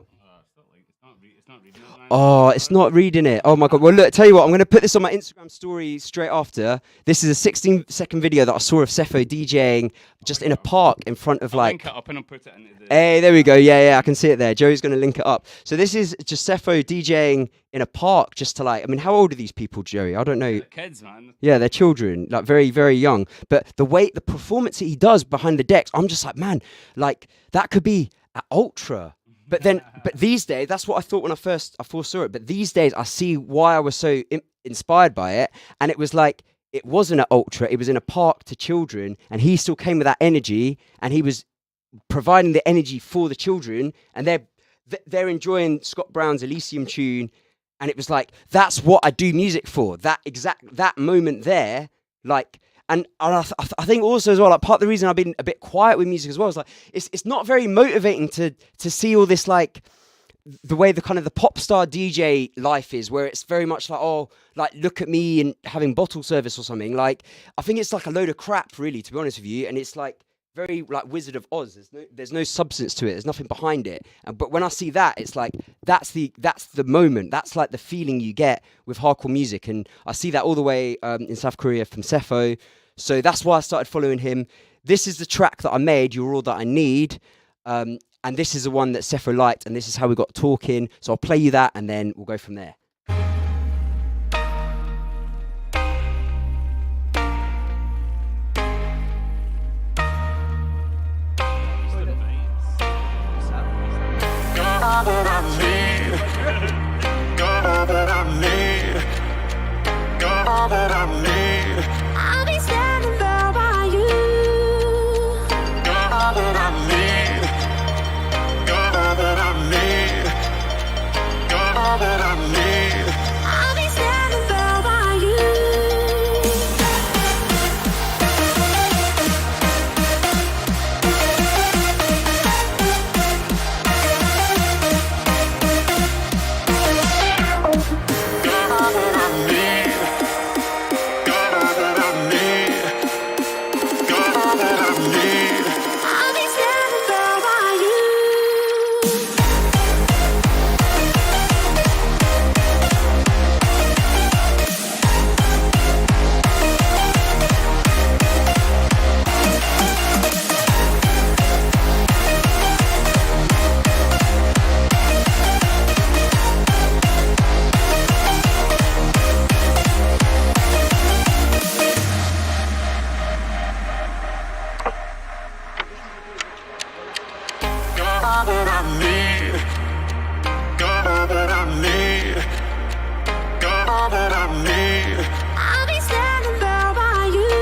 Oh, it's not reading it. Oh my God. Well, look, tell you what, I'm going to put this on my Instagram story straight after. This is a 16-second video that I saw of Cepho DJing just in a park in front of like... Link it up and I'll put it into the... Hey, there we go. Yeah, I can see it there. Joey's going to link it up. So this is just Cepho DJing in a park just to like... I mean, how old are these people, Joey? I don't know. They're kids, man. Yeah, they're children, like very, very young. But the performance that he does behind the decks, I'm just like, man, like that could be at Ultra. But these days, that's what I thought when I first saw it. But these days, I see why I was so inspired by it. And it was like, it wasn't at Ultra, it was in a park to children. And he still came with that energy. And he was providing the energy for the children. And they're enjoying Scott Brown's Elysium tune. And it was like, that's what I do music for. That moment there, like... And I think also as well, like part of the reason I've been a bit quiet with music as well is like it's not very motivating to see all this, like the way the kind of the pop star DJ life is, where it's very much like, oh, like look at me and having bottle service or something. Like I think it's like a load of crap, really, to be honest with you. And it's like very like Wizard of Oz. There's no substance to it. There's nothing behind it. But when I see that, it's like that's the moment. That's like the feeling you get with hardcore music. And I see that all the way in South Korea from Cepho. So that's why I started following him. This is the track that I made, You're All That I Need. And this is the one that Cepho liked, and this is how we got talking. So I'll play you that, and then we'll go from there. I'll be standing there by you. All that I need, all that I need, all that I need. I'll be standing there by you. I'll be standing there by you. All that I need, all that I need, all that I need, I'll be standing there by you.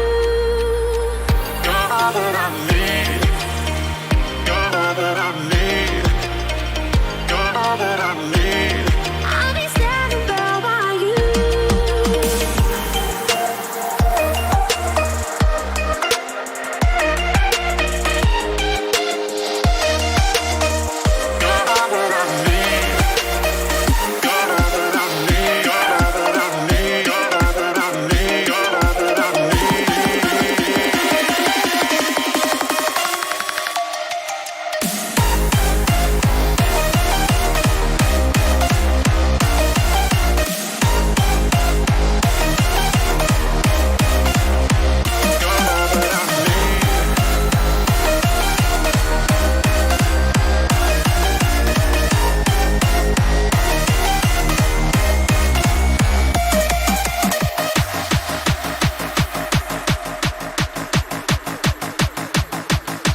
all that I need, all that I need, all that I need. I'll be standing there by you.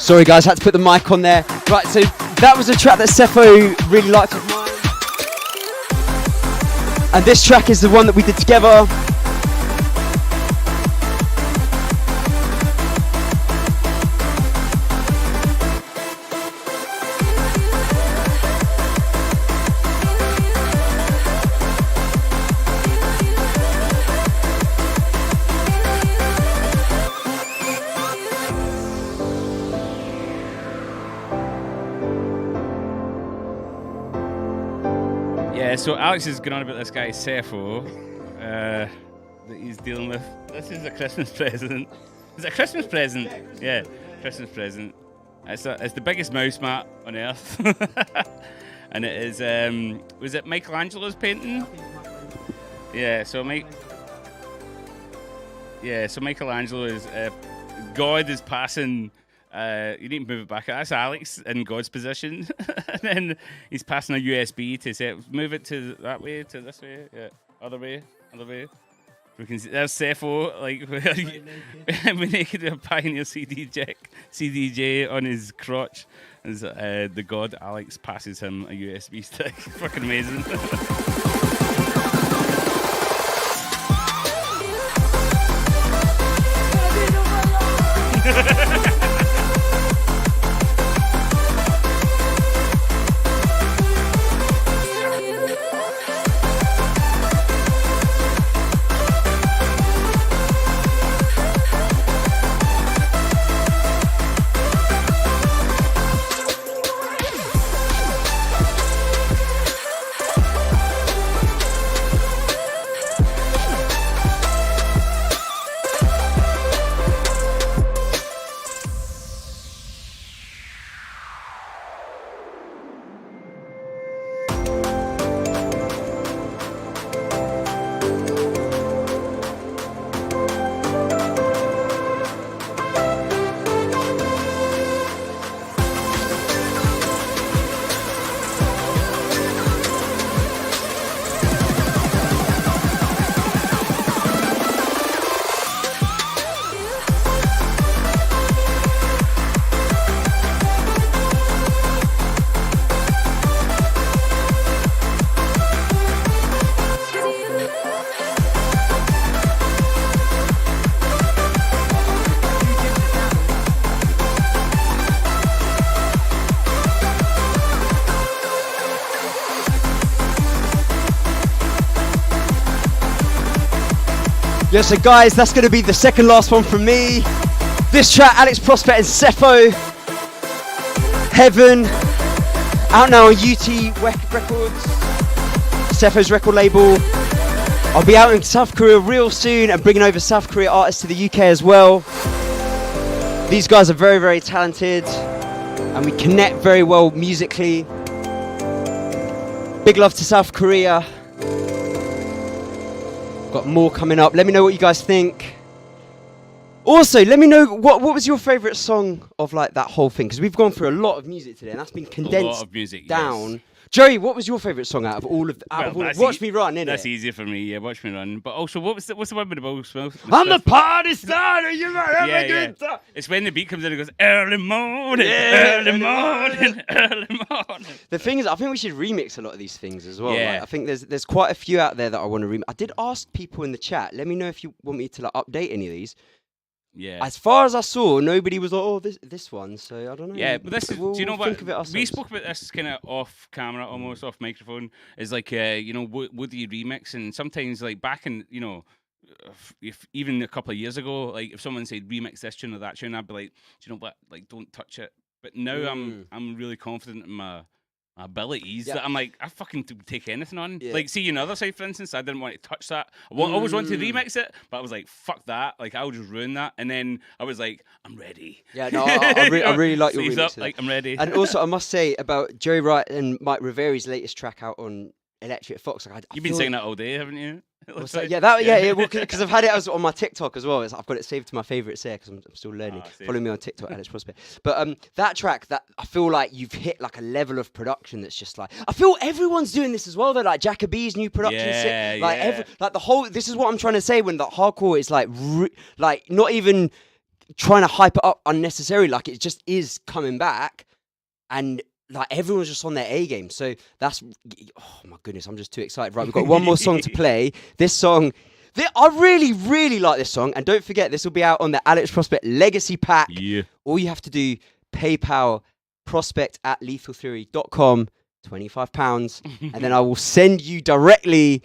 Sorry guys, had to put the mic on there. Right, so that was a track that Cepho really liked of mine. And this track is the one that we did together. So Alex is going on about this guy Cepho that he's dealing with. This is a Christmas present. Is it a Christmas present? Yeah, Christmas present. It's the biggest mouse mat on earth, and it is. Was it Michelangelo's painting? Yeah. So Michelangelo is God is passing. You need to move it back. That's Alex in God's position. And then he's passing a USB to say, move it to that way, to this way. Yeah, other way. We can see there's Cepho, like we're naked with a Pioneer CDJ on his crotch. As the God Alex passes him a USB stick. Fucking amazing. Yeah, so guys, that's going to be the second last one from me. This track, Alex Prospect and Cepho, Heaven, out now on UT Records, Cepho's record label. I'll be out in South Korea real soon and bringing over South Korea artists to the UK as well. These guys are very, very talented and we connect very well musically. Big love to South Korea. Got more coming up. Let me know what you guys think. Also, let me know what was your favourite song of like that whole thing, because we've gone through a lot of music today and that's been condensed a lot of music, down. Yes. Joey, what was your favourite song out of all of Watch Me Run, innit? That's easier for me, yeah, Watch Me Run. But also, what's the one with the Will Smith? I'm the party starter, you might have a good time. It's when the beat comes in and goes, early morning, early morning, early morning. The thing is, I think we should remix a lot of these things as well. Yeah. Like, I think there's quite a few out there that I want to remix. I did ask people in the chat, let me know if you want me to like update any of these. Yeah. As far as I saw, nobody was like, oh, this one, so I don't know. Yeah, but this is, do you know what? We We spoke about this kind of off camera, almost off microphone. Is like, would you remix? And sometimes, like back in, if even a couple of years ago, like if someone said remix this tune or that tune, I'd be like, do you know what? Like, don't touch it. But now I'm really confident in my abilities that I'm like, I fucking take anything on. Yeah. Like, see, Another Side, for instance, I didn't want to touch that. I always wanted to remix it, but I was like, fuck that. Like, I'll just ruin that. And then I was like, I'm ready. Yeah, no, I really like your remix. Like, I'm ready. And also, I must say about Joey Wright and Mike Riveri's latest track out on Electric Fox. Like, You've been saying that all day, haven't you? Like, yeah, because I've had it on my TikTok as well. I've got it saved to my favourites there because I'm still learning. Follow me on TikTok, Alex Prospect. But that track, that I feel like you've hit like a level of production that's just like, I feel everyone's doing this as well. They're like Jacoby's new production, like the whole. This is what I'm trying to say when the hardcore is like not even trying to hype it up unnecessarily. Like, it just is coming back, and like everyone's just on their A game. So that's, oh my goodness, I'm just too excited. Right, we've got one more song to play. This song, I really, really like this song. And don't forget, this will be out on the Alex Prospect Legacy Pack. Yeah. All you have to do, PayPal, prospect@lethaltheory.com, £25, and then I will send you directly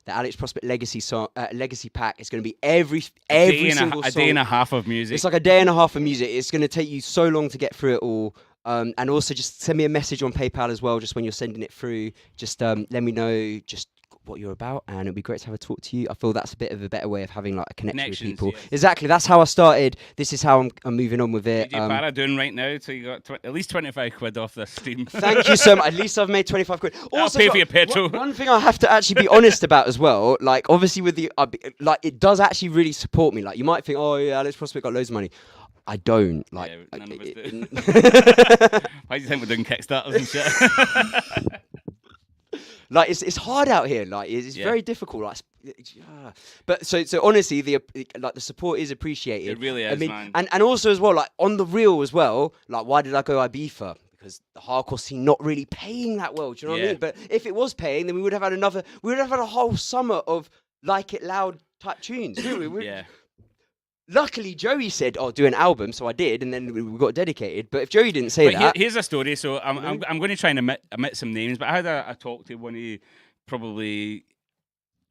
the Alex Prospect Legacy song, Legacy Pack. It's going to be every single song. A day and a half of music. It's like a day and a half of music. It's going to take you so long to get through it all. And also just send me a message on PayPal as well, just when you're sending it through. Just let me know just what you're about, and it'd be great to have a talk to you. I feel that's a bit of a better way of having like a connection with people. Yes. Exactly. That's how I started. This is how I'm moving on with it. DJ Para doing right now, so you got at least 25 quid off this stream. Thank you so much. At least I've made 25 quid. Also, I'll pay for your petrol. One thing I have to actually be honest about as well, like obviously with the, like it does actually really support me. Like you might think, oh yeah, Alex Prospect got loads of money. I don't. Like, yeah, none of us do. Why do you think we're doing Kickstarters and shit? Like it's hard out here. Like it's very difficult. Like, but so honestly, the support is appreciated. It really is, man. And also as well, like on the real as well. Like why did I go Ibiza? Because the hardcore scene not really paying that well. Do you know what I mean? But if it was paying, then we would have had a whole summer of Like It Loud type tunes. Yeah. Luckily, Joey said, "Oh, do an album," so I did, and then we got dedicated. But if Joey didn't say that, here's a story. So I'm going to try and omit some names, but I had a talk to one of probably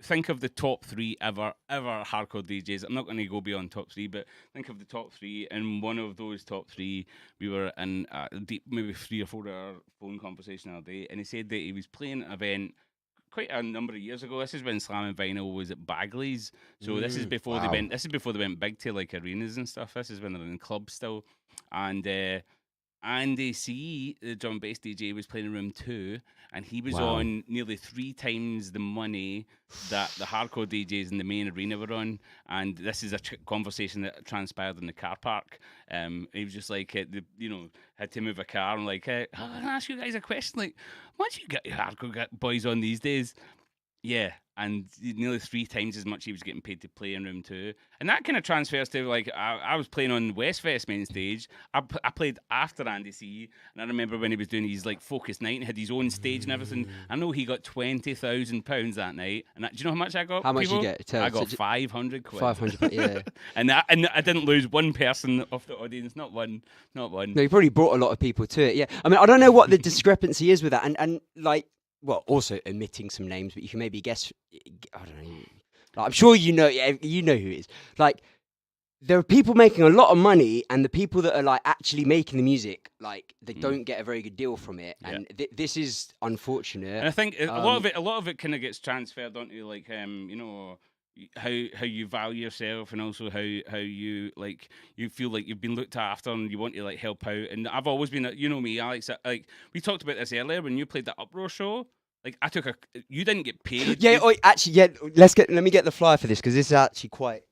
think of the top 3 ever hardcore DJs. I'm not going to go beyond top 3, but think of the top 3. And one of those top 3, we were in a deep, maybe 3 or 4 hour phone conversation all day, and he said that he was playing an event quite a number of years ago. This is when Slam and Vinyl was at Bagley's. So this is before they went. This is before they went big to like arenas and stuff. This is when they're in clubs still. And Andy C, the drum and bass DJ, was playing in room 2, and he was on nearly 3 times the money that the hardcore DJs in the main arena were on. And this is a conversation that transpired in the car park. He was just like, had to move a car and like, I want to ask you guys a question. Like, what do you get your hardcore boys on these days? Yeah, and nearly 3 times as much he was getting paid to play in room 2. And that kind of transfers to, like, I was playing on Westfest main stage. I played after Andy C, and I remember when he was doing his, like, Focus Night and had his own stage and everything. I know he got £20,000 that night. And do you know how much I got? How much did you get? I got 500 quid. 500, yeah. and I didn't lose one person off the audience, not one. No, you probably brought a lot of people to it, yeah. I mean, I don't know what the discrepancy is with that, and like, well, also omitting some names, but you can maybe guess. I don't know. Like, I'm sure you know who it is. Like, there are people making a lot of money, and the people that are like actually making the music, like they don't get a very good deal from it, and this is unfortunate. And I think a lot of it kind of gets transferred onto like how you value yourself, and also how you like you feel like you've been looked after and you want to like help out. And I've always been, me, Alex, like we talked about this earlier when you played the Uproar show. Like you didn't get paid. Yeah, let me get the flyer for this, because this is actually quite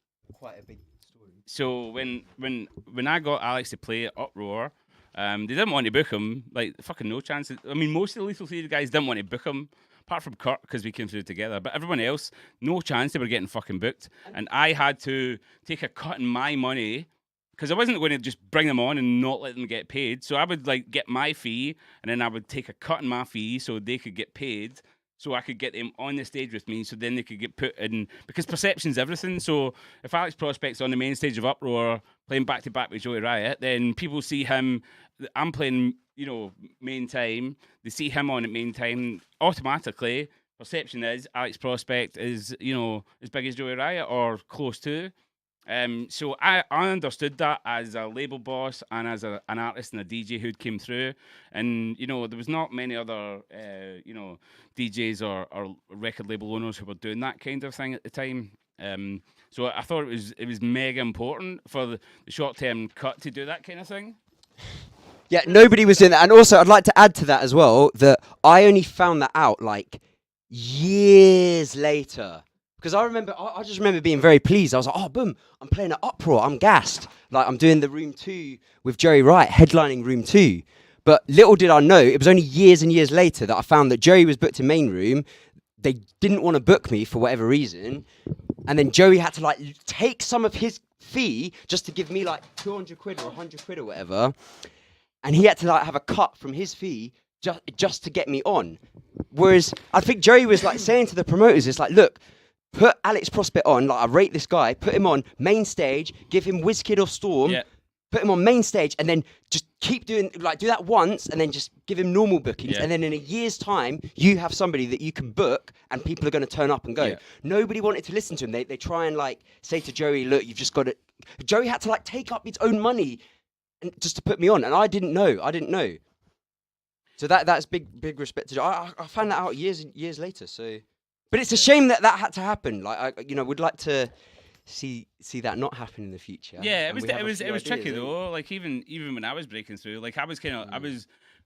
a big story. So when I got Alex to play at Uproar, they didn't want to book him. Like fucking no chance. I mean, most of the Lethal Theory guys didn't want to book him. Apart from Kurt, because we came through together. But everyone else, no chance they were getting fucking booked. And I had to take a cut in my money, because I wasn't going to just bring them on and not let them get paid. So I would like get my fee, and then I would take a cut in my fee so they could get paid, so I could get them on the stage with me, so then they could get put in, because perception's everything. So if Alex Prospect's on the main stage of Uproar playing back-to-back with Joey Riot, then people see him, I'm playing, main time, they see him on at main time, automatically, perception is Alex Prospect is, as big as Joey Riot or close to. So I understood that as a label boss and as an artist and a DJ who came through, and there was not many other DJs or record label owners who were doing that kind of thing at the time. So I thought it was mega important for the short term cut to do that kind of thing. Yeah, nobody was doing that. And also, I'd like to add to that as well, that I only found that out like years later. Because I just remember being very pleased. I was like, oh, boom, I'm playing at Uproar. I'm gassed. Like, I'm doing the Room 2 with Joey Wright, headlining Room 2. But little did I know, it was only years and years later that I found that Joey was booked in Main Room. They didn't want to book me for whatever reason. And then Joey had to like take some of his fee just to give me like 200 quid or 100 quid or whatever. And he had to like have a cut from his fee just to get me on. Whereas I think Joey was like saying to the promoters, it's like, look, put Alex Prospect on, like I rate this guy, put him on main stage, give him WizKid or Storm, put him on main stage, and then just keep doing, like do that once, and then just give him normal bookings, and then in a year's time, you have somebody that you can book, and people are going to turn up and go. Nobody wanted to listen to him. They try and like say to Joey, look, you've just got to, Joey had to like take up his own money and just to put me on, and I didn't know. So that's big respect to Joey. I found that out years later, so... But it's a shame that had to happen. Like I would like to see that not happen in the future. Yeah, it was tricky though. Like even when I was breaking through, like I was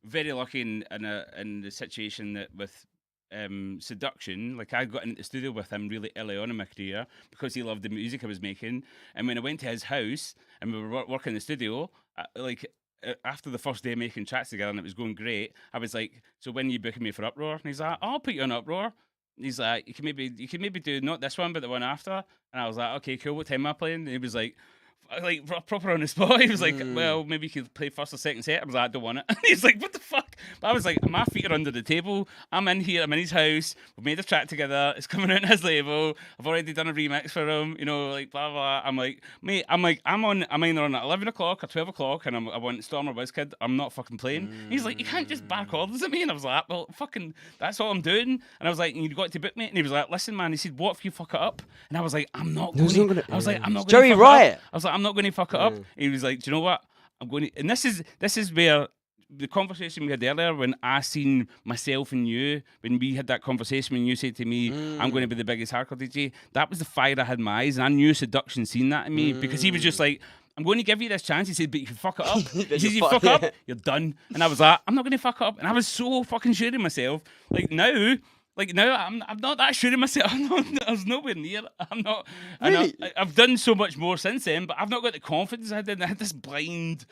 very lucky in the situation that with Seduction, like I got into the studio with him really early on in my career because he loved the music I was making. And when I went to his house and we were working in the studio, after the first day making tracks together and it was going great, I was like, "So when are you booking me for Uproar?" And he's like, "I'll put you on Uproar." He's like, you can maybe do not this one, but the one after. And I was like, okay, cool. What time am I playing? And he was like proper on the spot. He was like, well, maybe you could play first or second set. I was like, I don't want it. And he's like, what the fuck? But I was like, my feet are under the table. I'm in here. I'm in his house. We've made a track together. It's coming out on his label. I've already done a remix for him. You know, like blah blah. I'm like, mate. I'm either on at 11 o'clock or 12 o'clock, and I want Storm or WizKid. I'm not fucking playing. He's like, you can't just bark orders at me. And I was like, well, fucking, that's all I'm doing. And I was like, you got to book me. And he was like, listen, man. He said, what if you fuck it up? And I was like, I'm not going to. I was like, I'm not going to. Joey Riot. I was like, I'm not going to fuck it up. He was like, do you know what? I'm going to, and this is where the conversation we had earlier when I seen myself and you, when we had that conversation when you said to me, I'm going to be the biggest hardcore DJ, that was the fire I had in my eyes, and I knew Seduction seen that in me because he was just like, I'm going to give you this chance. He said, but you can fuck it up. He said, you fuck up, you're done. And I was like, I'm not going to fuck up. And I was so fucking sure of myself. Like now, I'm not that sure of myself. I was nowhere near. I'm not. Really? I've done so much more since then, but I've not got the confidence I did. I had this blind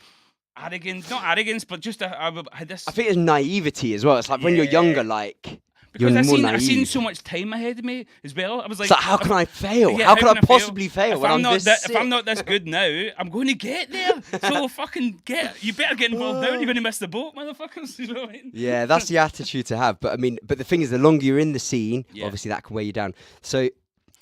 arrogance, not arrogance, but just I had this. I think it's naivety as well. It's like when you're younger, like. Because I've seen so much time ahead of me as well. I was like, so how can I fail? How can I possibly fail when I'm this sick? If I'm not this good now, I'm going to get there. So fucking you better get involved now. You're going to miss the boat, motherfuckers. You know what I mean? Yeah, that's the attitude to have. But I mean, the thing is, the longer you're in the scene, obviously that can weigh you down. So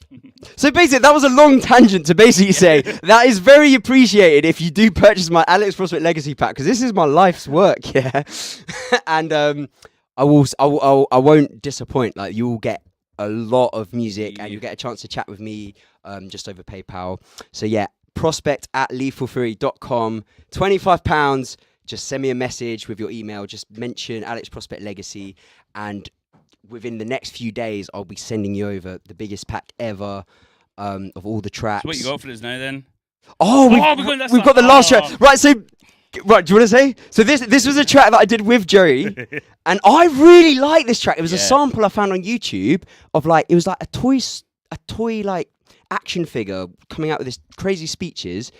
basically, that was a long tangent to basically say that is very appreciated if you do purchase my Alex Prospect Legacy pack, because this is my life's work, yeah. And I won't disappoint. Like, you will get a lot of music and you'll get a chance to chat with me just over PayPal. So yeah, prospect@lethalfury.com, £25. Just send me a message with your email. Just mention Alex Prospect Legacy, and within the next few days, I'll be sending you over the biggest pack ever of all the tracks. So what you got for us now then? Oh, we've got the last track. Right, so... Right, do you want to say? So this was a track that I did with Joey, and I really like this track. It was a sample I found on YouTube of like, it was like a toy like action figure coming out with this crazy speeches,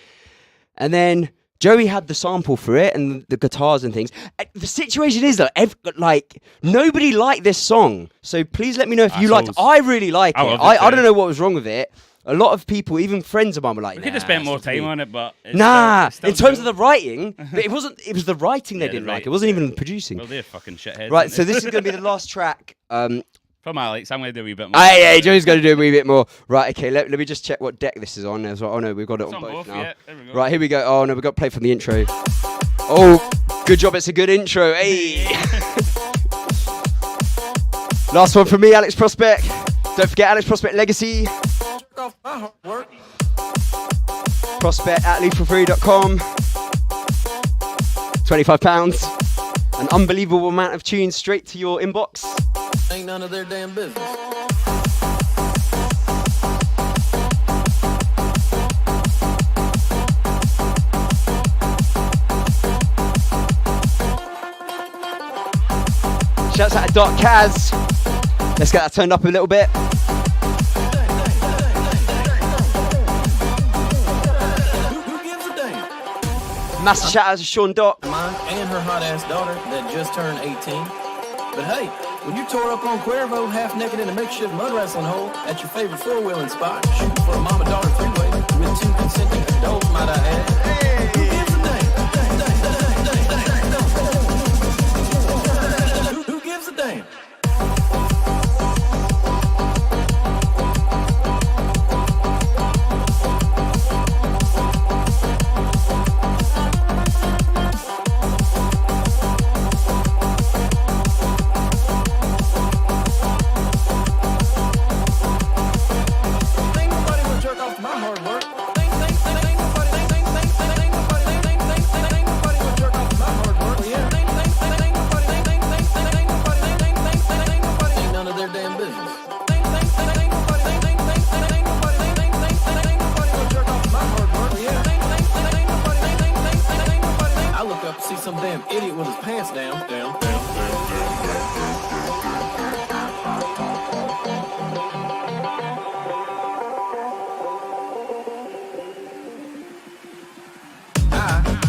and then Joey had the sample for it and the guitars and things. The situation is that like nobody liked this song, so please let me know if you liked it. I really like it. I don't know what was wrong with it. A lot of people, even friends of mine, were like, we could have spent more time on it, but it's still in terms of the writing, but it wasn't. It was the writing they didn't like. It wasn't even the producing. Well, they're fucking shitheads. Right, so this is going to be the last track. From Alex, I'm going to do a wee bit more. Hey, Joey's going to do a wee bit more. Right, okay, let me just check what deck this is on. Oh no, we've got it on both now. Yeah, there we go. Right, here we go. Oh no, we've got to play from the intro. Oh, good job. It's a good intro. Hey. Last one from me, Alex Prospect. Don't forget Alex Prospect Legacy. Prospect@lethalfury.com. £25. An unbelievable amount of tunes straight to your inbox. Ain't none of their damn business. Shouts out to Dark Kaz. Let's get that turned up a little bit. Massive shout out to Sean Dock. Mine and her hot ass daughter that just turned 18. But hey, When you tore up on Cuervo, half naked in a makeshift mud wrestling hole at your favorite four-wheeling spot, shooting for a mama-daughter three-way with 2 consenting adults, might I add. Who gives a damn? Who gives a damn?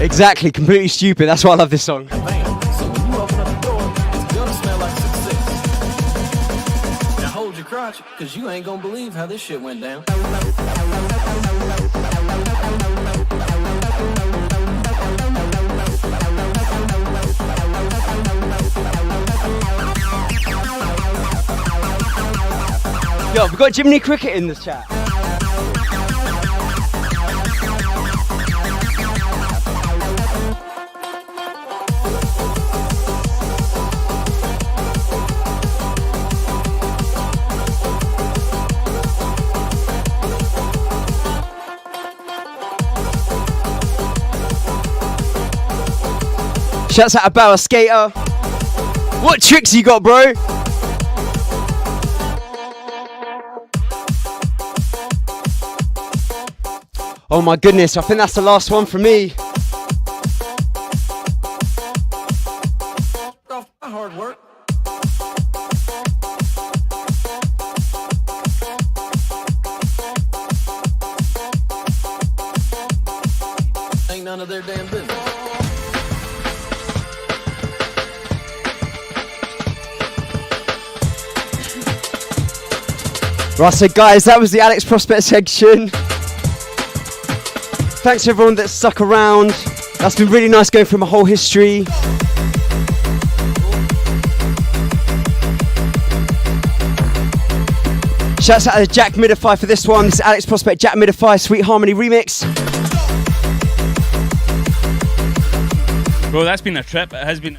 Exactly, completely stupid. That's why I love this song. So when you open up the door, it's gonna smell like success. Now hold your crotch, cause you ain't gonna believe how this shit went down. Yo, we've got Jiminy Cricket in the chat. Shouts out about a skater. What tricks you got, bro? Oh my goodness, I think that's the last one for me. Hard work. Ain't none of their damn business. Right, so guys, that was the Alex Prospect section. Thanks to everyone that stuck around. That's been really nice going through my whole history. Shouts out to Jack Midify for this one. This is Alex Prospect, Jack Midify, Sweet Harmony remix. Bro, that's been a trip. It has been.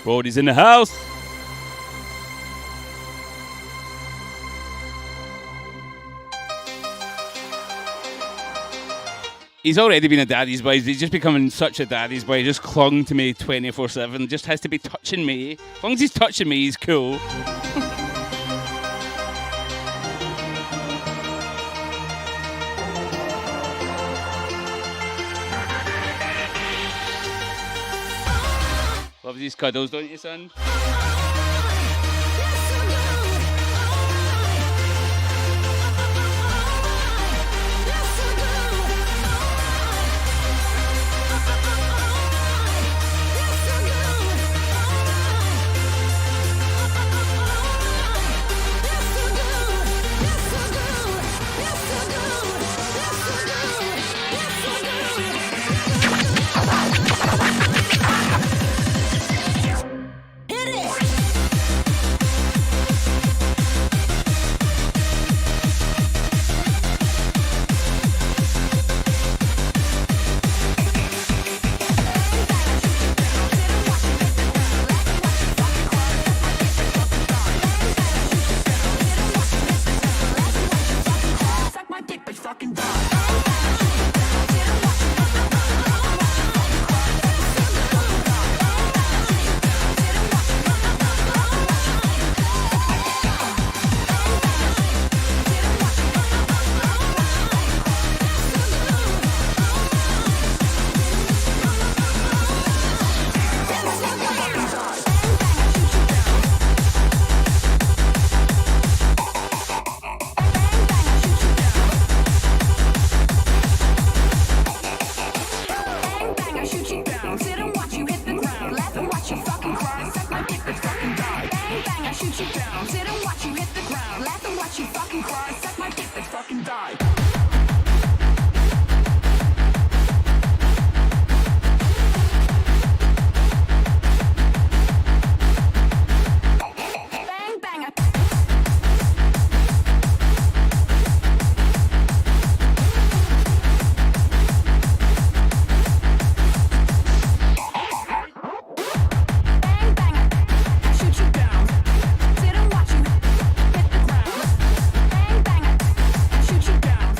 Brody's in the house. He's already been a daddy's boy. He's just becoming such a daddy's boy. He just clung to me 24/7. Just has to be touching me. As long as he's touching me, he's cool. Loves these cuddles, don't you, son?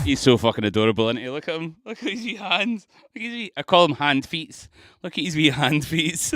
He's so fucking adorable, isn't he? Look at him. Look at his wee hands. Look at his wee... I call him hand feet. Look at his wee hand feet.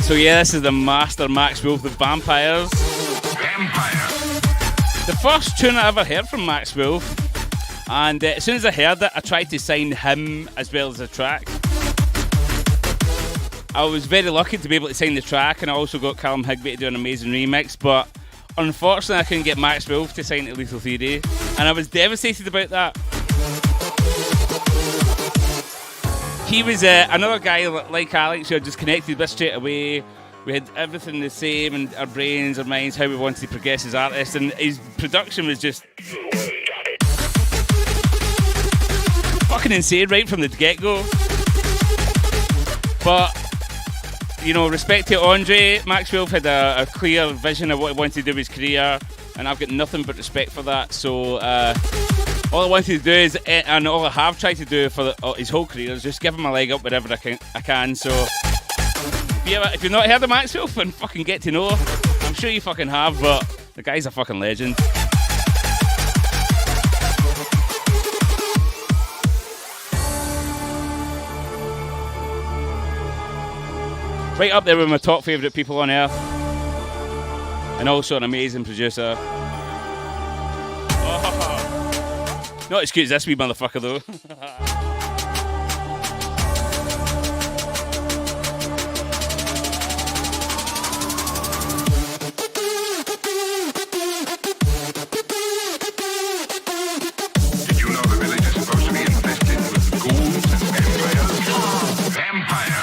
So yeah, this is the Master Max Wolf with Vampires. The first tune I ever heard from Max Wolf, and as soon as I heard it, I tried to sign him as well as the track. I was very lucky to be able to sign the track, and I also got Callum Higby to do an amazing remix, but unfortunately I couldn't get Max Wolf to sign to Lethal Theory, and I was devastated about that. He was another guy like Alex who I just connected with straight away. We had everything the same in our brains, our minds, how we wanted to progress as artists, and his production was just fucking insane right from the get-go. But, you know, respect to Andre, Max Wolf had a clear vision of what he wanted to do with his career. and I've got nothing but respect for that. So all I wanted to do is, and all I have tried to do for his whole career, is just give him a leg up wherever I can. So if you've not heard of Maxwell, then fucking get to know. I'm sure you fucking have, but the guy's a fucking legend. Right up there with my top favourite people on earth. And also an amazing producer. Oh. Not as cute as this wee motherfucker though. Did you know the village is supposed to be infested with ghouls and vampires? Vampires!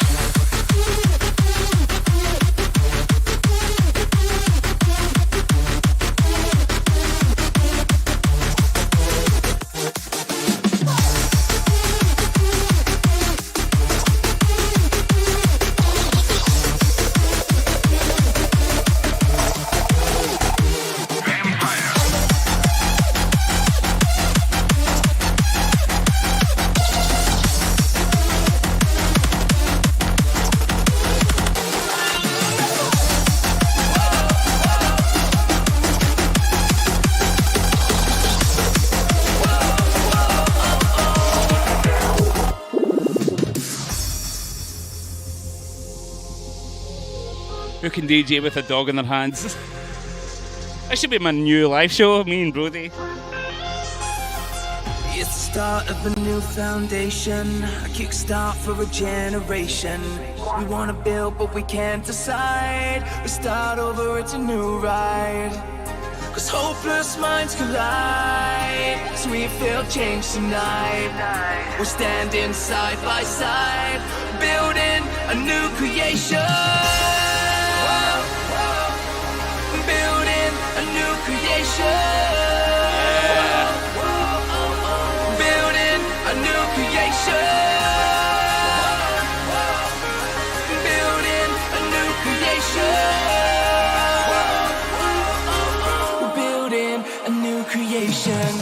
Who can DJ with a dog in their hands? That should be my new live show, me and Brody. It's the start of a new foundation, a kickstart for a generation. We wanna build but we can't decide. We start over, it's a new ride. Cause hopeless minds collide, so we feel change tonight. We're standing side by side, building a new creation. Building a new creation. Building a new creation. Building a new creation. We're building a new creation.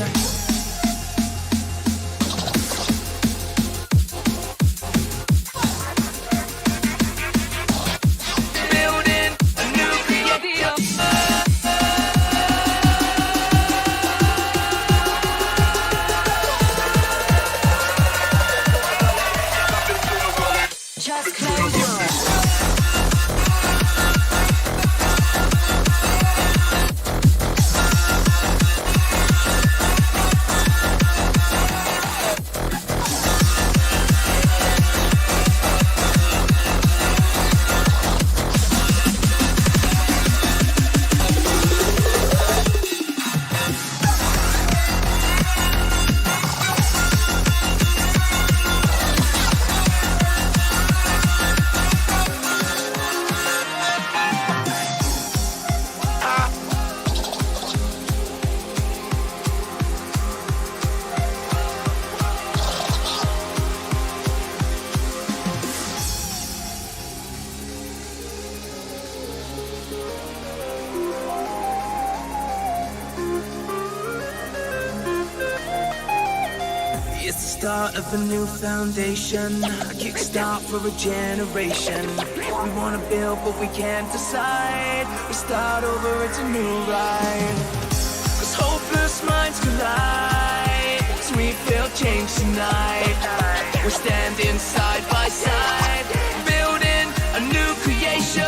Of a new foundation, a kickstart for a generation. We wanna build but we can't decide. We start over, it's a new ride. Cause hopeless minds collide, so we feel change tonight. We're standing side by side, building a new creation.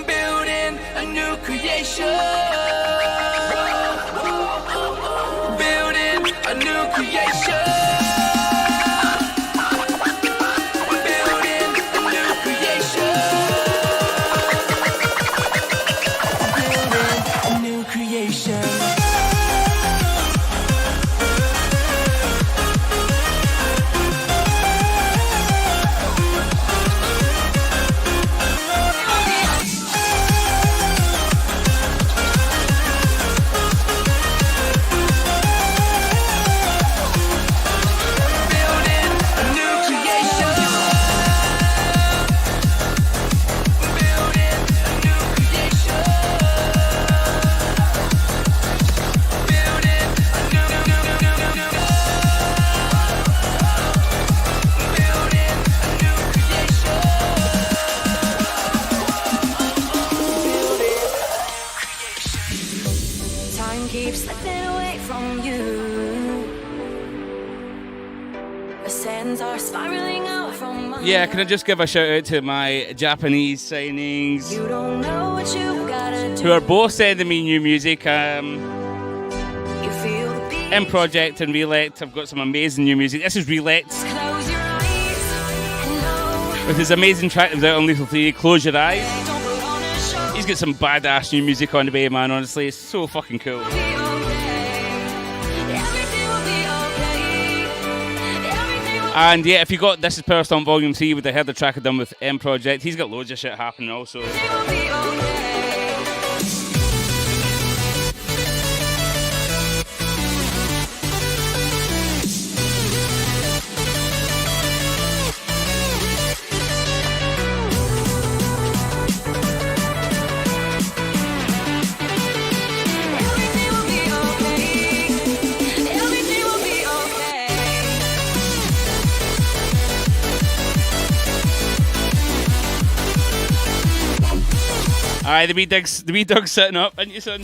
Building a new creation. A new creation. Building a new creation. Building a new creation. Feelings are spiraling out from my Yeah, can I just give a shout out to my Japanese signings You don't know what you gotta do. who are both sending me new music. You feel the beat. In Project and Relect, I've got some amazing new music. This is Relect Close your eyes and know. with his amazing track that was out on Lethal 3, Close Your Eyes. Don't put on a show. He's got some badass new music on the way, man, honestly. It's so fucking cool. Be okay. Everything will be okay. Everything will And yeah, if you got This Is Power Stomp Volume 3 with the header track I've done with M Project, he's got loads of shit happening also. be okay. Everything will be okay. Everything will be okay. Aye, the wee dog's sitting up, ain't you, son?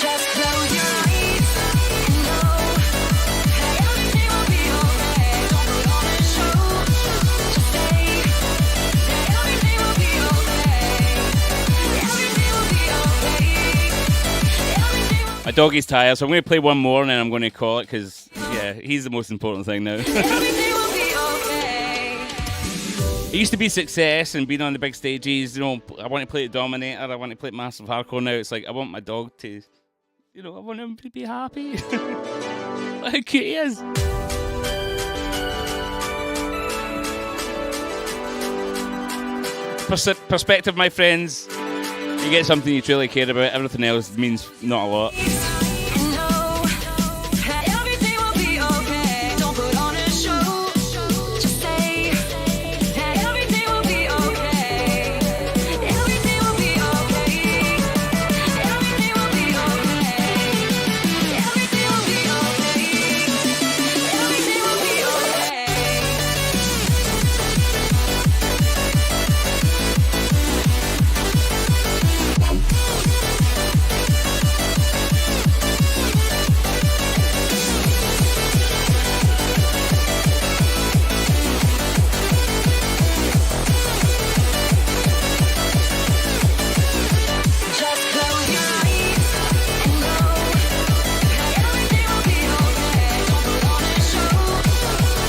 Just close your eyes and know everything will be okay. Don't put on a show. Just say that everything will be okay. Everything will be okay. Everything will My doggy's tired, so I'm going to play one more and then I'm going to call it because, yeah, he's the most important thing now. everything will be okay. It used to be success and being on the big stages, you know, I want to play at Dominator, I want to play at Massive Hardcore. Now it's like, I want my dog to, you know, I want him to be happy. Look how cute he is. Perspective, my friends. You get something you truly care about, everything else means not a lot. And know that everything will be okay. Don't put on a show. Just say that everything will be okay. Everything will be okay. Everything will be okay. Everything will be okay. Everything will be okay. Just close your eyes and know that everything will be okay. Don't put on a show.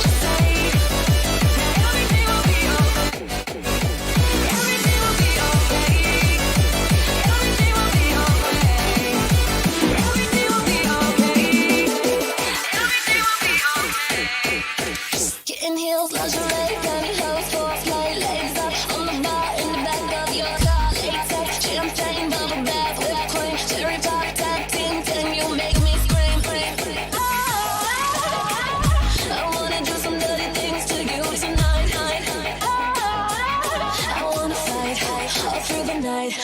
Just say that everything will be okay. Everything will be okay. Everything will be okay. Everything will be okay. Everything will be okay. Kitten heels, lingerie, pantyhose, for a flight, legs up on the bar in the back of your car. Latex, champagne, bubble bath, whipped cream, cherry pop, tag team, then you make me scream, scream, scream. I wanna do some dirty things to you tonight. I wanna fight all through the night.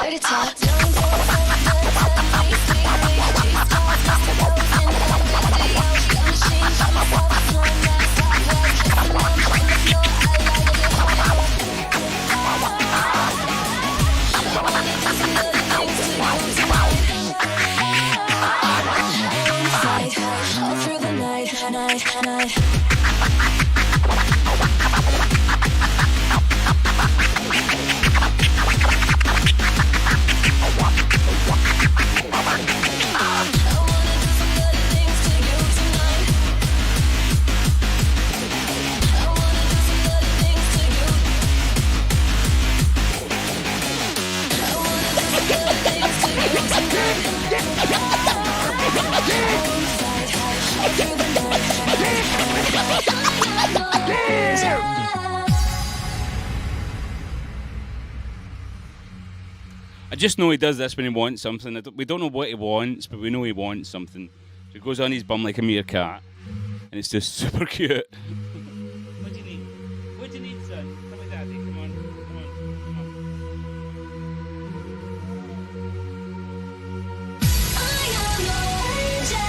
Dirty talk. All through the night. just know he does this when he wants something. We don't know what he wants, but we know he wants something. So he goes on his bum like a meerkat, and it's just super cute. What do you need? What do you need, son? Come on, Daddy. Come on. Come on. Come on. I am no angel.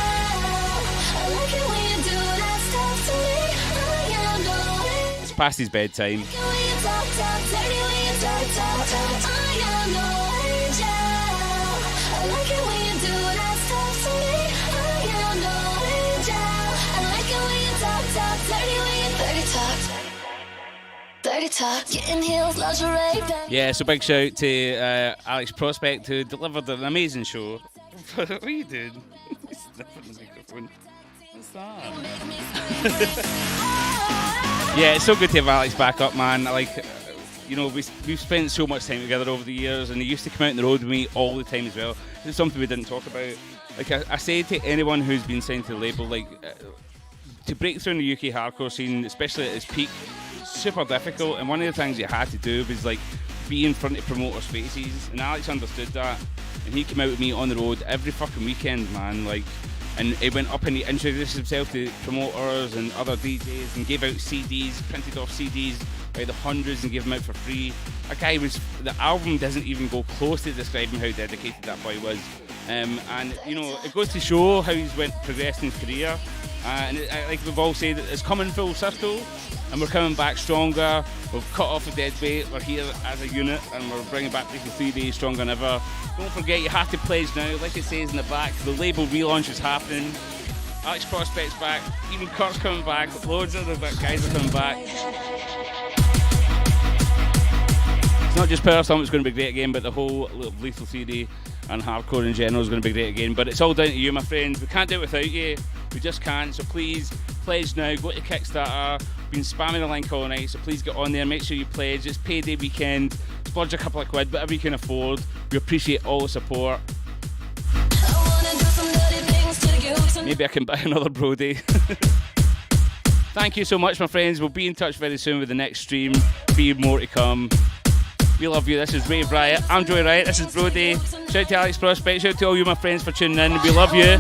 I like it when you do that stuff to me. I am no angel. It's past his bedtime. When you talk, dirty when you talk. I am no angel. I like it when you do that stuff to me. I am no angel. I like it when you talk, dirty when you dirty talk. Dirty talk, getting heels, lingerie. Yeah, so big shout out to Alex Prospect, who delivered an amazing show. What are you doing? He's sniffing the microphone. What's that? Yeah, it's so good to have Alex back up, man. Like, you know, we've spent so much time together over the years, and he used to come out on the road with me all the time as well. This is something we didn't talk about. Like, I say to anyone who's been signed to the label, like, to break through in the UK hardcore scene, especially at its peak, super difficult. And one of the things you had to do was, like, be in front of promoters' faces. And Alex understood that. And he came out with me on the road every fucking weekend, man. Like, and he went up and he introduced himself to promoters and other DJs and gave out CDs, printed off CDs by the hundreds and gave them out for free. That guy was, the album doesn't even go close to describing how dedicated that boy was. And, you know, it goes to show how he's progressed in his career. Like we've all said, it's coming full circle and we're coming back stronger. We've cut off the dead weight, we're here as a unit and we're bringing back the 3 days stronger than ever. Don't forget, you have to pledge now, like it says in the back, the label relaunch is happening. Alex Prospect's back, even Kurt's coming back, loads of the guys are coming back. It's not just Power Stomp that's going to be great again, but the whole Lethal Theory and hardcore in general is going to be great again. But it's all down to you, my friends. We can't do it without you. We just can't. So please, pledge now. Go to Kickstarter. Been spamming the link all night, so please get on there. Make sure you pledge. It's payday weekend. Splurge a couple of quid, whatever you can afford. We appreciate all the support. Maybe I can buy another Brody. Thank you so much, my friends. We'll be in touch very soon with the next stream. Be more to come. We love you. This is Rave Riot. I'm Joey Riot. This is Brody. Shout out to Alex Prospect. Shout out to all you, my friends, for tuning in. We love you.